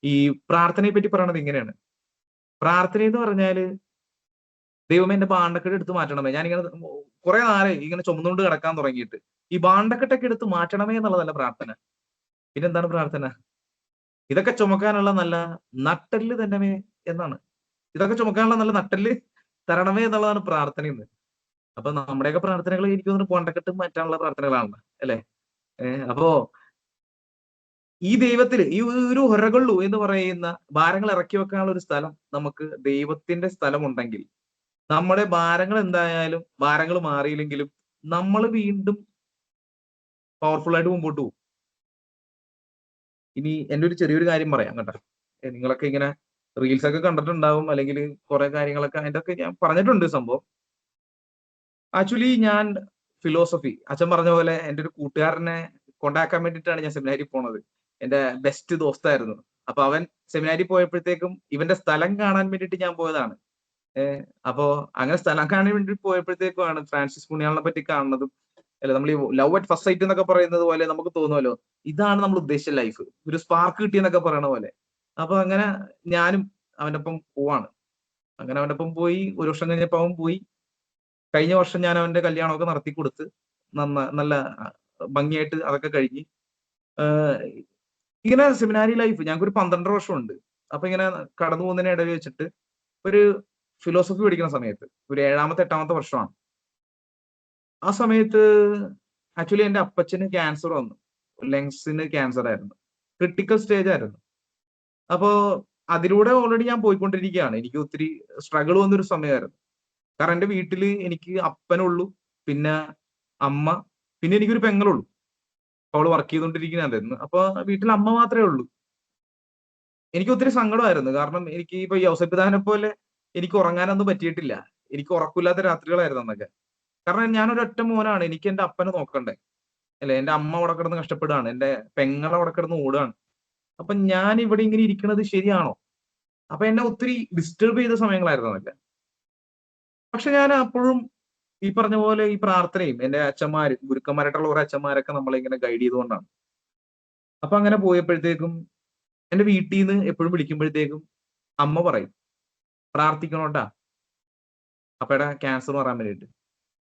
ഈ പ്രാർത്ഥനയെ പറ്റി പറയണത് ഇങ്ങനെയാണ്. പ്രാർത്ഥന എന്ന് പറഞ്ഞാല്, ദൈവമേ എന്റെ ബാണ്ടക്കെട്ട് എടുത്ത് മാറ്റണമേ. ഞാനിങ്ങനെ കുറെ നാളായി ഇങ്ങനെ ചുമന്നുകൊണ്ട് കിടക്കാൻ തുടങ്ങിയിട്ട്. ഈ ബാണ്ടക്കെട്ടൊക്കെ എടുത്ത് മാറ്റണമേ എന്നുള്ളതല്ല പ്രാർത്ഥന. പിന്നെന്താണ് പ്രാർത്ഥന? ഇതൊക്കെ ചുമക്കാനുള്ള നല്ല നട്ടെല്ല് തരണമേ എന്നാണ്. ഇതൊക്കെ ചുമക്കാനുള്ള നല്ല നട്ടെല്ല് തരണമേ എന്നുള്ളതാണ് പ്രാർത്ഥനയെന്ന്. അപ്പൊ നമ്മുടെയൊക്കെ പ്രാർത്ഥനകൾ എനിക്ക് തോന്നുന്നു ബാണ്ടക്കെട്ട് മാറ്റാനുള്ള പ്രാർത്ഥനകളാണ് അല്ലെ? അപ്പോ ഈ ദൈവത്തിൽ ഈ ഒരു ഹൊരകൊള്ളു എന്ന് പറയുന്ന ഭാരങ്ങൾ ഇറക്കി വെക്കാനുള്ള ഒരു സ്ഥലം നമുക്ക് ദൈവത്തിന്റെ സ്ഥലം ഉണ്ടെങ്കിൽ, നമ്മുടെ ഭാരങ്ങൾ എന്തായാലും, ഭാരങ്ങൾ മാറിയില്ലെങ്കിലും നമ്മൾ വീണ്ടും പവർഫുൾ ആയിട്ട് മുമ്പോട്ട് പോകും. ഇനി എന്റെ ഒരു ചെറിയൊരു കാര്യം പറയാം കേട്ടോ. നിങ്ങളൊക്കെ ഇങ്ങനെ റീൽസ് ഒക്കെ കണ്ടിട്ടുണ്ടാവും, അല്ലെങ്കിൽ കുറെ കാര്യങ്ങളൊക്കെ അതിന്റെ ഒക്കെ ഞാൻ പറഞ്ഞിട്ടുണ്ട് സംഭവം. ആക്ച്വലി ഞാൻ ഫിലോസഫി, അച്ഛൻ പറഞ്ഞ പോലെ എന്റെ ഒരു കൂട്ടുകാരനെ കൊണ്ടാക്കാൻ വേണ്ടിയിട്ടാണ് ഞാൻ സെമിനാരി പോണത്. എന്റെ ബെസ്റ്റ് ദോസ്തായിരുന്നു. അപ്പൊ അവൻ സെമിനാരി പോയപ്പോഴത്തേക്കും ഇവന്റെ സ്ഥലം കാണാൻ വേണ്ടിയിട്ട് ഞാൻ പോയതാണ്. അപ്പോ അങ്ങനെ സ്ഥലം കാണാൻ വേണ്ടി പോയപ്പോഴത്തേക്കുമാണ് ഫ്രാൻസിസ് പുണ്യാളിനെ പറ്റി കാണുന്നതും, അല്ലെ നമ്മൾ ഈ ലവ് അറ്റ് ഫസ്റ്റ് സൈറ്റ് എന്നൊക്കെ പറയുന്നത് പോലെ നമുക്ക് തോന്നുമല്ലോ, ഇതാണ് നമ്മൾ ഉദ്ദേശിച്ച ലൈഫ്, ഒരു സ്പാർക്ക് കിട്ടിയെന്നൊക്കെ പറയണ പോലെ. അപ്പൊ അങ്ങനെ ഞാനും അവന്റെ ഒപ്പം പോവാണ്. അങ്ങനെ അവന്റെ ഒപ്പം പോയി. ഒരു വർഷം കഴിഞ്ഞപ്പോ അവൻ പോയി. കഴിഞ്ഞ വർഷം ഞാൻ അവന്റെ കല്യാണമൊക്കെ നടത്തി കൊടുത്ത് നല്ല ഭംഗിയായിട്ട് അതൊക്കെ കഴിഞ്ഞ് ഇങ്ങനെ സെമിനാരി ലൈഫ് ഞങ്ങൾക്ക് ഒരു 12 വർഷമുണ്ട്. അപ്പൊ ഇങ്ങനെ കടന്നു പോകുന്നതിനെ ഇടയിൽ വെച്ചിട്ട് ഒരു ഫിലോസഫി പഠിക്കുന്ന സമയത്ത് ഒരു 7ാമത്തെ 8ാമത്തെ വർഷമാണ്. ആ സമയത്ത് ആക്ച്വലി എന്റെ അപ്പച്ചന് ക്യാൻസർ വന്നു. ലങ്സിന് ക്യാൻസർ ആയിരുന്നു, ക്രിട്ടിക്കൽ സ്റ്റേജ് ആയിരുന്നു. അപ്പോ അതിലൂടെ ഓൾറെഡി ഞാൻ പോയിക്കൊണ്ടിരിക്കുകയാണ്. എനിക്ക് ഒത്തിരി സ്ട്രഗിൾ വന്നൊരു സമയമായിരുന്നു. കാരണം എന്റെ വീട്ടില് എനിക്ക് അപ്പനുള്ളൂ, പിന്നെ അമ്മ, പിന്നെ എനിക്കൊരു പെങ്ങളുള്ളൂ. അവള് വർക്ക് ചെയ്തുകൊണ്ടിരിക്കുന്നതായിരുന്നു. അപ്പൊ വീട്ടിൽ അമ്മ മാത്രമേ ഉള്ളൂ. എനിക്ക് ഒത്തിരി സങ്കടമായിരുന്നു. കാരണം എനിക്ക് ഇപ്പൊ ഈ ഔസപിതാവിനെ പോലെ എനിക്ക് ഉറങ്ങാനൊന്നും പറ്റിയിട്ടില്ല. എനിക്ക് ഉറക്കില്ലാത്ത രാത്രികളായിരുന്നു അന്നൊക്കെ. കാരണം ഞാനൊരു ഒറ്റ മോനാണ്. എനിക്ക് എന്റെ അപ്പനെ നോക്കണ്ടേ, അല്ലെ? എന്റെ അമ്മ അവിടെ കിടന്ന് കഷ്ടപ്പെടുകയാണ്, എന്റെ പെങ്ങൾ അവിടെ കിടന്ന് ഓടുകയാണ്. അപ്പൊ ഞാൻ ഇവിടെ ഇങ്ങനെ ഇരിക്കുന്നത് ശരിയാണോ? അപ്പൊ എന്നെ ഒത്തിരി ഡിസ്റ്റർബ് ചെയ്ത സമയങ്ങളായിരുന്നു അതൊക്കെ. പക്ഷെ ഞാൻ അപ്പോഴും ഈ പറഞ്ഞ പോലെ ഈ പ്രാർത്ഥനയും എന്റെ അച്ഛന്മാര്, ഗുരുക്കന്മാരായിട്ടുള്ള കുറെ അച്ഛന്മാരൊക്കെ നമ്മളെ ഇങ്ങനെ ഗൈഡ് ചെയ്തുകൊണ്ടാണ്. അപ്പൊ അങ്ങനെ പോയപ്പോഴത്തേക്കും എന്റെ വീട്ടിൽ നിന്ന് എപ്പോഴും വിളിക്കുമ്പോഴത്തേക്കും അമ്മ പറയും, പ്രാർത്ഥിക്കണോട്ടാ അപ്പയുടെ ക്യാൻസർ മാറാൻ വേണ്ടിയിട്ട്.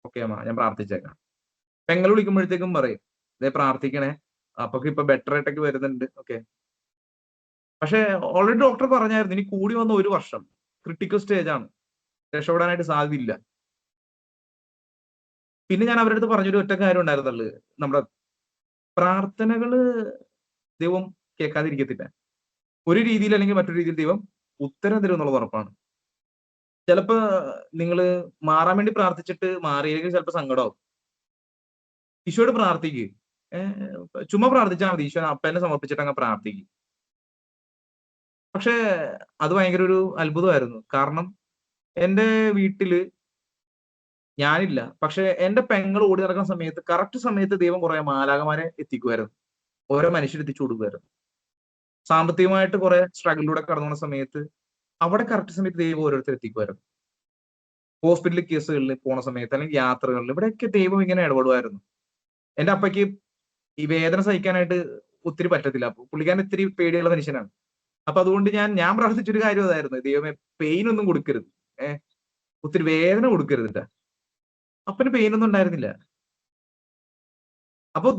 ഓക്കെ അമ്മ, ഞാൻ പ്രാർത്ഥിച്ചേക്കാം. പെങ്ങൾ വിളിക്കുമ്പോഴത്തേക്കും പറയും, ഇതേ പ്രാർത്ഥിക്കണേ, അപ്പൊ ഇപ്പൊ ബെറ്റർ ആയിട്ടൊക്കെ വരുന്നുണ്ട്. ഓക്കെ. പക്ഷെ ഓൾറെഡി ഡോക്ടർ പറഞ്ഞായിരുന്നു, ഇനി കൂടി വന്ന 1 വർഷം ക്രിട്ടിക്കൽ സ്റ്റേജ് ആണ്, രക്ഷപ്പെടാനായിട്ട് സാധ്യതയില്ല. പിന്നെ ഞാൻ അവരുടെ അടുത്ത് പറഞ്ഞൊരു ഒറ്റ കാര്യം ഉണ്ടായിരുന്നുള്ളു, നമ്മുടെ പ്രാർത്ഥനകള് ദൈവം കേൾക്കാതിരിക്കത്തില്ല. ഒരു രീതിയിൽ അല്ലെങ്കിൽ മറ്റൊരു രീതിയിൽ ദൈവം ഉത്തരം തരും എന്നുള്ളത് ഉറപ്പാണ്. ചിലപ്പോ നിങ്ങൾ മാറാൻ വേണ്ടി പ്രാർത്ഥിച്ചിട്ട് മാറിയില്ലെങ്കിൽ ചിലപ്പോൾ സങ്കടമാവും. ഈശോയോട് പ്രാർത്ഥിക്കുക, ചുമ്മാ പ്രാർത്ഥിച്ചാൽ മതി. ഈശോ അപ്പനെ സമർപ്പിച്ചിട്ട് അങ്ങ് പ്രാർത്ഥിക്കും. പക്ഷെ അത് ഭയങ്കര ഒരു അത്ഭുതമായിരുന്നു. കാരണം എന്റെ വീട്ടില് ഞാനില്ല, പക്ഷെ എന്റെ പെങ്ങൾ ഓടി നടക്കുന്ന സമയത്ത് കറക്റ്റ് സമയത്ത് ദൈവം കുറെ മാലാഖമാരെ എത്തിക്കുമായിരുന്നു, ഓരോ മനുഷ്യരെത്തിച്ചു കൊടുക്കുമായിരുന്നു. സാമ്പത്തികമായിട്ട് കുറെ സ്ട്രഗിലൂടെ കടന്നു പോകുന്ന സമയത്ത് അവിടെ കറക്റ്റ് സമയത്ത് ദൈവം ഓരോരുത്തർ എത്തിക്കുമായിരുന്നു. ഹോസ്പിറ്റൽ കേസുകളിൽ പോണ സമയത്ത് അല്ലെങ്കിൽ യാത്രകളിൽ ഇവിടെയൊക്കെ ദൈവം ഇങ്ങനെ ഇടപെടുമായിരുന്നു. എന്റെ അപ്പയ്ക്ക് ഈ വേദന സഹിക്കാനായിട്ട് ഒത്തിരി പറ്റത്തില്ല. അപ്പൊ പുള്ളിക്കാരൻ ഇത്തിരി പേടിയുള്ള മനുഷ്യനാണ്. അപ്പൊ അതുകൊണ്ട് ഞാൻ പ്രാർത്ഥിച്ചൊരു കാര്യം അതായിരുന്നു, ദൈവമേ പെയിൻ ഒന്നും കൊടുക്കരുത്, ഒത്തിരി വേദന കൊടുക്കരുത്. അപ്പന് പെയിൻ ഒന്നും ഉണ്ടായിരുന്നില്ല. അപ്പൊ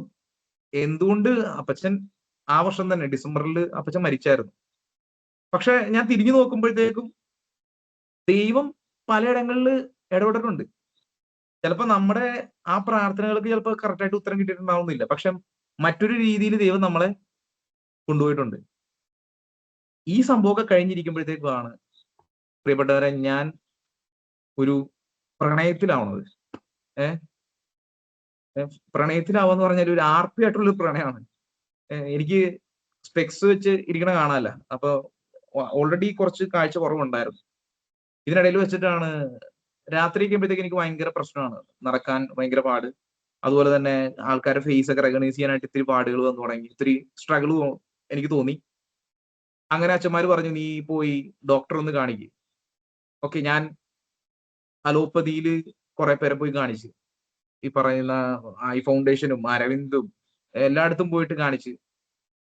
എന്തുകൊണ്ട് അപ്പച്ചൻ ആ വർഷം തന്നെ ഡിസംബറിൽ അപ്പച്ചൻ മരിച്ചായിരുന്നു. പക്ഷെ ഞാൻ തിരിഞ്ഞു നോക്കുമ്പോഴത്തേക്കും ദൈവം പലയിടങ്ങളിൽ ഇടപെട്ടിട്ടുണ്ട്. ചിലപ്പോ നമ്മുടെ ആ പ്രാർത്ഥനകൾക്ക് ചിലപ്പോൾ കറക്റ്റായിട്ട് ഉത്തരം കിട്ടിയിട്ടുണ്ടാവുന്നില്ല, പക്ഷെ മറ്റൊരു രീതിയിൽ ദൈവം നമ്മളെ കൊണ്ടുപോയിട്ടുണ്ട്. ഈ സംഭവമൊക്കെ കഴിഞ്ഞിരിക്കുമ്പോഴത്തേക്കാണ് പ്രിയപ്പെട്ടവരെ ഞാൻ ഒരു പ്രണയത്തിലാവണത്. ഏഹ് പ്രണയത്തിലാവാന്ന് പറഞ്ഞാൽ ഒരു ആർപ്പി ആയിട്ടുള്ള ഒരു പ്രണയമാണ്. എനിക്ക് സ്പെക്സ് വെച്ച് ഇരിക്കണ കാണാനല്ല. അപ്പൊ ഓൾറെഡി കുറച്ച് കാഴ്ച കുറവുണ്ടായിരുന്നു. ഇതിനിടയിൽ വെച്ചിട്ടാണ് രാത്രി കഴിയുമ്പോഴത്തേക്ക് എനിക്ക് ഭയങ്കര പ്രശ്നമാണ്, നടക്കാൻ ഭയങ്കര പാട്. അതുപോലെ തന്നെ ആൾക്കാരുടെ ഫേസ് ഒക്കെ റെക്കഗ്നൈസ് ചെയ്യാനായിട്ട് ഇത്തിരി പാടുകൾ വന്നു തുടങ്ങി, ഇത്തിരി സ്ട്രഗിൾ എനിക്ക് തോന്നി. അങ്ങനെ അച്ഛന്മാര് പറഞ്ഞു, നീ പോയി ഡോക്ടർ ഒന്ന് കാണിക്കും. ഓക്കെ, ഞാൻ അലോപ്പതിയിൽ കുറെ പേരെ പോയി കാണിച്ചു. ഈ പറയുന്ന ഐ ഫൗണ്ടേഷനും അരവിന്ദും എല്ലായിടത്തും പോയിട്ട് കാണിച്ച്.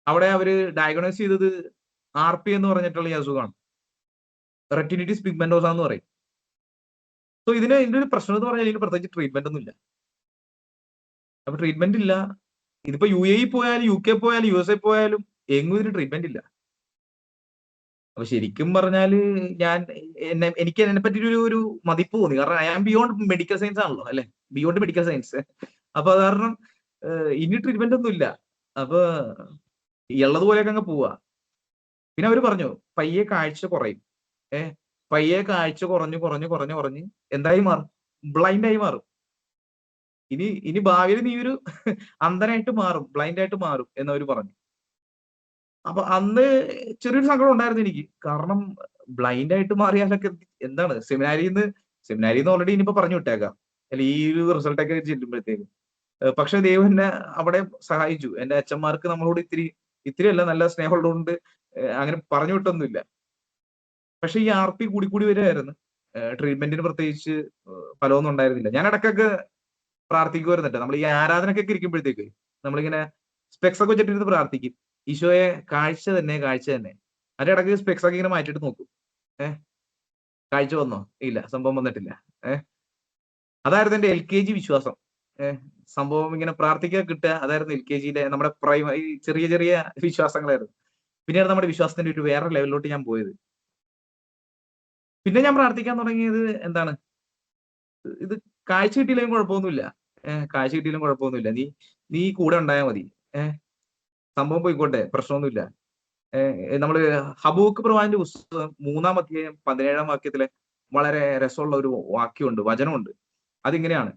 അവിടെ അവര് ഡയഗ്നോസ് ചെയ്തത് RP എന്ന് പറഞ്ഞിട്ടുള്ള ഈ അസുഖമാണ്, റെറ്റിനിറ്റിസ് പിഗ്മെന്റോസ എന്ന് പറയും. സോ ഇതിന്റെ ഒരു പ്രശ്നം എന്ന് പറഞ്ഞാൽ ഇതിന് പ്രത്യേകിച്ച് ട്രീറ്റ്മെന്റ് ഒന്നും ഇല്ല. അപ്പൊ ട്രീറ്റ്മെന്റ് ഇല്ല. ഇതിപ്പോ UAE പോയാലും UK പോയാലും USA പോയാലും എങ്ങും ഇതിന് ട്രീറ്റ്മെന്റ് ഇല്ല. അപ്പൊ ശരിക്കും പറഞ്ഞാല് എനിക്ക് എന്നെ പറ്റി ഒരു മതിപ്പ് തോന്നി. കാരണം I am beyond medical science ആണല്ലോ, അല്ലെ, ബിയോണ്ട് മെഡിക്കൽ സയൻസ്. അപ്പൊ അത് കാരണം ഇനി ട്രീറ്റ്മെന്റ് ഒന്നും ഇല്ല. അപ്പൊ ഉള്ളതുപോലെയൊക്കെ അങ്ങ് പോവാ. പിന്നെ അവര് പറഞ്ഞു പയ്യെ കാഴ്ച കുറയും. പയ്യെ കാഴ്ച കുറഞ്ഞ് എന്തായി മാറും? ബ്ലൈൻഡ് ആയി മാറും. ഇനി ഭാവിയിൽ നീ ഒരു അന്ധനായിട്ട് മാറും, ബ്ലൈൻഡ് ആയിട്ട് മാറും എന്നവര് പറഞ്ഞു. അപ്പൊ അന്ന് ചെറിയൊരു സങ്കടം ഉണ്ടായിരുന്നു എനിക്ക്. കാരണം ബ്ലൈൻഡ് ആയിട്ട് മാറിയാലൊക്കെ എന്താണ്, സെമിനാരിന്ന് ഓൾറെഡി ഇനിയിപ്പോ പറഞ്ഞു വിട്ടേക്കാം, അല്ലെ, ഈ ഒരു റിസൾട്ടൊക്കെ ചെല്ലുമ്പോഴത്തേക്കും. പക്ഷെ ദൈവം എന്നെ അവിടെ സഹായിച്ചു. എന്റെ അച്ഛന്മാർക്ക് നമ്മളോട് ഇത്തിരി അല്ല, നല്ല സ്നേഹമുള്ളതുകൊണ്ട് അങ്ങനെ പറഞ്ഞു വിട്ടൊന്നുമില്ല. പക്ഷെ ഈ RP കൂടി വരുമായിരുന്നു. ട്രീറ്റ്മെന്റിന് പ്രത്യേകിച്ച് ഫലമൊന്നും ഉണ്ടായിരുന്നില്ല. ഞാൻ ഇടയ്ക്കൊക്കെ പ്രാർത്ഥിക്കുമായിരുന്നിട്ട്. നമ്മൾ ഈ ആരാധനക്കൊക്കെ ഇരിക്കുമ്പോഴത്തേക്ക് നമ്മളിങ്ങനെ സ്പെക്സ് ഒക്കെ വെച്ചിട്ടിരുന്ന് പ്രാർത്ഥിക്കും, ഈശോയെ കാഴ്ച തന്നെ. അതിന്റെ ഇടയ്ക്ക് സ്പെക്സ് ഒക്കെ ഇങ്ങനെ മാറ്റിയിട്ട് നോക്കും. കാഴ്ച വന്നോ? ഇല്ല, സംഭവം വന്നിട്ടില്ല. അതായിരുന്നു എന്റെ LKG വിശ്വാസം. സംഭവം ഇങ്ങനെ പ്രാർത്ഥിക്കാൻ കിട്ടുക, അതായിരുന്നു LKGയിലെ നമ്മുടെ പ്രൈമറി ചെറിയ വിശ്വാസങ്ങളായിരുന്നു. പിന്നെയാണ് നമ്മുടെ വിശ്വാസത്തിന്റെ ഒരു വേറെ ലെവലിലോട്ട് ഞാൻ പോയത്. പിന്നെ ഞാൻ പ്രാർത്ഥിക്കാൻ തുടങ്ങിയത് എന്താണ്, ഇത് കാഴ്ച കിട്ടിയില്ലെങ്കിൽ കുഴപ്പമൊന്നുമില്ല. കാഴ്ച കിട്ടിയില്ലെങ്കിൽ കുഴപ്പമൊന്നുമില്ല, നീ കൂടെ ഉണ്ടായാൽ മതി. സംഭവം പോയിക്കോട്ടെ, പ്രശ്നമൊന്നുമില്ല. നമ്മള് ഹബൂക്ക് പ്രവാചകന്റെ പുസ്തകം 3-ാം അധ്യായം 17-ാം വാക്യത്തിലെ വളരെ രസമുള്ള ഒരു വാക്യമുണ്ട്, വചനമുണ്ട്. അതിങ്ങനെയാണ്: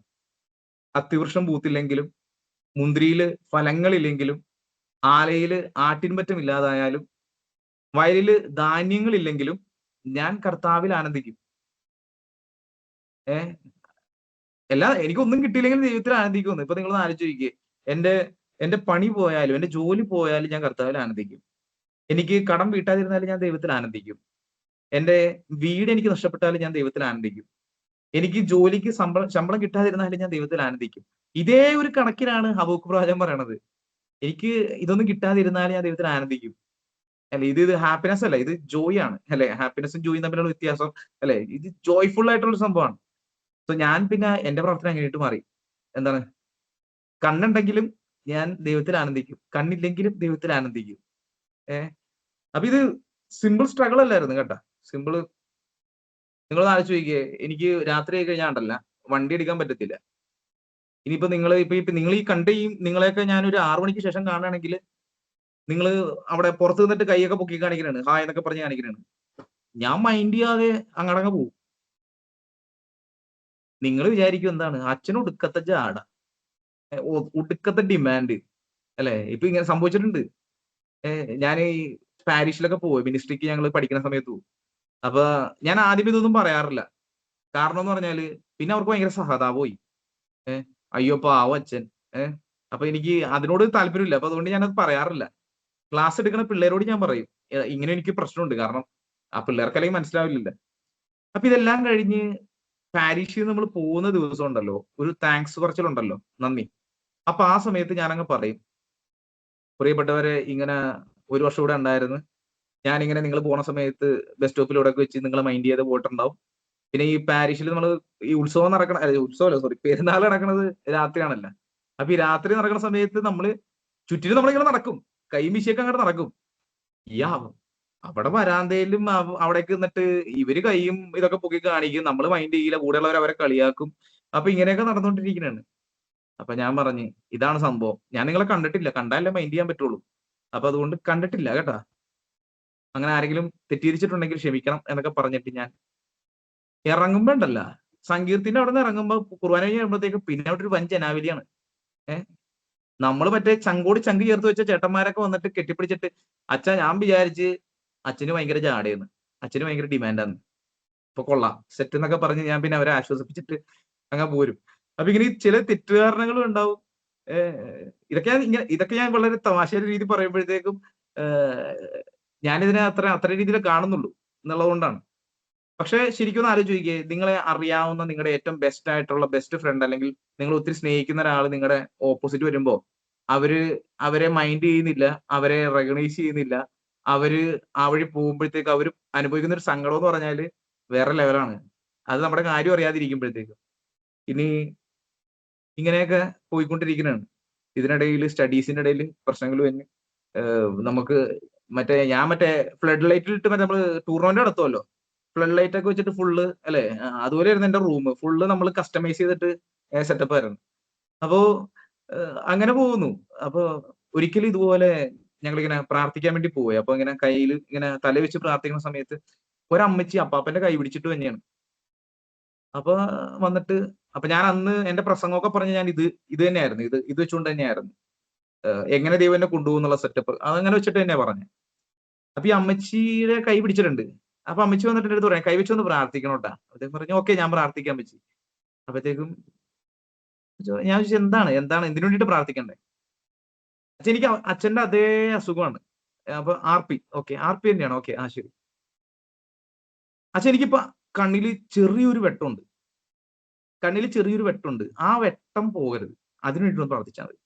അത്തിവൃക്ഷം പൂത്തില്ലെങ്കിലും, മുന്തിരിയില് ഫലങ്ങളില്ലെങ്കിലും, ആലയില് ആട്ടിൻപറ്റം ഇല്ലാതായാലും, വയലില് ധാന്യങ്ങളില്ലെങ്കിലും ഞാൻ കർത്താവിൽ ആനന്ദിക്കും. എനിക്കൊന്നും കിട്ടിയില്ലെങ്കിൽ ദൈവത്തിൽ ആനന്ദിക്കുന്നു. ഇപ്പൊ നിങ്ങൾ ആലോചിച്ചിരിക്കുക, എന്റെ പണി പോയാലും എന്റെ ജോലി പോയാലും ഞാൻ കർത്താവിൽ ആനന്ദിക്കും. എനിക്ക് കടം വീട്ടാതിരുന്നാലും ഞാൻ ദൈവത്തിൽ ആനന്ദിക്കും. എന്റെ വീട് എനിക്ക് നഷ്ടപ്പെട്ടാലും ഞാൻ ദൈവത്തിൽ ആനന്ദിക്കും. എനിക്ക് ജോലിക്ക് ശമ്പളം കിട്ടാതിരുന്നാലും ഞാൻ ദൈവത്തിൽ ആനന്ദിക്കും. ഇതേ ഒരു കണക്കിനാണ് ഹബൂക്ക് പ്രവാചകൻ പറയണത്. എനിക്ക് ഇതൊന്നും കിട്ടാതിരുന്നാലും ഞാൻ ദൈവത്തിൽ ആനന്ദിക്കും. അല്ലെ, ഇത് ഹാപ്പിനെസ് അല്ല, ഇത് ജോയ് ആണ്. അല്ലെ, ഹാപ്പിനെസ്സും ജോയും തമ്മിലുള്ള വ്യത്യാസം. അല്ലെ, ഇത് ജോയ്ഫുൾ ആയിട്ടുള്ള സംഭവമാണ്. സോ ഞാൻ പിന്നെ എന്റെ പ്രവർത്തനം എങ്ങനെയിട്ട് മാറി, എന്താണ്, കണ്ണുണ്ടെങ്കിലും ഞാൻ ദൈവത്തിൽ ആനന്ദിക്കും, കണ്ണില്ലെങ്കിലും ദൈവത്തിൽ ആനന്ദിക്കും. അപ്പൊ ഇത് സിമ്പിൾ സ്ട്രഗിൾ അല്ലായിരുന്നു കേട്ടാ. സിമ്പിള് നിങ്ങൾ ആലോചിച്ച് നോക്കിയേ, എനിക്ക് രാത്രി ആയി കഴിഞ്ഞാൽ ഉണ്ടല്ല, വണ്ടി എടുക്കാൻ പറ്റത്തില്ല. ഇനിയിപ്പോ നിങ്ങൾ ഈ നിങ്ങളെയൊക്കെ ഞാൻ ഒരു 6 മണിക്ക് ശേഷം കാണുകയാണെങ്കിൽ നിങ്ങൾ അവിടെ പുറത്ത് നിന്നിട്ട് കൈയൊക്കെ പൊക്കി കാണിക്കണാണ്, ഹായ് എന്നൊക്കെ പറഞ്ഞ് കാണിക്കണാണ്. ഞാൻ മൈൻഡ് ചെയ്യാതെ അങ്ങടങ്ങ് പോവും. നിങ്ങൾ വിചാരിക്കും എന്താണ്, അച്ഛന് ഒടുക്കത്തെ ജാട, ഒടുക്കത്തെ ഡിമാൻഡ്, അല്ലെ. ഇപ്പൊ ഇങ്ങനെ സംഭവിച്ചിട്ടുണ്ട്. ഞാൻ ഈ പാരീഷിലൊക്കെ പോയി മിനിസ്ട്രിക്ക് ഞങ്ങൾ പഠിക്കുന്ന സമയത്ത് പോകും. അപ്പൊ ഞാൻ ആദ്യം ഇതൊന്നും പറയാറില്ല. കാരണം എന്ന് പറഞ്ഞാല് പിന്നെ അവർക്ക് ഭയങ്കര സഹതാപമായി. അയ്യോ പാവ അച്ഛൻ. അപ്പൊ എനിക്ക് അതിനോട് താല്പര്യമില്ല. അപ്പൊ അതുകൊണ്ട് ഞാനത് പറയാറില്ല. ക്ലാസ് എടുക്കുന്ന പിള്ളേരോട് ഞാൻ പറയും, ഇങ്ങനെ എനിക്ക് പ്രശ്നമുണ്ട്. കാരണം ആ പിള്ളേർക്ക് അല്ലെങ്കിൽ മനസ്സിലാവില്ല. അപ്പൊ ഇതെല്ലാം കഴിഞ്ഞ് പാരീഷിൽ നമ്മൾ പോകുന്ന ദിവസം ഉണ്ടല്ലോ, ഒരു താങ്ക്സ് പറച്ചിലുണ്ടല്ലോ, നന്ദി. അപ്പൊ ആ സമയത്ത് ഞാനങ്ങ് പറയും, പ്രിയപ്പെട്ടവരെ, ഇങ്ങനെ ഒരു വർഷം ഇവിടെ ഉണ്ടായിരുന്നു. ഞാനിങ്ങനെ നിങ്ങൾ പോണ സമയത്ത് ബസ് സ്റ്റോപ്പിലൂടെ വെച്ച് നിങ്ങൾ മൈൻഡ് ചെയ്ത് പോയിട്ടുണ്ടാവും. പിന്നെ ഈ പാരീഷിൽ നമ്മൾ ഈ ഉത്സവം പെരുന്നാൾ നടക്കുന്നത് രാത്രിയാണല്ലോ. അപ്പൊ ഈ രാത്രി നടക്കുന്ന സമയത്ത് നമ്മള് ചുറ്റിനും നമ്മളിങ്ങനെ നടക്കും, കൈ വീശിയൊക്കെ അങ്ങോട്ട് നടക്കും. അവിടെ വരാന്തയിലും അവിടേക്ക് നിന്നിട്ട് ഇവര് കൈയും ഇതൊക്കെ പൊക്കി കാണിക്കും, നമ്മൾ മൈൻഡ് ചെയ്യില്ല, കൂടെയുള്ളവർ അവരെ കളിയാക്കും. അപ്പൊ ഇങ്ങനെയൊക്കെ നടന്നുകൊണ്ടിരിക്കുന്നതാണ്. അപ്പൊ ഞാൻ പറഞ്ഞു, ഇതാണ് സംഭവം, ഞാൻ നിങ്ങളെ കണ്ടിട്ടില്ല, കണ്ടാലേ മൈൻഡ് ചെയ്യാൻ പറ്റുള്ളൂ. അപ്പൊ അതുകൊണ്ട് കണ്ടിട്ടില്ല കേട്ടാ, അങ്ങനെ ആരെങ്കിലും തെറ്റിദ്ധരിച്ചിട്ടുണ്ടെങ്കിൽ ക്ഷമിക്കണം എന്നൊക്കെ പറഞ്ഞിട്ട് ഞാൻ ഇറങ്ങുമ്പോ ഉണ്ടല്ല, സങ്കീർത്തിന്റെ അവിടെ നിന്ന് ഇറങ്ങുമ്പോൾ കുർബാന കഴിഞ്ഞ് കഴിയുമ്പോഴത്തേക്ക് പിന്നെ അവിടെ ഒരു വൻ ജനാവലിയാണ്. നമ്മൾ മറ്റേ ചങ്കോട് ചങ്ക് ചേർത്ത് വെച്ച ചേട്ടന്മാരൊക്കെ വന്നിട്ട് കെട്ടിപ്പിടിച്ചിട്ട് അച്ഛ ഞാൻ വിചാരിച്ച് അച്ഛന് ഭയങ്കര ജാടയെന്ന്, അച്ഛന് ഭയങ്കര ഡിമാൻഡാന്ന്, ഇപ്പൊ കൊള്ളാം സെറ്റ് എന്നൊക്കെ പറഞ്ഞ് ഞാൻ പിന്നെ അവരെ ആശ്വസിപ്പിച്ചിട്ട് അങ്ങ് പോരും. അപ്പൊ ഇങ്ങനെ ചില തെറ്റുകാരണങ്ങളും ഉണ്ടാവും. ഇതൊക്കെ ഞാൻ വളരെ തമാശയുടെ രീതി പറയുമ്പോഴത്തേക്കും ഞാനിതിനെ അത്ര രീതിയിൽ കാണുന്നുള്ളൂ എന്നുള്ളതുകൊണ്ടാണ്. പക്ഷെ ശരിക്കും ഒന്ന് ആലോചിക്കുക, നിങ്ങളെ അറിയാവുന്ന നിങ്ങളുടെ ഏറ്റവും ബെസ്റ്റ് ആയിട്ടുള്ള ബെസ്റ്റ് ഫ്രണ്ട് അല്ലെങ്കിൽ നിങ്ങൾ ഒത്തിരി സ്നേഹിക്കുന്ന ഒരാൾ നിങ്ങളുടെ ഓപ്പോസിറ്റ് വരുമ്പോ അവരെ മൈൻഡ് ചെയ്യുന്നില്ല, അവരെ റെക്കഗ്നൈസ് ചെയ്യുന്നില്ല, അവര് ആ വഴി പോകുമ്പോഴത്തേക്ക് അവർ അനുഭവിക്കുന്ന ഒരു സങ്കടം എന്ന് പറഞ്ഞാല് വേറെ ലെവലാണ്. അത് നമ്മുടെ കാര്യം അറിയാതിരിക്കുമ്പോഴത്തേക്കും ഇനി ഇങ്ങനെയൊക്കെ പോയിക്കൊണ്ടിരിക്കുന്നതാണ്. ഇതിനിടയിൽ സ്റ്റഡീസിന്റെ ഇടയിൽ പ്രശ്നങ്ങൾ വന്ന് നമുക്ക് ഞാൻ ഫ്ലഡ് ലൈറ്റിലിട്ട് നമ്മള് ടൂർണമെന്റ് നടത്തുമല്ലോ, ഫ്ലഡ് ലൈറ്റ് ഒക്കെ വെച്ചിട്ട് ഫുള്ള് അല്ലെ, അതുപോലെ ആയിരുന്നു എന്റെ റൂം ഫുള്ള് നമ്മൾ കസ്റ്റമൈസ് ചെയ്തിട്ട് സെറ്റപ്പ് ആയിരുന്നു. അപ്പോ അങ്ങനെ പോകുന്നു. അപ്പൊ ഒരിക്കലും ഇതുപോലെ ഞങ്ങളിങ്ങനെ പ്രാർത്ഥിക്കാൻ വേണ്ടി പോയി. അപ്പൊ ഇങ്ങനെ കയ്യിൽ ഇങ്ങനെ തല വെച്ച് പ്രാർത്ഥിക്കുന്ന സമയത്ത് ഒരമ്മച്ചി അപ്പാപ്പന്റെ കൈ പിടിച്ചിട്ട് തന്നെയാണ്. അപ്പൊ വന്നിട്ട് അപ്പൊ ഞാൻ അന്ന് എന്റെ പ്രസംഗമൊക്കെ പറഞ്ഞ് ഞാൻ ഇത് തന്നെയായിരുന്നു, ഇത് വെച്ചുകൊണ്ട് തന്നെയായിരുന്നു എങ്ങനെ ദൈവം എന്നെ കൊണ്ടുപോകുന്നുള്ള സെറ്റപ്പ് അതങ്ങനെ വെച്ചിട്ട് തന്നെയാ പറഞ്ഞത്. അപ്പൊ ഈ അമ്മച്ചിയുടെ കൈ പിടിച്ചിട്ടുണ്ട്. അപ്പൊ അമ്മച്ചി വന്നിട്ട് എൻ്റെ അടുത്ത് പറയാം, കൈ വെച്ചൊന്ന് പ്രാർത്ഥിക്കണോട്ടാ. അദ്ദേഹം പറഞ്ഞു ഓക്കെ ഞാൻ പ്രാർത്ഥിക്കാൻ പറ്റി. അപ്പഴത്തേക്കും ഞാൻ ചോദിച്ചു എന്താണ് എന്തിനു വേണ്ടിയിട്ട് പ്രാർത്ഥിക്കണ്ടേ? എനിക്ക് അച്ഛന്റെ അതേ അസുഖമാണ്. അപ്പൊ RP തന്നെയാണ്. ഓക്കെ ശരി. അച്ഛൻ എനിക്കിപ്പോ കണ്ണില് ചെറിയൊരു വെട്ടമുണ്ട്, ആ വെട്ടം പോകരുത്, അതിനു വേണ്ടിയിട്ട് പ്രാർത്ഥിച്ചാൽ മതി.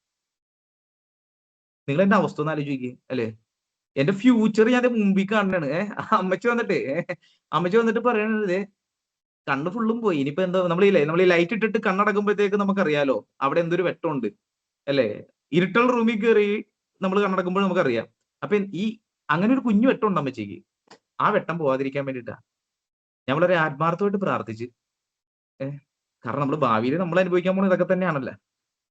നിങ്ങൾ എന്റെ അവസ്ഥ ഒന്ന് ആലോചിക്കുക അല്ലെ, എന്റെ ഫ്യൂച്ചർ ഞാൻ മുമ്പിൽ കാണുന്നതാണ്. അമ്മച്ചി വന്നിട്ട് പറയണത് കണ്ണ് ഫുള്ളും പോയി, ഇനിയിപ്പോ എന്താ നമ്മൾ ഈ ലൈറ്റ് ഇട്ടിട്ട് കണ്ണടക്കുമ്പോഴത്തേക്ക് നമുക്കറിയാലോ അവിടെ എന്തൊരു വെട്ടമുണ്ട് അല്ലെ, ഇരുട്ടുള്ള റൂമിൽ കയറി നമ്മൾ കണ്ണടക്കുമ്പോൾ നമുക്കറിയാം. അപ്പൊ അങ്ങനെ ഒരു കുഞ്ഞു വെട്ടം ഉണ്ട് അമ്മച്ചിക്ക്, ആ വെട്ടം പോവാതിരിക്കാൻ വേണ്ടിയിട്ടാ ഞാൻ വളരെ ആത്മാർത്ഥമായിട്ട് പ്രാർത്ഥിച്ച്. കാരണം നമ്മൾ ഭാവിയിൽ നമ്മൾ അനുഭവിക്കാൻ പോകുന്നത് ഇതൊക്കെ തന്നെയാണല്ലോ.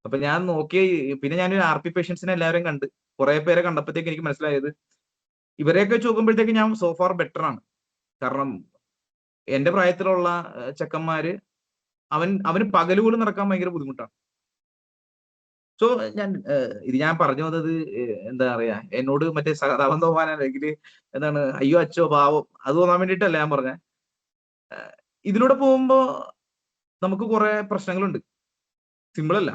അപ്പൊ ഞാൻ നോക്കി, പിന്നെ ഞാൻ RP പേഷ്യൻസിനെ എല്ലാവരും കണ്ട് കുറെ പേരെ കണ്ടപ്പോഴത്തേക്ക് എനിക്ക് മനസ്സിലായത് ഇവരെയൊക്കെ നോക്കുമ്പോഴത്തേക്ക് ഞാൻ സോഫാർ ബെറ്റർ ആണ്. കാരണം എന്റെ പ്രായത്തിലുള്ള ചെക്കന്മാര് അവന് പകല് പോലും നടക്കാൻ ഭയങ്കര ബുദ്ധിമുട്ടാണ്. സോ ഞാൻ പറഞ്ഞു വന്നത് എന്താ പറയാ, എന്നോട് മറ്റേ സഹതാപം തോന്നാൻ അല്ലെങ്കിൽ എന്താണ് അയ്യോ അച്ഛോ പാവം അത് തോന്നാൻ വേണ്ടിയിട്ടല്ല ഞാൻ പറഞ്ഞ. ഇതിലൂടെ പോകുമ്പോ നമുക്ക് കുറെ പ്രശ്നങ്ങളുണ്ട്, സിമ്പിൾ അല്ല.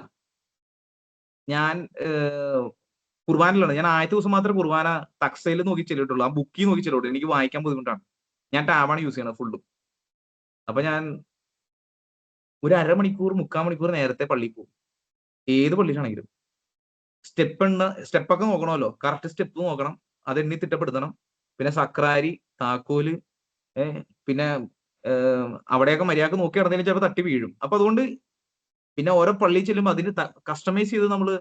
ഞാൻ കുർബാനയിലാണ്, ഞാൻ ആദ്യത്തെ ദിവസം മാത്രമേ കുർബാന തക്സയിൽ നോക്കി ചെല്ലിട്ടുള്ളൂ, ആ ബുക്കിൽ നോക്കി ചെല്ലിട്ടുള്ളൂ. എനിക്ക് വായിക്കാൻ ബുദ്ധിമുട്ടാണ്, ഞാൻ ടാബാണ് യൂസ് ചെയ്യണത് ഫുള്ളും. അപ്പൊ ഞാൻ ഒരു 1/2 മണിക്കൂർ 3/4 മണിക്കൂർ നേരത്തെ പള്ളിയിൽ പോകും, ഏത് പള്ളിയിലാണെങ്കിലും. സ്റ്റെപ്പൊക്കെ നോക്കണമല്ലോ, കറക്റ്റ് സ്റ്റെപ്പ് നോക്കണം, അത് എണ്ണി തിട്ടപ്പെടുത്തണം. പിന്നെ സക്രാരി, താക്കോല്, പിന്നെ അവിടെയൊക്കെ മര്യാദക്ക് നോക്കി നടന്നതിന് ചിലപ്പോൾ തട്ടി വീഴും. അപ്പൊ അതുകൊണ്ട് പിന്നെ ഓരോ പള്ളിയിൽ ചെല്ലുമ്പോൾ അതിന് കസ്റ്റമൈസ് ചെയ്ത് നമ്മള്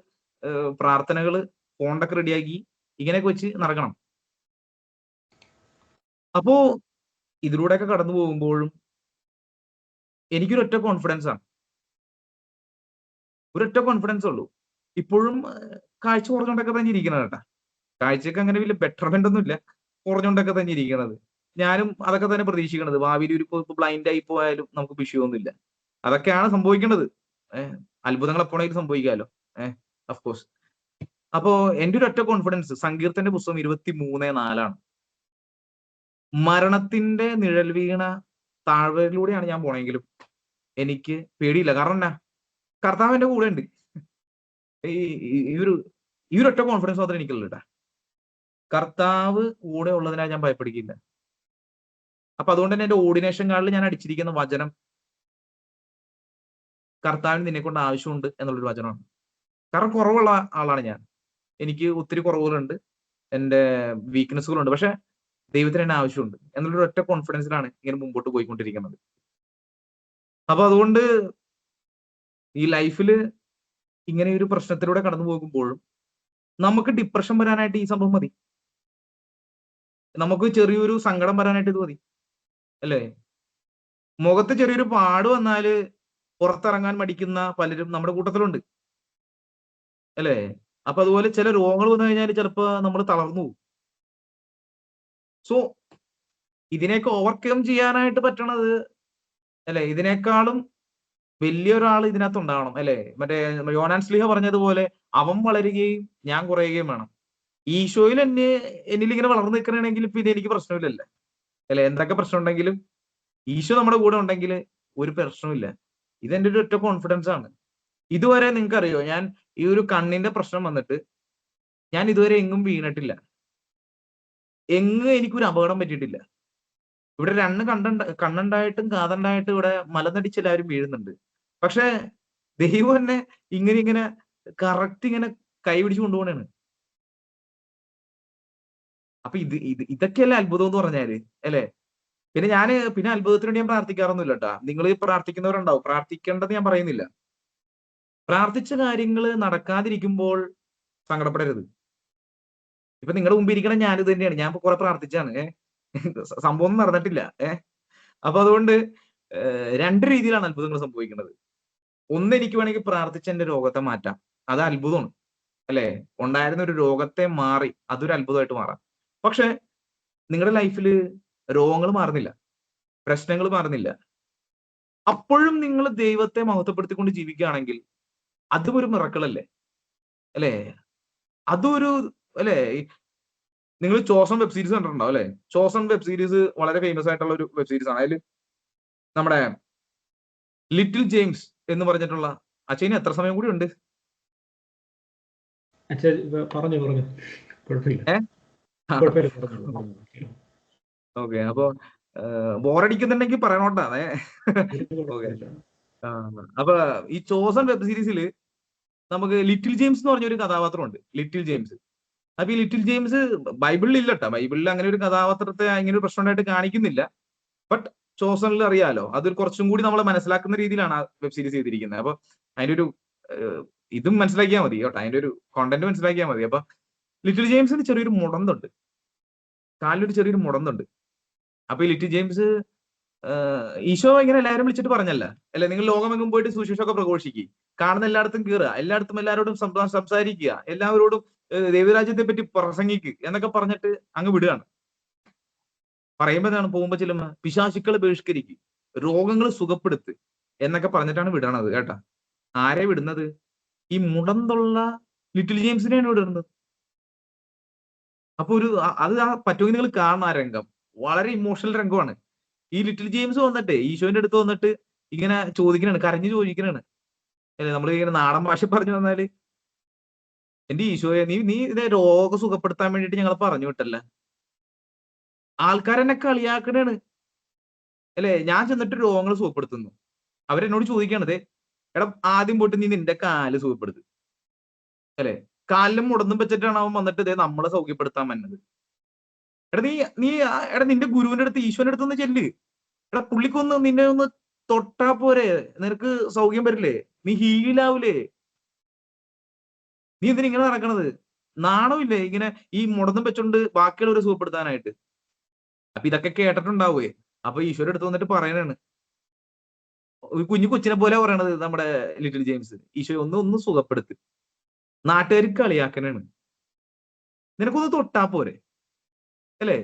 പ്രാർത്ഥനകള് ഫോണ്ടൊക്കെ റെഡിയാക്കി ഇങ്ങനെയൊക്കെ വെച്ച് നടക്കണം. അപ്പോ ഇതിലൂടെയൊക്കെ കടന്നു പോകുമ്പോഴും എനിക്കൊരൊറ്റ കോൺഫിഡൻസ് ആണ്, ഒരൊറ്റ കോൺഫിഡൻസ് ഉള്ളൂ. ഇപ്പോഴും കാഴ്ച കുറഞ്ഞുകൊണ്ടൊക്കെ തന്നെ ഇരിക്കണത് കേട്ടാ, കാഴ്ചക്ക് അങ്ങനെ വലിയ ബെറ്റർമെന്റ് ഒന്നും ഇല്ല, കുറഞ്ഞുകൊണ്ടൊക്കെ തന്നെ ഇരിക്കണത്. ഞാനും അതൊക്കെ തന്നെ പ്രതീക്ഷിക്കണത്. ഭാവിയിൽ ഒരു ബ്ലൈൻഡ് ആയി പോയാലും നമുക്ക് വിഷയമൊന്നുമില്ല, അതൊക്കെയാണ് സംഭവിക്കേണ്ടത്. അത്ഭുതങ്ങൾ എപ്പോഴെങ്കിലും സംഭവിക്കാമല്ലോ, അഫ്കോഴ്സ്. അപ്പോ എന്റെ ഒരു ഒറ്റ കോൺഫിഡൻസ് സങ്കീർത്തന്റെ പുസ്തകം 23:4 മരണത്തിന്റെ നിഴൽ വീണ താഴ്വരയിലൂടെയാണ് ഞാൻ പോണെങ്കിലും എനിക്ക് പേടിയില്ല. കാരണം എന്നാ, കർത്താവ് എന്റെ കൂടെ ഉണ്ട്. ഈ ഒരു ഒറ്റ കോൺഫിഡൻസ് മാത്രമേ എനിക്കുള്ളൂ കേട്ടാ, കർത്താവ് കൂടെ ഉള്ളതിനാൽ ഞാൻ ഭയപ്പെടുക്കില്ല. അപ്പൊ അതുകൊണ്ട് തന്നെ എന്റെ ഓർഡിനേഷൻ കാർഡിൽ ഞാൻ അടിച്ചിരിക്കുന്ന വചനം കർത്താവിന് നിന്നെ കൊണ്ട് ആവശ്യമുണ്ട് എന്നുള്ളൊരു വചനമാണ്. കാരണം കുറവുള്ള ആളാണ് ഞാൻ, എനിക്ക് ഒത്തിരി കുറവുകളുണ്ട്, എന്റെ വീക്ക്നെസ്സുകളുണ്ട്. പക്ഷെ ദൈവത്തിന് എന്നെ ആവശ്യമുണ്ട് എന്നുള്ളൊരു ഒറ്റ കോൺഫിഡൻസിലാണ് ഇങ്ങനെ മുമ്പോട്ട് പോയിക്കൊണ്ടിരിക്കുന്നത്. അപ്പൊ അതുകൊണ്ട് ഈ ലൈഫില് ഇങ്ങനെ ഒരു പ്രശ്നത്തിലൂടെ കടന്നു പോകുമ്പോഴും നമുക്ക് ഡിപ്രഷൻ വരാനായിട്ട് ഈ സംഭവം മതി, നമുക്ക് ചെറിയൊരു സങ്കടം വരാനായിട്ട് ഇത് മതി അല്ലേ. മുഖത്ത് ചെറിയൊരു പാട് വന്നാല് പുറത്തിറങ്ങാൻ മടിക്കുന്ന പലരും നമ്മുടെ കൂട്ടത്തിലുണ്ട് അല്ലേ. അപ്പൊ അതുപോലെ ചില രോഗങ്ങൾ വന്നു കഴിഞ്ഞാൽ ചിലപ്പോ നമ്മൾ തളർന്നു പോകും. സോ ഇതിനെയൊക്കെ ഓവർകം ചെയ്യാനായിട്ട് പറ്റണത് അല്ലെ? ഇതിനേക്കാളും വലിയൊരാൾ ഇതിനകത്ത് ഉണ്ടാവണം അല്ലെ? മറ്റേ യോനാൻ സ്ലീഹ പറഞ്ഞതുപോലെ അവൻ വളരുകയും ഞാൻ കുറയുകയും വേണം. ഈശോയിൽ എന്നിൽ ഇങ്ങനെ വളർന്നു നിൽക്കണമെങ്കിൽ പിന്നെ എനിക്ക് പ്രശ്നമില്ലല്ലേ അല്ലെ? എന്തൊക്കെ പ്രശ്നം ഉണ്ടെങ്കിലും ഈശോ നമ്മുടെ കൂടെ ഉണ്ടെങ്കിൽ ഒരു പ്രശ്നമില്ല. ഇതെന്റെ ഒരു ഒറ്റ കോൺഫിഡൻസ് ആണ്. ഇതുവരെ നിങ്ങൾക്ക് അറിയോ, ഞാൻ ഈ ഒരു കണ്ണിന്റെ പ്രശ്നം വന്നിട്ട് ഞാൻ ഇതുവരെ എങ്ങും വീണിട്ടില്ല. എനിക്കൊരു അപകടം പറ്റിയിട്ടില്ല. ഇവിടെ രണ്ട് കണ്ണുണ്ടായിട്ടും കാതുണ്ടായിട്ടും ഇവിടെ മലനടിച്ച് എല്ലാവരും വീഴുന്നുണ്ട്. പക്ഷെ ദൈവം എന്നെ ഇങ്ങനെ കറക്റ്റ് ഇങ്ങനെ കൈ പിടിച്ച് കൊണ്ടുപോകണാണ്. അപ്പൊ ഇതൊക്കെയല്ലേ അത്ഭുതം എന്ന് പറഞ്ഞാല് അല്ലെ? പിന്നെ അത്ഭുതത്തിന് വേണ്ടി ഞാൻ പ്രാർത്ഥിക്കാറൊന്നുമില്ല കേട്ടാ. നിങ്ങൾ പ്രാർത്ഥിക്കുന്നവരുണ്ടാവും, പ്രാർത്ഥിക്കേണ്ടത് ഞാൻ പറയുന്നില്ല. പ്രാർത്ഥിച്ച കാര്യങ്ങൾ നടക്കാതിരിക്കുമ്പോൾ സങ്കടപ്പെടരുത്. ഇപ്പൊ നിങ്ങളുടെ മുമ്പ് ഇരിക്കണം ഞാനിത് തന്നെയാണ്. ഞാൻ ഇപ്പൊ കുറെ പ്രാർത്ഥിച്ചാണ്. സംഭവം ഒന്നും നടന്നിട്ടില്ല. അപ്പൊ അതുകൊണ്ട് രണ്ട് രീതിയിലാണ് അത്ഭുതങ്ങൾ സംഭവിക്കുന്നത്. ഒന്ന്, എനിക്ക് വേണമെങ്കിൽ പ്രാർത്ഥിച്ച് എന്റെ രോഗത്തെ മാറ്റാം, അത് അത്ഭുതമാണ് അല്ലെ? ഉണ്ടായിരുന്ന ഒരു രോഗത്തെ മാറി, അതൊരു അത്ഭുതമായിട്ട് മാറാം. പക്ഷെ നിങ്ങളുടെ ലൈഫിൽ രോഗങ്ങൾ മാറുന്നില്ല, പ്രശ്നങ്ങൾ മാറുന്നില്ല, അപ്പോഴും നിങ്ങൾ ദൈവത്തെ മഹത്വപ്പെടുത്തിക്കൊണ്ട് ജീവിക്കുകയാണെങ്കിൽ അതും ഒരു മിറക്കിൾ അല്ലേ? അല്ലെ? അതൊരു അല്ലെ? നിങ്ങൾ ചോസൺ വെബ് സീരീസ് കണ്ടിട്ടുണ്ടാവും അല്ലെ? ചോസൺ വെബ് സീരീസ് വളരെ ഫേമസ് ആയിട്ടുള്ള ഒരു വെബ് സീരീസ് ആണ്. അതിൽ നമ്മുടെ ലിറ്റിൽ ജെയിംസ് എന്ന് പറഞ്ഞിട്ടുള്ള അച്ഛന് എത്ര സമയം കൂടി ഉണ്ട്? പറഞ്ഞു കുഴപ്പമില്ല. ഓക്കെ, അപ്പൊ ബോറടിക്കുന്നുണ്ടെങ്കിൽ പറയണോട്ടാ. ഓക്കെ, അപ്പൊ ഈ ചോസൺ വെബ് സീരീസിൽ നമുക്ക് ലിറ്റിൽ ജെയിംസ് എന്ന് പറഞ്ഞൊരു കഥാപാത്രമുണ്ട്. Little James. അപ്പൊ ഈ ലിറ്റിൽ ജെയിംസ് ബൈബിളിൽ ഇല്ല കേട്ടോ. ബൈബിളിൽ അങ്ങനെ ഒരു കഥാപാത്രത്തെ ഇങ്ങനെ ഒരു പ്രശ്നം ഉണ്ടായിട്ട് കാണിക്കുന്നില്ല. ബട്ട് ചോസണിൽ അറിയാലോ, അത് കുറച്ചും കൂടി നമ്മളെ മനസ്സിലാക്കുന്ന രീതിയിലാണ് ആ വെബ് സീരീസ് ചെയ്തിരിക്കുന്നത്. അപ്പൊ അതിന്റെ ഒരു ഇതും മനസ്സിലാക്കിയാൽ മതി കേട്ടോ, അതിന്റെ ഒരു കോണ്ടന്റ് മനസ്സിലാക്കിയാൽ മതി. അപ്പൊ ലിറ്റിൽ ജെയിംസിന് ചെറിയൊരു മുടന്തുണ്ട്, കാലിലൊരു ചെറിയൊരു മുടന്തുണ്ട്. അപ്പൊ ഈ ലിറ്റിൽ ജെയിംസ് ഈശോ ഇങ്ങനെ എല്ലാവരും വിളിച്ചിട്ട് പറഞ്ഞല്ല അല്ലെ, നിങ്ങൾ ലോകമെങ്ങും പോയിട്ട് സുവിശേഷമൊക്കെ പ്രഘോഷിക്കുക, കാണുന്ന എല്ലായിടത്തും കയറുക, എല്ലാവരോടും സംസാരിക്കുക, എല്ലാവരോടും ദൈവരാജ്യത്തെ പറ്റി പ്രസംഗിക്കുക എന്നൊക്കെ പറഞ്ഞിട്ട് അങ്ങ് വിടുകയാണ്. പറയുമ്പോഴാണ് പോകുമ്പോ ചെല്ലുമ്പോ പിശാചുക്കളെ ബഹിഷ്കരിക്കുക, രോഗങ്ങൾ സുഖപ്പെടുത്ത് എന്നൊക്കെ പറഞ്ഞിട്ടാണ് വിടണത് കേട്ടാ. ആരെ വിടുന്നത്? ഈ മുടന്തുള്ള ലിറ്റിൽ ജെയിംസിനെയാണ് വിടുന്നത്. അപ്പൊ അത് പറ്റുമെങ്കിൽ നിങ്ങൾ കാണണം. ആ രംഗം വളരെ ഇമോഷണൽ രംഗമാണ്. ഈ ലിറ്റിൽ ജെയിംസ് വന്നിട്ട് ഈശോന്റെ അടുത്ത് വന്നിട്ട് ഇങ്ങനെ ചോദിക്കണാണ്, കരഞ്ഞു ചോദിക്കണാണ് അല്ലെ? നമ്മൾ ഇങ്ങനെ നാടൻ ഭാഷ പറഞ്ഞു വന്നാല്, എന്റെ ഈശോയെ, നീ ഇതേ രോഗം സുഖപ്പെടുത്താൻ വേണ്ടിട്ട് ഞങ്ങൾ പറഞ്ഞു വിട്ടല്ല. ആൾക്കാരെന്നെ കളിയാക്കണാണ് അല്ലെ? ഞാൻ ചെന്നിട്ട് രോഗങ്ങൾ സുഖപ്പെടുത്തുന്നു. അവരെന്നോട് ചോദിക്കണത്, എടാ ആദ്യം പോയിട്ട് നീ നിന്റെ കാല് സുഖപ്പെടുത്ത് അല്ലെ? കാലിലും മുടന്നും വെച്ചിട്ടാണ് അവൻ വന്നിട്ട് ഇതേ നമ്മളെ സൗഖ്യപ്പെടുത്താൻ വന്നത്. എടാ നിന്റെ ഗുരുവിന്റെ അടുത്ത്, ഈശോന്റെ അടുത്ത് ഒന്ന് ചെല്ല്. എടാ പുള്ളിക്കൊന്ന് നിന്നെ ഒന്ന് തൊട്ടാ പോരെ, നിനക്ക് സൗഖ്യം വരില്ലേ? നീ ഹീലാവൂലേ? നീ എന്തിനാ നടക്കണത്? നാണമില്ലേ ഇങ്ങനെ ഈ മുടന്നും വെച്ചോണ്ട് ബാക്കിയുള്ളവരെ സുഖപ്പെടുത്താനായിട്ട്? അപ്പൊ ഇതൊക്കെ കേട്ടിട്ടുണ്ടാവേ. അപ്പൊ ഈശോയുടെ അടുത്ത് വന്നിട്ട് പറയണാണ്, കൊച്ചിനെ പോലെ പറയണത് നമ്മുടെ ലിറ്റിൽ ജെയിംസ്, ഈശോ ഒന്ന് സുഖപ്പെടുത്ത്. നാട്ടുകാർ കളിയാക്കനാണ്, നിനക്കൊന്ന് തൊട്ടാ പോരെ അല്ലെ?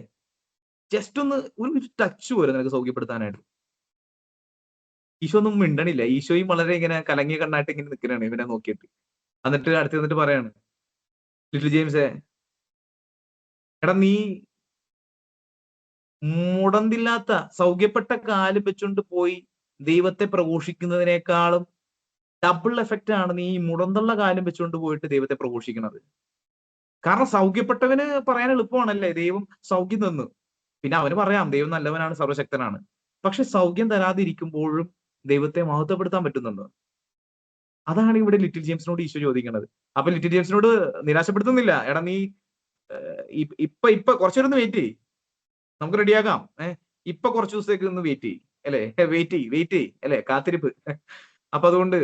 ജസ്റ്റ് ഒരു ടച്ച് പോരെ നിനക്ക് സൗഖ്യപ്പെടുത്താനായിട്ട്. ഈശോ ഒന്നും മിണ്ടണില്ല. ഈശോയും വളരെ ഇങ്ങനെ കലങ്ങിയ കണ്ണായിട്ട് ഇങ്ങനെ നിൽക്കണാണ് ഇവനെ നോക്കിയിട്ട്. എന്നിട്ട് അടുത്ത് നിന്നിട്ട് പറയാണ്, ലിറ്റിൽ ജെയിംസേ, എടാ നീ മുടന്തില്ലാത്ത സൗഖ്യപ്പെട്ട കാല് വെച്ചുകൊണ്ട് പോയി ദൈവത്തെ പ്രഘോഷിക്കുന്നതിനേക്കാളും ഡബിൾ എഫക്റ്റ് ആണ് നീ മുടന്തുള്ള കാലം വെച്ചുകൊണ്ട് പോയിട്ട് ദൈവത്തെ പ്രഘോഷിക്കുന്നത്. കാരണം സൗഖ്യപ്പെട്ടവന് പറയാൻ എളുപ്പമാണല്ലേ, ദൈവം സൗഖ്യം തന്നു, പിന്നെ അവന് പറയാം ദൈവം നല്ലവനാണ്, സർവശക്തനാണ്. പക്ഷെ സൗഖ്യം തരാതിരിക്കുമ്പോഴും ദൈവത്തെ മഹത്വപ്പെടുത്താൻ പറ്റുന്നുണ്ടോ? അതാണ് ഇവിടെ ലിറ്റിൽ ജെയിംസിനോട് ഈശോ ചോദിക്കുന്നത്. അപ്പൊ ലിറ്റിൽ ജെയിംസിനോട് നിരാശപ്പെടുത്തുന്നില്ല, എടാ നീ ഇപ്പൊ കുറച്ചൊരു വെയിറ്റ് ചെയ്യ്, നമുക്ക് റെഡിയാക്കാം. ഇപ്പൊ കുറച്ച് ദിവസത്തേക്ക് ഒന്ന് വെയിറ്റ് ചെയ്യ് അല്ലെ? വെയിറ്റ് ചെയ്യ് അല്ലെ? കാത്തിരിപ്പ്. അപ്പൊ അതുകൊണ്ട്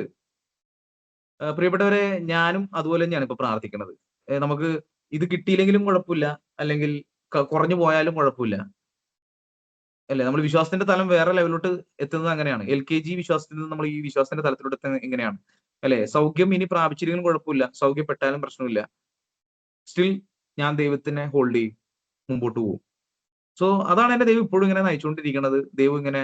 പ്രിയപ്പെട്ടവരെ, ഞാനും അതുപോലെ തന്നെയാണ് ഇപ്പൊ പ്രാർത്ഥിക്കുന്നത്. നമുക്ക് ഇത് കിട്ടിയില്ലെങ്കിലും കുഴപ്പമില്ല, അല്ലെങ്കിൽ കുറഞ്ഞു പോയാലും കുഴപ്പമില്ല അല്ലെ? നമ്മൾ വിശ്വാസത്തിന്റെ തലം വേറെ ലെവലിലോട്ട് എത്തുന്നത് അങ്ങനെയാണ്. LKG വിശ്വാസത്തിൽ നിന്ന് നമ്മൾ ഈ വിശ്വാസത്തിന്റെ തലത്തിലോട്ട് എത്തുന്നത് ഇങ്ങനെയാണ് അല്ലെ? സൗഖ്യം ഇനി പ്രാപിച്ചില്ലെങ്കിലും കുഴപ്പമില്ല, സൗഖ്യപ്പെട്ടാലും പ്രശ്നമില്ല, സ്റ്റിൽ ഞാൻ ദൈവത്തിനെ ഹോൾഡ് ചെയ്യും, മുമ്പോട്ട് പോകും. സോ അതാണ് എന്റെ ദൈവം ഇപ്പോഴും ഇങ്ങനെ നയിച്ചുകൊണ്ടിരിക്കുന്നത്. ദൈവം ഇങ്ങനെ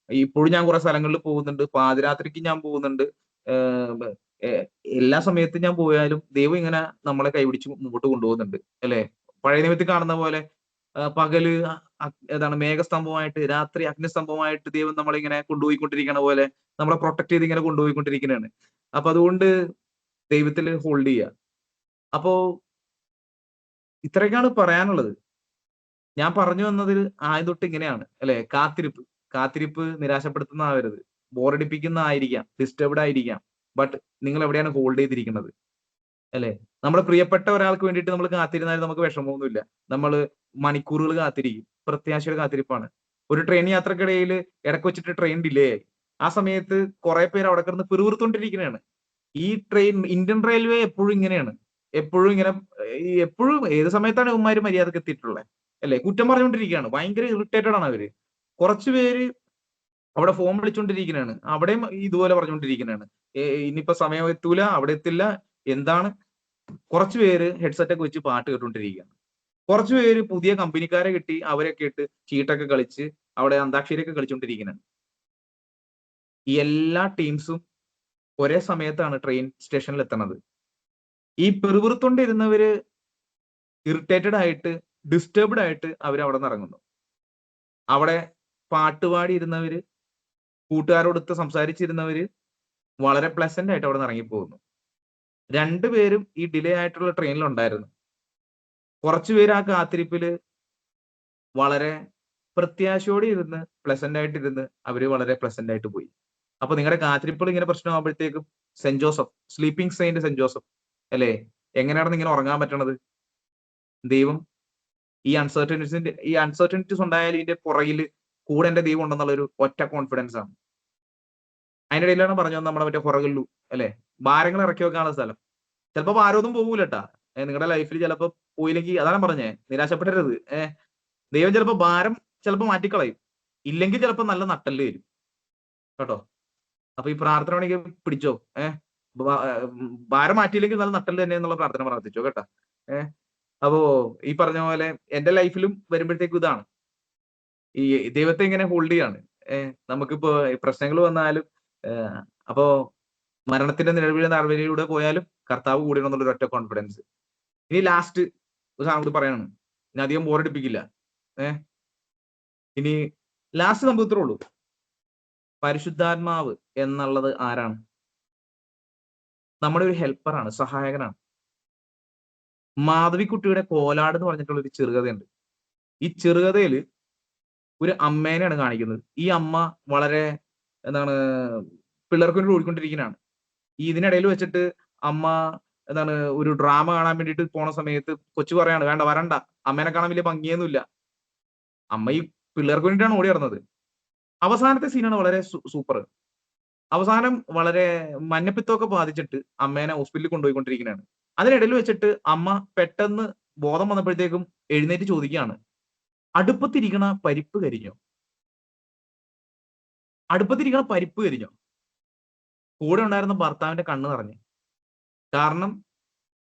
ഇപ്പോഴും ഞാൻ കുറെ സ്ഥലങ്ങളിൽ പോകുന്നുണ്ട്, പാതിരാത്രിക്ക് ഞാൻ പോകുന്നുണ്ട്. ഏഹ് ഏഹ് എല്ലാ സമയത്തും ഞാൻ പോയാലും ദൈവം ഇങ്ങനെ നമ്മളെ കൈപിടിച്ച് മുമ്പോട്ട് കൊണ്ടുപോകുന്നുണ്ട് അല്ലെ? പഴയ നിയമത്തിൽ കാണുന്ന പോലെ പകല് ഏതാണ് മേഘസ്തംഭമായിട്ട്, രാത്രി അഗ്നിസ്തംഭമായിട്ട് ദൈവം നമ്മളിങ്ങനെ കൊണ്ടുപോയിക്കൊണ്ടിരിക്കണ പോലെ നമ്മളെ പ്രൊട്ടക്ട് ചെയ്ത് ഇങ്ങനെ കൊണ്ടുപോയിക്കൊണ്ടിരിക്കുന്നതാണ്. അപ്പൊ അതുകൊണ്ട് ദൈവത്തിൽ ഹോൾഡ് ചെയ്യുക. അപ്പോ ഇത്രയൊക്കെയാണ് പറയാനുള്ളത്. ഞാൻ പറഞ്ഞു വന്നതിൽ ആദ്യം തൊട്ട് ഇങ്ങനെയാണ് അല്ലെ? കാത്തിരിപ്പ് നിരാശപ്പെടുത്തുന്നതാവരുത്, ബോറടിപ്പിക്കുന്ന ആയിരിക്കാം, ഡിസ്റ്റർബ്ഡ് ആയിരിക്കാം. ബട്ട് നിങ്ങൾ എവിടെയാണ് ഹോൾഡ് ചെയ്തിരിക്കുന്നത് അല്ലെ? നമ്മുടെ പ്രിയപ്പെട്ട ഒരാൾക്ക് വേണ്ടിയിട്ട് നമ്മൾ കാത്തിരുന്നാലും നമുക്ക് വിഷമമൊന്നുമില്ല. നമ്മൾ മണിക്കൂറുകൾ കാത്തിരിക്കും, പ്രത്യാശയുടെ കാത്തിരിപ്പാണ്. ഒരു ട്രെയിൻ യാത്രക്കിടയിൽ ഇടയ്ക്ക് വെച്ചിട്ട് ട്രെയിൻ ഡിലേ ആയി. ആ സമയത്ത് കുറെ പേര് അവിടെ കിടന്ന് പിറുപിറുത്തോണ്ടിരിക്കുന്നതാണ്. ഈ ഇന്ത്യൻ റെയിൽവേ എപ്പോഴും ഇങ്ങനെയാണ്. എപ്പോഴും ഇങ്ങനെ എപ്പോഴും ഏത് സമയത്താണ് ഇവന്മാര് മര്യാദക്ക് എത്തിയിട്ടുള്ളത് അല്ലെ? കുറ്റം പറഞ്ഞുകൊണ്ടിരിക്കുകയാണ്. ഭയങ്കര ഇറിറ്റേറ്റഡ് ആണ് അവര്. കുറച്ചു പേര് അവിടെ ഫോൺ വിളിച്ചുകൊണ്ടിരിക്കുന്നതാണ്, അവിടെയും ഇതുപോലെ പറഞ്ഞുകൊണ്ടിരിക്കുന്നതാണ്. ഇനിയിപ്പോ സമയം എത്തൂല, അവിടെ എത്തില്ല, എന്താണ്. കുറച്ചു പേര് ഹെഡ്സെറ്റ് ഒക്കെ വെച്ച് പാട്ട് കേട്ടുകൊണ്ടിരിക്കുകയാണ്. കുറച്ചു പേര് പുതിയ കമ്പനിക്കാരെ കിട്ടി, അവരൊക്കെ ഇട്ട് ചീട്ടൊക്കെ കളിച്ച് അവിടെ അന്താക്ഷരിയൊക്കെ കളിച്ചുകൊണ്ടിരിക്കുന്നതാണ്. ഈ എല്ലാ ടീംസും ഒരേ സമയത്താണ് ട്രെയിൻ സ്റ്റേഷനിൽ എത്തണത്. ഈ പെറുപിറുത്തോണ്ടിരുന്നവര് ഇറിറ്റേറ്റഡ് ആയിട്ട്, ഡിസ്റ്റർബ്ഡ് ആയിട്ട് അവർ അവിടെ നിന്ന് ഇറങ്ങുന്നു. അവിടെ പാട്ടുപാടി ഇരുന്നവര്, കൂട്ടുകാരോടൊത്ത് സംസാരിച്ചിരുന്നവര് വളരെ പ്ലസന്റ് ആയിട്ട് അവിടെ നിന്ന് ഇറങ്ങിപ്പോകുന്നു. രണ്ടുപേരും ഈ ഡിലേ ആയിട്ടുള്ള ട്രെയിനിൽ ഉണ്ടായിരുന്നു. കുറച്ചുപേര് ആ കാത്തിരിപ്പില് വളരെ പ്രത്യാശയോടെ ഇരുന്ന് പ്ലസന്റ് ആയിട്ട് ഇരുന്ന് അവര് വളരെ പ്ലസന്റ് ആയിട്ട് പോയി. അപ്പൊ നിങ്ങളുടെ കാത്തിരിപ്പുകൾ ഇങ്ങനെ പ്രശ്നമാകുമ്പോഴത്തേക്കും Saint Joseph, sleeping saint Saint Joseph അല്ലെ, എങ്ങനെയാണ് ഇങ്ങനെ ഉറങ്ങാൻ പറ്റണത്? ദൈവം ഈ അൺസർട്ടനിറ്റീസ് ഉണ്ടായാലും ഇതിന്റെ പുറകിൽ കൂടെ എന്റെ ദൈവം ഉണ്ടെന്നുള്ള ഒരു ഒറ്റ കോൺഫിഡൻസ് ആണ്. അതിന്റെ ഇടയിലാണ് പറഞ്ഞു നമ്മളെ മറ്റേ പുറകിലു അല്ലെ, ഭാരങ്ങൾ ഇറക്കി വെക്കാനുള്ള സ്ഥലം. ചിലപ്പോ ഭാരമൊന്നും പോകൂലട്ടാ നിങ്ങളുടെ ലൈഫിൽ. ചിലപ്പോ പോയില്ലെങ്കിൽ അതാണ് പറഞ്ഞേ, നിരാശപ്പെടരുത്. ദൈവം ചിലപ്പോ ഭാരം ചിലപ്പോ മാറ്റിക്കളയും, ഇല്ലെങ്കിൽ ചിലപ്പോ നല്ല നട്ടല് വരും കേട്ടോ. അപ്പൊ ഈ പ്രാർത്ഥന വേണമെങ്കിൽ പിടിച്ചോ. ഭാരം മാറ്റിയില്ലെങ്കിൽ നല്ല നട്ടല് തന്നെ എന്നുള്ള പ്രാർത്ഥന പ്രാർത്ഥിച്ചോ കേട്ടോ. അപ്പോ ഈ പറഞ്ഞ പോലെ എന്റെ ലൈഫിലും വരുമ്പോഴത്തേക്കും ഇതാണ്, ഈ ദൈവത്തെ ഇങ്ങനെ ഹോൾഡ് ചെയ്യാണ്. നമുക്കിപ്പോ പ്രശ്നങ്ങൾ വന്നാലും അപ്പോ മരണത്തിന്റെ നിഴലിലെ താഴ്വരയിലൂടെ പോയാലും കർത്താവ് കൂടെ എന്നുള്ളൊരു ഒറ്റ കോൺഫിഡൻസ്. ഇനി ലാസ്റ്റ് ഒരു സാധനം കൂടി പറയാണ്, ഇനി അധികം ബോറടിപ്പിക്കില്ല. ഇനി ലാസ്റ്റ് സംഭവത്രേ ഉള്ളൂ. പരിശുദ്ധാത്മാവ് എന്നുള്ളത് ആരാണ്? നമ്മുടെ ഒരു ഹെൽപ്പറാണ്, സഹായകനാണ്. മാധവിക്കുട്ടിയുടെ കോലാട് എന്ന് പറഞ്ഞിട്ടുള്ള ഒരു ചെറുകഥയുണ്ട്. ഈ ചെറുകഥയിൽ ഒരു അമ്മേനെയാണ് കാണിക്കുന്നത്. ഈ അമ്മ വളരെ എന്താണ് പിള്ളേർക്ക് വേണ്ടി ഓടിക്കൊണ്ടിരിക്കുന്നതാണ്. ഇതിനിടയിൽ വെച്ചിട്ട് അമ്മ എന്താണ് ഒരു ഡ്രാമ കാണാൻ വേണ്ടിയിട്ട് പോണ സമയത്ത് കൊച്ചു പറയാണ്, വേണ്ട വരണ്ട, അമ്മേനെ കാണാൻ വലിയ ഭംഗിയൊന്നുമില്ല. അമ്മ ഈ പിള്ളേർക്ക് വേണ്ടിയിട്ടാണ് ഓടി നടന്നത്. അവസാനത്തെ സീനാണ് വളരെ സൂപ്പർ. അവസാനം വളരെ മഞ്ഞപ്പിത്തമൊക്കെ ബാധിച്ചിട്ട് അമ്മേനെ ഹോസ്പിറ്റലിൽ കൊണ്ടുപോയിക്കൊണ്ടിരിക്കുന്നതാണ്. അതിനിടയിൽ വെച്ചിട്ട് അമ്മ പെട്ടെന്ന് ബോധം വന്നപ്പോഴത്തേക്കും എഴുന്നേറ്റ് ചോദിക്കുകയാണ്, അടുപ്പത്തിരിക്കണ പരിപ്പ് കരിഞ്ഞോ? അടുപ്പത്തിരിക്കണ പരിപ്പ് കരിഞ്ഞോ? കൂടെ ഉണ്ടായിരുന്ന ഭർത്താവിന്റെ കണ്ണ് നിറഞ്ഞു. കാരണം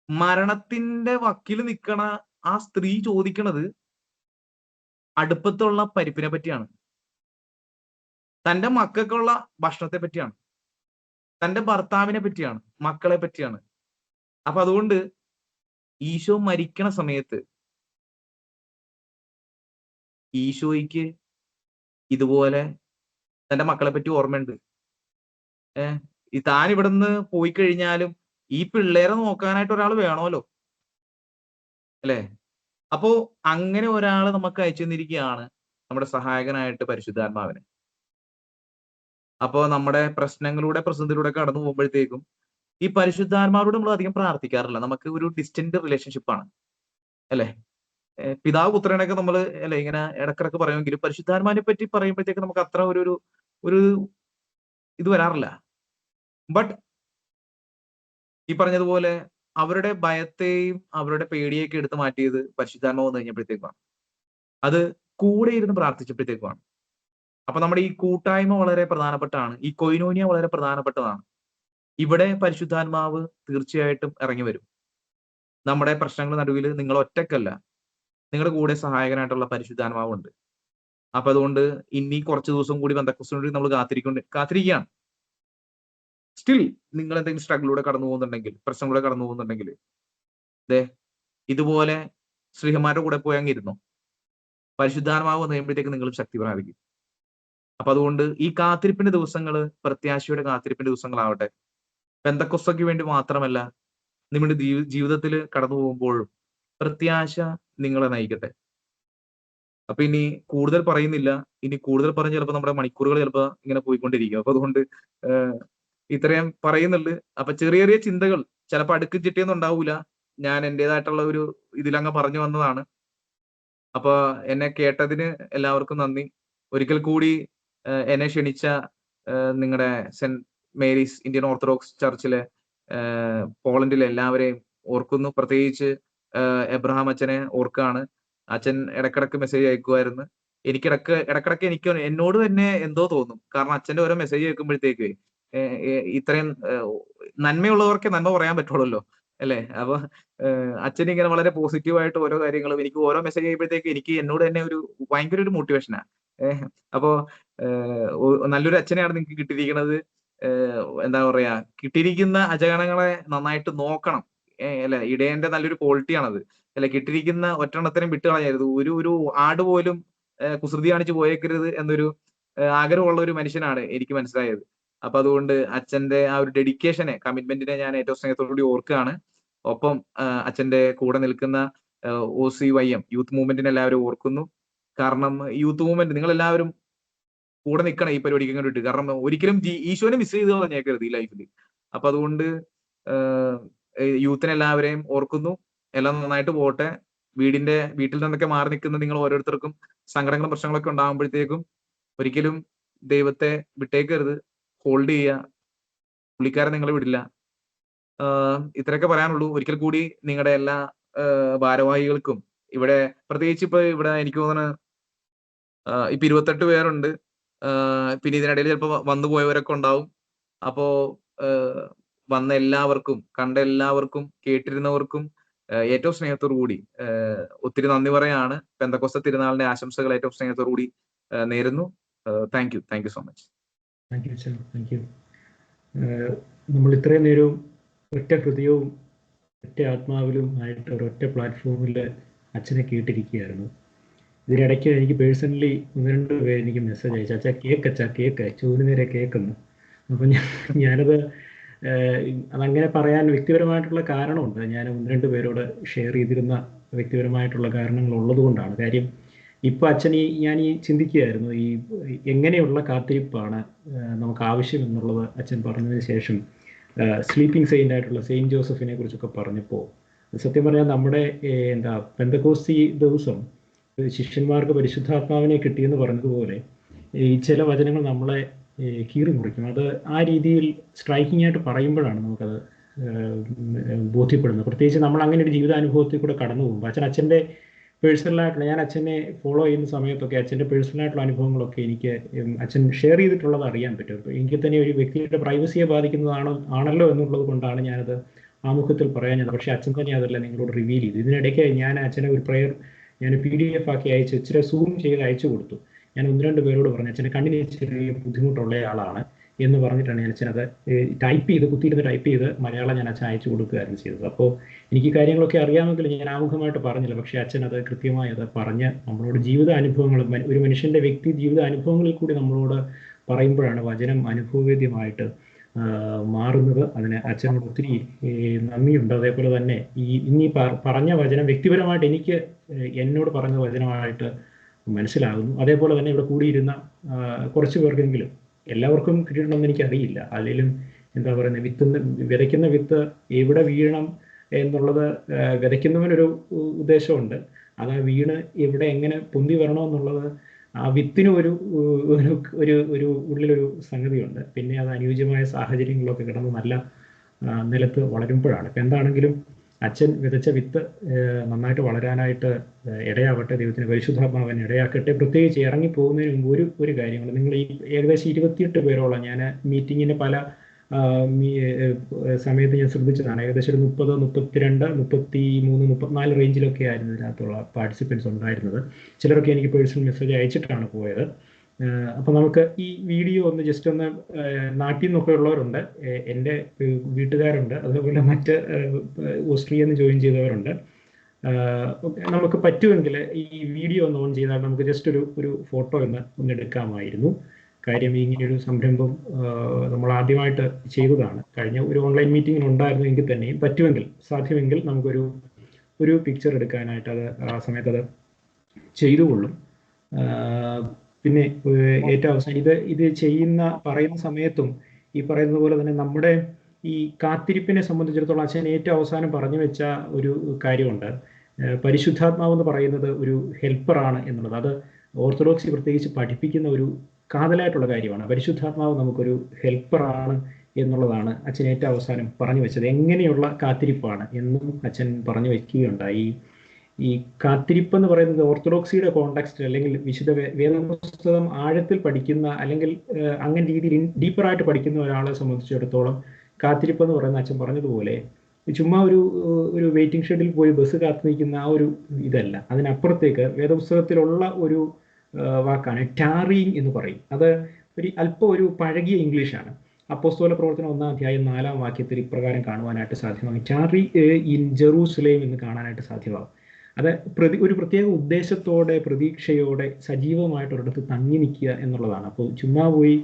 മരണത്തിന്റെ വക്കിൽ നിൽക്കണ ആ സ്ത്രീ ചോദിക്കണത് അടുപ്പത്തുള്ള പരിപ്പിനെ പറ്റിയാണ്, തന്റെ മക്കൾക്കുള്ള ഭക്ഷണത്തെ പറ്റിയാണ്, തന്റെ ഭർത്താവിനെ പറ്റിയാണ്, മക്കളെ പറ്റിയാണ്. അപ്പൊ അതുകൊണ്ട് ഈശോ മരിക്കണ സമയത്ത് ഈശോയ്ക്ക് ഇതുപോലെ തന്റെ മക്കളെ പറ്റി ഓർമ്മയുണ്ട്. താൻ ഇവിടുന്ന് പോയി കഴിഞ്ഞാലും ഈ പിള്ളേരെ നോക്കാനായിട്ട് ഒരാൾ വേണമല്ലോ അല്ലെ? അപ്പോ അങ്ങനെ ഒരാള് നമുക്ക് അയച്ചു തന്നിരിക്കുകയാണ് നമ്മുടെ സഹായകനായിട്ട് പരിശുദ്ധാത്മാവിനെ. അപ്പോ നമ്മുടെ പ്രശ്നങ്ങളുടെ പ്രതിസന്ധിയിലൂടെ കടന്നു പോകുമ്പോഴത്തേക്കും ഈ പരിശുദ്ധാത്മാവോട് നമ്മൾ അധികം പ്രാർത്ഥിക്കാറില്ല. നമുക്ക് ഒരു ഡിസ്റ്റന്റ് റിലേഷൻഷിപ്പാണ് അല്ലെ? പിതാവ് പുത്രനൊക്കെ നമ്മൾ അല്ലെ ഇങ്ങനെ ഇടക്കിടക്ക് പറയുമെങ്കിലും പരിശുദ്ധാത്മാവിനെ പറ്റി പറയുമ്പോഴത്തേക്ക് നമുക്ക് അത്ര ഒരു ഇത് വരാറില്ല. ബട്ട് ഈ പറഞ്ഞതുപോലെ അവരുടെ ഭയത്തെയും അവരുടെ പേടിയൊക്കെ എടുത്തു മാറ്റിയത് പരിശുദ്ധാത്മാവ് വന്നു കഴിഞ്ഞപ്പോഴത്തേക്കാണ്. അത് കൂടെ ഇരുന്ന് പ്രാർത്ഥിച്ചപ്പോഴത്തേക്കുമാണ്. അപ്പൊ നമ്മുടെ ഈ കൂട്ടായ്മ വളരെ പ്രധാനപ്പെട്ടതാണ്. ഈ കൊയിനോനിയ വളരെ പ്രധാനപ്പെട്ടതാണ്. ഇവിടെ പരിശുദ്ധാത്മാവ് തീർച്ചയായിട്ടും ഇറങ്ങി വരും. നമ്മുടെ പ്രശ്നങ്ങളുടെ നടുവിൽ നിങ്ങൾ ഒറ്റക്കല്ല, നിങ്ങളുടെ കൂടെ സഹായകനായിട്ടുള്ള പരിശുദ്ധാത്മാവുണ്ട്. അപ്പൊ അതുകൊണ്ട് ഇനി കുറച്ച് ദിവസം കൂടി പെന്തക്കോസ്തിന് വേണ്ടി നമ്മൾ കാത്തിരിക്കുകയാണ്. സ്റ്റിൽ നിങ്ങൾ എന്തെങ്കിലും സ്ട്രഗിലൂടെ കടന്നു പോകുന്നുണ്ടെങ്കിൽ, പ്രശ്നങ്ങളിലൂടെ കടന്നു പോകുന്നുണ്ടെങ്കിൽ, ഇതുപോലെ ശ്രീഹന്മാരുടെ കൂടെ പോയി അങ്ങിരുന്നു. പരിശുദ്ധാത്മാവ് കഴിയുമ്പോഴത്തേക്ക് നിങ്ങളും ശക്തി പ്രാപിക്കും. അപ്പൊ അതുകൊണ്ട് ഈ കാത്തിരിപ്പിന്റെ ദിവസങ്ങള് പ്രത്യാശയുടെ കാത്തിരിപ്പിന്റെ ദിവസങ്ങളാവട്ടെ. പെന്തക്കോസ്തയ്ക്ക് വേണ്ടി മാത്രമല്ല, നിങ്ങളുടെ ജീവിതത്തിൽ കടന്നു പോകുമ്പോഴും പ്രത്യാശ നിങ്ങളെ നയിക്കട്ടെ. അപ്പൊ ഇനി കൂടുതൽ പറയുന്നില്ല. ഇനി കൂടുതൽ പറഞ്ഞ് ചിലപ്പോൾ നമ്മുടെ മണിക്കൂറുകൾ ചിലപ്പോൾ ഇങ്ങനെ പോയിക്കൊണ്ടിരിക്കും. അപ്പൊ അതുകൊണ്ട് ഇത്രയും പറയുന്നുള്ളു. അപ്പൊ ചെറിയ ചെറിയ ചിന്തകൾ ചിലപ്പോൾ അടുക്ക് ചിട്ടിയൊന്നും ഉണ്ടാവൂല. ഞാൻ എന്റേതായിട്ടുള്ള ഒരു ഇതിലങ്ങ് പറഞ്ഞു വന്നതാണ്. അപ്പൊ എന്നെ കേട്ടതിന് എല്ലാവർക്കും നന്ദി. ഒരിക്കൽ കൂടി എന്നെ ക്ഷണിച്ച നിങ്ങളുടെ സെന്റ് മേരീസ് ഇന്ത്യൻ ഓർത്തഡോക്സ് ചർച്ചിലെ പോളണ്ടിലെ എല്ലാവരെയും ഓർക്കുന്നു. പ്രത്യേകിച്ച് എബ്രഹാം അച്ഛനെ ഓർക്കാണ്. അച്ഛൻ ഇടക്കിടക്ക് മെസ്സേജ് അയക്കുമായിരുന്നു. ഇടക്കിടക്ക് എനിക്ക് എന്നോട് തന്നെ എന്തോ തോന്നും. കാരണം അച്ഛന്റെ ഓരോ മെസ്സേജ് കേൾക്കുമ്പോഴത്തേക്ക് ഇത്രയും നന്മയുള്ളവർക്ക് നന്മ പറയാൻ പറ്റുള്ളൂ അല്ലെ. അപ്പൊ അച്ഛൻ ഇങ്ങനെ വളരെ പോസിറ്റീവായിട്ട് ഓരോ കാര്യങ്ങളും എനിക്ക് ഓരോ മെസ്സേജ് ചെയ്യുമ്പോഴത്തേക്ക് എനിക്ക് എന്നോട് തന്നെ ഒരു ഭയങ്കര ഒരു മോട്ടിവേഷനാ. അപ്പോ നല്ലൊരു അച്ഛനെയാണ് നിങ്ങൾക്ക് കിട്ടിയിരിക്കുന്നത്. എന്താ പറയാ, കിട്ടിയിരിക്കുന്ന അജഗണങ്ങളെ നന്നായിട്ട് നോക്കണം അല്ലെ. ഇടയന്റെ നല്ലൊരു ക്വാളിറ്റിയാണത് അല്ലെ. കിട്ടിയിരിക്കുന്ന ഒറ്റെണ്ണത്തിനും വിട്ട് കളയരുത്. ഒരു ആട് പോലും കുസൃതി കാണിച്ച് പോയേക്കരുത് എന്നൊരു ആഗ്രഹമുള്ള ഒരു മനുഷ്യനാണ് എനിക്ക് മനസ്സിലായത്. അപ്പൊ അതുകൊണ്ട് അച്ഛന്റെ ആ ഒരു ഡെഡിക്കേഷനെ, കമ്മിറ്റ്മെന്റിനെ ഞാൻ ഏറ്റവും സ്നേഹത്തോടുകൂടി ഓർക്കുകയാണ്. ഒപ്പം അച്ഛന്റെ കൂടെ നിൽക്കുന്ന OCYM യൂത്ത് മൂവ്മെന്റിനെ എല്ലാവരും ഓർക്കുന്നു. കാരണം യൂത്ത് മൂവ്മെന്റ് നിങ്ങൾ എല്ലാവരും കൂടെ നിൽക്കണം ഈ പരിപാടിക്ക് വേണ്ടിയിട്ട്. കാരണം ഒരിക്കലും ഈശോനെ മിസ് ചെയ്ത് കളഞ്ഞേക്കരുത് ഈ ലൈഫിൽ. അപ്പൊ അതുകൊണ്ട് യൂത്തിനെ എല്ലാവരെയും ഓർക്കുന്നു. എല്ലാം നന്നായിട്ട് പോട്ടെ. വീട്ടിൽ നിന്നൊക്കെ മാറി നിൽക്കുന്ന നിങ്ങൾ ഓരോരുത്തർക്കും സങ്കടങ്ങളും പ്രശ്നങ്ങളൊക്കെ ഉണ്ടാകുമ്പോഴത്തേക്കും ഒരിക്കലും ദൈവത്തെ വിട്ടേക്കരുത്. ഹോൾഡ് ചെയ്യുക. പുള്ളിക്കാരൻ നിങ്ങളെ വിടില്ല. ഇത്രയൊക്കെ പറയാനുള്ളൂ. ഒരിക്കൽ കൂടി നിങ്ങളുടെ എല്ലാ ഭാരവാഹികൾക്കും, ഇവിടെ പ്രത്യേകിച്ച് ഇപ്പൊ ഇവിടെ എനിക്ക് തോന്നുന്നു ഇപ്പൊ 28 പേരുണ്ട്. പിന്നെ ഇതിനിടയിൽ ചിലപ്പോൾ വന്നു പോയവരൊക്കെ ഉണ്ടാവും. അപ്പോ വന്ന എല്ലാവർക്കും, കണ്ട എല്ലാവർക്കും, കേട്ടിരുന്നവർക്കും ഏറ്റവും സ്നേഹത്തോടു കൂടി ഒത്തിരി നന്ദി പറയാണ്. പെന്തക്കോസ്ത തിരുനാളിന്റെ ആശംസകൾ ഏറ്റവും സ്നേഹത്തോടു കൂടി നേരുന്നു. Thank you so much. Thank you. നമ്മൾ ഇത്രയും നേരവും ഒറ്റ ഹൃദയവും ഒറ്റ ആത്മാവിലും ആയിട്ട് ഒരൊറ്റ പ്ലാറ്റ്ഫോമിൽ അച്ഛനെ കേട്ടിരിക്കുകയായിരുന്നു. ഇതിനിടയ്ക്ക് എനിക്ക് പേഴ്സണലി 1-2 പേര് എനിക്ക് മെസ്സേജ് അയച്ചു, അച്ഛാ കേക്ക് ചോദിന് നേരെ കേൾക്കുന്നു. അപ്പം ഞാനത് അതങ്ങനെ പറയാൻ വ്യക്തിപരമായിട്ടുള്ള കാരണമുണ്ട്. ഞാൻ 1-2 പേരോട് ഷെയർ ചെയ്തിരുന്ന വ്യക്തിപരമായിട്ടുള്ള കാരണങ്ങൾ ഉള്ളത് കൊണ്ടാണ്. കാര്യം ഇപ്പം ഞാൻ ചിന്തിക്കുകയായിരുന്നു, ഈ എങ്ങനെയുള്ള കാത്തിരിപ്പാണ് നമുക്ക് ആവശ്യം എന്നുള്ളത് അച്ഛൻ പറഞ്ഞതിന് ശേഷം സ്ലീപ്പിംഗ് സെയിൻ്റ് ആയിട്ടുള്ള സെയിൻറ്റ് ജോസഫിനെ കുറിച്ചൊക്കെ പറഞ്ഞപ്പോൾ സത്യം പറഞ്ഞാൽ നമ്മുടെ പെന്തക്കോസ്തി ദിവസം ശിഷ്യന്മാർക്ക് പരിശുദ്ധാത്മാവിനെ കിട്ടിയെന്ന് പറഞ്ഞതുപോലെ ഈ ചില വചനങ്ങൾ നമ്മളെ കീറി മുറിക്കും. അത് ആ രീതിയിൽ സ്ട്രൈക്കിംഗ് ആയിട്ട് പറയുമ്പോഴാണ് നമുക്കത് ബോധ്യപ്പെടുന്നത്. പ്രത്യേകിച്ച് നമ്മൾ അങ്ങനെ ഒരു ജീവിതാനുഭവത്തിൽ കൂടെ കടന്നു പോകുമ്പോൾ അച്ഛൻ്റെ പേഴ്സണലായിട്ടുള്ള, ഞാൻ അച്ഛനെ ഫോളോ ചെയ്യുന്ന സമയത്തൊക്കെ അച്ഛൻ്റെ പേഴ്സണലായിട്ടുള്ള അനുഭവങ്ങളൊക്കെ എനിക്ക് അച്ഛൻ ഷെയർ ചെയ്തിട്ടുള്ളത് അറിയാൻ പറ്റും. അപ്പോൾ എനിക്ക് തന്നെ ഒരു വ്യക്തിയുടെ പ്രൈവസിയെ ബാധിക്കുന്നതാണല്ലോ എന്നുള്ളത് കൊണ്ടാണ് ഞാനത് ആമുഖത്തിൽ പറയാഞ്ഞത്. പക്ഷേ അച്ഛൻ തന്നെ അതല്ല നിങ്ങളോട് റിവീൽ ചെയ്തു. ഇതിനിടയ്ക്ക് ഞാൻ അച്ഛനെ ഒരു പ്രയർ ഞാൻ PDF ആക്കി അയച്ച് ഇച്ചിരി സൂം ചെയ്ത് അയച്ചു കൊടുത്തു. ഞാൻ 1-2 പേരോട് പറഞ്ഞു അച്ഛനെ കണ്ണിന് ചെറിയ ബുദ്ധിമുട്ടുള്ള ആളാണ് എന്ന് പറഞ്ഞിട്ടാണ് ഞാൻ അച്ഛനത് കുത്തിയിരുന്ന് ടൈപ്പ് ചെയ്ത് മലയാളം ഞാൻ അച്ഛൻ അയച്ചു കൊടുക്കുകയായിരുന്നു ചെയ്തത്. അപ്പോൾ എനിക്ക് കാര്യങ്ങളൊക്കെ അറിയാമെങ്കിൽ ഞാൻ ആമുഖമായിട്ട് പറഞ്ഞില്ല. പക്ഷേ അച്ഛൻ അത് കൃത്യമായി അത് പറഞ്ഞ് നമ്മളോട് ജീവിത അനുഭവങ്ങൾ, ഒരു മനുഷ്യൻ്റെ വ്യക്തി ജീവിത അനുഭവങ്ങളിൽ കൂടി നമ്മളോട് പറയുമ്പോഴാണ് വചനം അനുഭവവേദ്യമായിട്ട് മാറുന്നത്. അതിന് അച്ഛനോട് ഒത്തിരി നന്ദിയുണ്ട്. അതേപോലെ തന്നെ ഇന്നീ പറഞ്ഞ വചനം വ്യക്തിപരമായിട്ട് എനിക്ക് എന്നോട് പറഞ്ഞ വചനമായിട്ട് മനസ്സിലാകുന്നു. അതേപോലെ തന്നെ ഇവിടെ കൂടിയിരുന്ന കുറച്ച് പേർക്കെങ്കിലും, എല്ലാവർക്കും കിട്ടിയിട്ടുണ്ടെന്ന് എനിക്കറിയില്ല, അതിലും എന്താ പറയുന്നത്, വിതയ്ക്കുന്ന വിത്ത് എവിടെ വീഴണം എന്നുള്ളത് വിതയ്ക്കുന്നവനൊരു ഉദ്ദേശമുണ്ട്. അത് വീണ് എവിടെ എങ്ങനെ പൊന്തി വരണമെന്നുള്ളത് ആ വിത്തിനും ഒരു ഉള്ളിലൊരു സംഗതിയുണ്ട്. പിന്നെ അത് അനുയോജ്യമായ സാഹചര്യങ്ങളിലൊക്കെ കിടന്ന് നല്ല നിലത്ത് വളരുമ്പോഴാണ്. ഇപ്പം എന്താണെങ്കിലും അച്ഛൻ വിതച്ച വിത്ത് നന്നായിട്ട് വളരാനായിട്ട് ഇടയാവട്ടെ. ദൈവത്തിന് പരിശുദ്ധാത്മാവിനെ ഇടയാക്കട്ടെ. പ്രത്യേകിച്ച് ഇറങ്ങിപ്പോകുന്നതിന് മുമ്പ് ഒരു കാര്യങ്ങൾ, നിങ്ങൾ ഈ ഏകദേശം 28 പേരോളം, ഞാൻ മീറ്റിങ്ങിന് പല സമയത്ത് ഞാൻ ശ്രദ്ധിച്ചതാണ്. ഏകദേശം ഒരു 30, 32, 33, 34 റേഞ്ചിലൊക്കെ ആയിരുന്നു ഇതിനകത്തുള്ള പാർട്ടിസിപ്പൻസ് ഉണ്ടായിരുന്നത്. ചിലരൊക്കെ എനിക്ക് പേഴ്സണൽ മെസ്സേജ് അയച്ചിട്ടാണ് പോയത്. അപ്പം നമുക്ക് ഈ വീഡിയോ ഒന്ന് ജസ്റ്റ് ഒന്ന് നാട്ടിൽ നിന്നൊക്കെ ഉള്ളവരുണ്ട്, എൻ്റെ വീട്ടുകാരുണ്ട്, അതുപോലെ മറ്റ് ഓസ്ട്രിയയിൽ നിന്ന് ജോയിൻ ചെയ്തവരുണ്ട്. നമുക്ക് പറ്റുമെങ്കിൽ ഈ വീഡിയോ ഒന്ന് ഓൺ ചെയ്താൽ നമുക്ക് ജസ്റ്റ് ഒരു ഫോട്ടോ ഒന്ന് എടുക്കാമായിരുന്നു. കാര്യം ഇങ്ങനെയൊരു സംരംഭം നമ്മൾ ആദ്യമായിട്ട് ചെയ്തതാണ്. കഴിഞ്ഞ ഒരു ഓൺലൈൻ മീറ്റിങ്ങിന് ഉണ്ടായിരുന്നു എങ്കിൽ തന്നെയും പറ്റുമെങ്കിൽ സാധ്യമെങ്കിൽ നമുക്കൊരു പിക്ചർ എടുക്കാനായിട്ട് അത് ആ സമയത്ത് അത് ചെയ്തുകൊള്ളും. പിന്നെ ഏറ്റവും അവസാനം ഇത് പറയുന്ന സമയത്തും ഈ പറയുന്ന പോലെ തന്നെ നമ്മുടെ ഈ കാത്തിരിപ്പിനെ സംബന്ധിച്ചിടത്തോളം അച്ഛൻ ഏറ്റവും അവസാനം പറഞ്ഞു വെച്ച ഒരു കാര്യമുണ്ട്. പരിശുദ്ധാത്മാവ് എന്ന് പറയുന്നത് ഒരു ഹെൽപ്പറാണ് എന്നുള്ളത്. അത് ഓർത്തഡോക്സി പ്രത്യേകിച്ച് പഠിപ്പിക്കുന്ന ഒരു കാതലായിട്ടുള്ള കാര്യമാണ്. പരിശുദ്ധാത്മാവ് നമുക്കൊരു ഹെൽപ്പറാണ് എന്നുള്ളതാണ് അച്ഛൻ ഏറ്റവും അവസാനം പറഞ്ഞു വെച്ചത്. എങ്ങനെയുള്ള കാത്തിരിപ്പാണ് എന്നും അച്ഛൻ പറഞ്ഞു വയ്ക്കുകയുണ്ടായി. ഈ കാത്തിരിപ്പ് എന്ന് പറയുന്നത് ഓർത്തഡോക്സിയുടെ കോണ്ടെക്സ്റ്റ് അല്ലെങ്കിൽ വിശുദ്ധ വേദപുസ്തകം ആഴത്തിൽ പഠിക്കുന്ന അല്ലെങ്കിൽ അങ്ങനെ രീതിയിൽ ഡീപ്പറായിട്ട് പഠിക്കുന്ന ഒരാളെ സംബന്ധിച്ചിടത്തോളം കാത്തിരിപ്പ് എന്ന് പറയുന്ന അച്ഛൻ പറഞ്ഞതുപോലെ ചുമ്മാ ഒരു വെയിറ്റിംഗ് ഷെഡിൽ പോയി ബസ് കാത്തു നിൽക്കുന്ന ആ ഒരു ഇതല്ല. അതിനപ്പുറത്തേക്ക് വേദപുസ്തകത്തിലുള്ള ഒരു വാക്കാണ് ടാറിങ് എന്ന് പറയും. അത് അല്പം ഒരു പഴകിയ ഇംഗ്ലീഷാണ്. അപ്പോസ്തല പ്രവർത്തനം 1-ാം അധ്യായം 4-ാം വാക്യത്തിൽ ഇപ്രകാരം കാണുവാനായിട്ട് സാധ്യമാകും. ടാറി ഇൻ ജെറൂസലേം എന്ന് കാണാനായിട്ട് സാധ്യമാകും. അത് ഒരു പ്രത്യേക ഉദ്ദേശത്തോടെ പ്രതീക്ഷയോടെ സജീവമായിട്ട് ഒരിടത്ത് തങ്ങി നിൽക്കുക എന്നുള്ളതാണ്. അപ്പോൾ ചുമ്മാ പോയി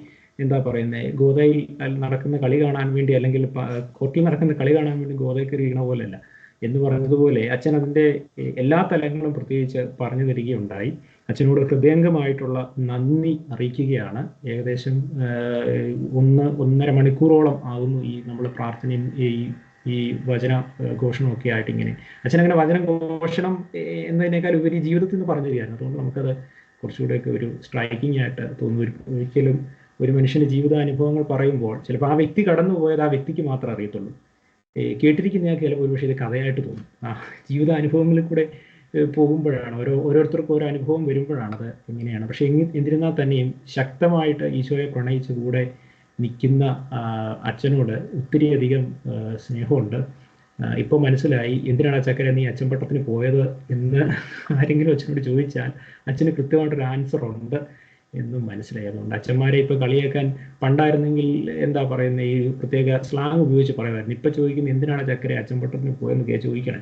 എന്താ പറയുന്നത്, ഗോതയിൽ നടക്കുന്ന കളി കാണാൻ വേണ്ടി അല്ലെങ്കിൽ കോർട്ടിൽ നടക്കുന്ന കളി കാണാൻ വേണ്ടി ഗോതയിൽ കയറിയണ പോലെയല്ല എന്ന് പറയുന്നതുപോലെ അച്ഛൻ അതിൻ്റെ എല്ലാ തലങ്ങളും പ്രത്യേകിച്ച് പറഞ്ഞു തരികയുണ്ടായി. അച്ഛനോട് ഹൃദയംഗമായിട്ടുള്ള നന്ദി അറിയിക്കുകയാണ്. ഏകദേശം 1.5 മണിക്കൂറോളം ആകുന്നു ഈ നമ്മൾ പ്രാർത്ഥനയും ഈ വചന ഘോഷണമൊക്കെ ആയിട്ട് ഇങ്ങനെ. അച്ഛനങ്ങനെ വചന ഘോഷണം എന്നതിനേക്കാൾ ഉപരി ജീവിതത്തിൽ നിന്ന് പറഞ്ഞു തരികയാണ്. അതുകൊണ്ട് നമുക്കത് കുറച്ചുകൂടെയൊക്കെ ഒരു സ്ട്രൈക്കിംഗ് ആയിട്ട് തോന്നുന്നു. ഒരിക്കലും ഒരു മനുഷ്യൻ്റെ ജീവിതാനുഭവങ്ങൾ പറയുമ്പോൾ ചിലപ്പോൾ ആ വ്യക്തി കടന്നു പോയത് ആ വ്യക്തിക്ക് മാത്രമേ അറിയത്തുള്ളൂ. കേട്ടിരിക്കുന്നയാൾക്ക് ചിലപ്പോൾ ഒരുപക്ഷെ ഇത് കഥയായിട്ട് തോന്നും. ജീവിതാനുഭവങ്ങളിൽ കൂടെ പോകുമ്പോഴാണ് ഓരോരുത്തർക്കും ഓരോ അനുഭവം വരുമ്പോഴാണത് എങ്ങനെയാണ്. പക്ഷെ എന്നിരുന്നാൽ തന്നെയും ശക്തമായിട്ട് ഈശോയെ പ്രണയിച്ച് കൂടെ നിൽക്കുന്ന അച്ഛനോട് ഒത്തിരിയധികം സ്നേഹമുണ്ട്. ഇപ്പോൾ മനസ്സിലായി എന്തിനാണ് ചക്കര നീ അച്ഛൻപട്ടത്തിന് പോയത് എന്ന് ആരെങ്കിലും അച്ഛനോട് ചോദിച്ചാൽ അച്ഛന് കൃത്യമായിട്ടൊരു ആൻസർ ഉണ്ട് എന്നും മനസ്സിലായി. അതുകൊണ്ട് അച്ഛന്മാരെ ഇപ്പോൾ കളിയാക്കാൻ പണ്ടായിരുന്നെങ്കിൽ എന്താ പറയുന്നത്, ഈ പ്രത്യേക സ്ലാങ് ഉപയോഗിച്ച് പറയുമായിരുന്നു. ഇപ്പം ചോദിക്കുന്നത് എന്തിനാണ് ചക്കര അച്ഛൻപട്ടത്തിന് പോയെന്ന് ചോദിക്കണേ.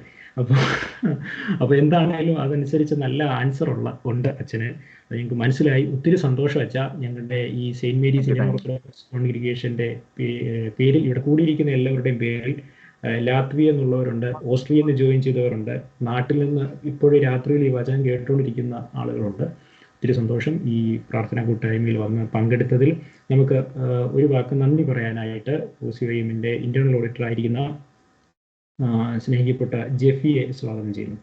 അപ്പോൾ എന്താണേലും അതനുസരിച്ച് നല്ല ആൻസർ ഉണ്ട് അച്ഛന്. അത് ഞങ്ങൾക്ക് മനസ്സിലായി. ഒത്തിരി സന്തോഷം അച്ഛാ. ഞങ്ങളുടെ ഈ സെയിൻറ്റ് മേരീസ് ഇന്ത്യൻ ഓർത്തഡോക്സ് കോൺഗ്രിഗേഷൻ്റെ പേരിൽ ഇവിടെ കൂടിയിരിക്കുന്ന എല്ലാവരുടെയും പേരിൽ ലാത്വിയ എന്നുള്ളവരുണ്ട്, ഓസ്ട്രിയയിൽ നിന്ന് ജോയിൻ ചെയ്തവരുണ്ട്, നാട്ടിൽ നിന്ന് ഇപ്പോഴും രാത്രിയിൽ ഈ വചനം കേട്ടുകൊണ്ടിരിക്കുന്ന ആളുകളുണ്ട്. ഒത്തിരി സന്തോഷം ഈ പ്രാർത്ഥനാ കൂട്ടായ്മയിൽ വന്ന് പങ്കെടുത്തതിൽ. നമുക്ക് ഒരു വാക്ക് നന്ദി പറയാനായിട്ട് OCYM-ന്റെ ഇന്റേണൽ ഓഡിറ്റർ ആയിരിക്കുന്ന സ്നേഹിക്കപ്പെട്ട ജെഫിയെ സ്വാഗതം ചെയ്യുന്നു.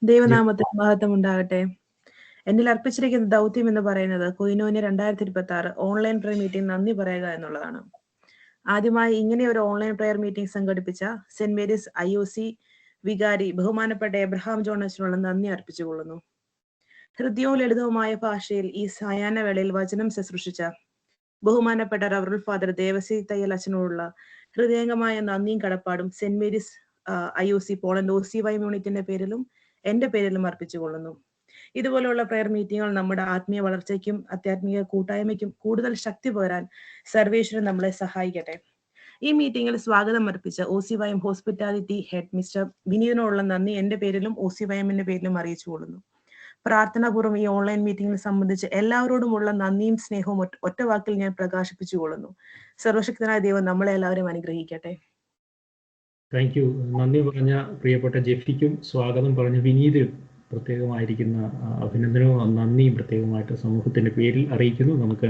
ദൈവനാമത്തിന് മഹത്വം ഉണ്ടാകട്ടെ. എന്നിൽ അർപ്പിച്ചിരിക്കുന്ന ദൗത്യം എന്ന് പറയുന്നത് കൊയിനോന് 2026 ഓൺലൈൻ പ്രയർ മീറ്റിംഗ് നന്ദി പറയുക എന്നുള്ളതാണ്. ആദ്യമായി ഇങ്ങനെ ഒരു ഓൺലൈൻ പ്രയർ മീറ്റിംഗ് സംഘടിപ്പിച്ച സെന്റ് മേരീസ് IOC വികാരി ബഹുമാനപ്പെട്ട എബ്രഹാം ജോൺ അച്ഛനുള്ള നന്ദി അർപ്പിച്ചുകൊള്ളുന്നു. ഹൃദ്യവും ലളിതവുമായ ഭാഷയിൽ ഈ സായാഹ്ന വേളയിൽ വചനം ശുശ്രൂഷിച്ച ബഹുമാനപ്പെട്ട റവറൽ ഫാദർ ദേവസി തയ്യൽ അച്ഛനോടുള്ള ഹൃദയംഗമായ നന്ദിയും കടപ്പാടും saint Mary's IOC Poland OCYM യൂണിറ്റിന്റെ പേരിലും എന്റെ പേരിലും അർപ്പിച്ചുകൊള്ളുന്നു. ഇതുപോലുള്ള പ്രയർ മീറ്റിങ്ങുകൾ നമ്മുടെ ആത്മീയ വളർച്ചയ്ക്കും ആധ്യാത്മിക കൂട്ടായ്മയ്ക്കും കൂടുതൽ ശക്തി പകരാൻ സർവേശ്വരൻ നമ്മളെ സഹായിക്കട്ടെ. ഈ മീറ്റിംഗിൽ സ്വാഗതം അർപ്പിച്ച OCYM ഹോസ്പിറ്റാലിറ്റി ഹെഡ് മിസ്റ്റർ വിനീതിനോടുള്ള നന്ദി എന്റെ പേരിലും OCYM-ന്റെ പേരിലും അറിയിച്ചുകൊള്ളുന്നു. പ്രാർത്ഥനാപൂർവ്വം ഈ ഓൺലൈൻ മീറ്റിംഗിൽ സംബന്ധിച്ച് എല്ലാവരോടുമുള്ള നന്ദിയും സ്നേഹവും ഒറ്റ വാക്കിൽ ഞാൻ പ്രകാശിപ്പിച്ചുകൊള്ളുന്നു. സർവശക്തനായ ദൈവം നമ്മളെ എല്ലാവരും അനുഗ്രഹിക്കട്ടെ. Thank you. നന്ദി പറഞ്ഞ പ്രിയപ്പെട്ട ജെഫിക്കും സ്വാഗതം പറഞ്ഞ വിനീതിനും പ്രത്യേകമായിരിക്കുന്ന അഭിനന്ദനവും നന്ദിയും പ്രത്യേകമായിട്ട് സമൂഹത്തിന്റെ പേരിൽ അറിയിക്കുന്നു. നമുക്ക്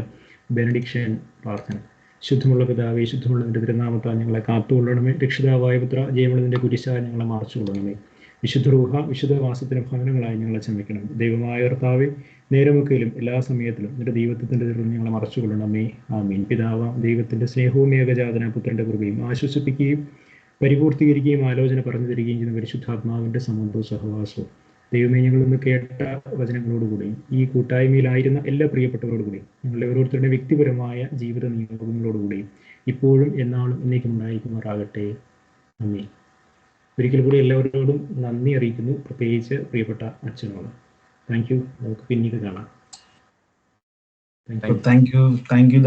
ബെനഡിക്ഷൻ പ്രാർത്ഥന. ശുദ്ധമുള്ള പിതാവേ, ശുദ്ധമുള്ള നിന്റെ തിരുനാമത്താൽ ഞങ്ങളെ കാത്തുകൊള്ളണമേ. രക്ഷിതാവായ പുത്ര, ജയമുള്ളതിന്റെ കുരിശാൽ ഞങ്ങളെ മറച്ചുകൊള്ളണമേ. വിശുദ്ധ റൂഹ വിശുദ്ധവാസത്തിന് ഭവനങ്ങളായി ഞങ്ങളെ ക്ഷമിക്കണം. ദൈവമായ കർത്താവേ, നേരമൊക്കെയിലും എല്ലാ സമയത്തിലും നിന്റെ ദൈവത്വത്തിന്റെ തിരുന്ന് ഞങ്ങളെ മറച്ചുകൊള്ളണമേ. ആമീൻ. പിതാവാം ദൈവത്തിന്റെ സ്നേഹവും ഏകജാതന പുത്രന്റെ കൃപയും ആശ്വസിപ്പിക്കുകയും പരിപൂർത്തീകരിക്കുകയും ആലോചന പറഞ്ഞു തരികയും ചെയ്യുന്ന പരിശുദ്ധാത്മാവിന്റെ സംബന്ധവും സഹവാസവും ദൈവമേ, ഞങ്ങളൊന്ന് കേട്ട വചനങ്ങളോടുകൂടിയും ഈ കൂട്ടായ്മയിലായിരുന്ന എല്ലാ പ്രിയപ്പെട്ടവരോടുകൂടിയും ഞങ്ങളുടെ ഓരോരുത്തരുടെ വ്യക്തിപരമായ ജീവിത നിയോഗങ്ങളോടുകൂടിയും ഇപ്പോഴും എന്നാളും എന്നേക്കും ഉണ്ടായിരിക്കുമാറാകട്ടെ. നന്ദി. ഒരിക്കൽ കൂടി എല്ലാവരോടും നന്ദി അറിയിക്കുന്നു, പ്രത്യേകിച്ച് പ്രിയപ്പെട്ട അച്ഛനോട്. Thank you. നമുക്ക് പിന്നീട് കാണാം. Thank you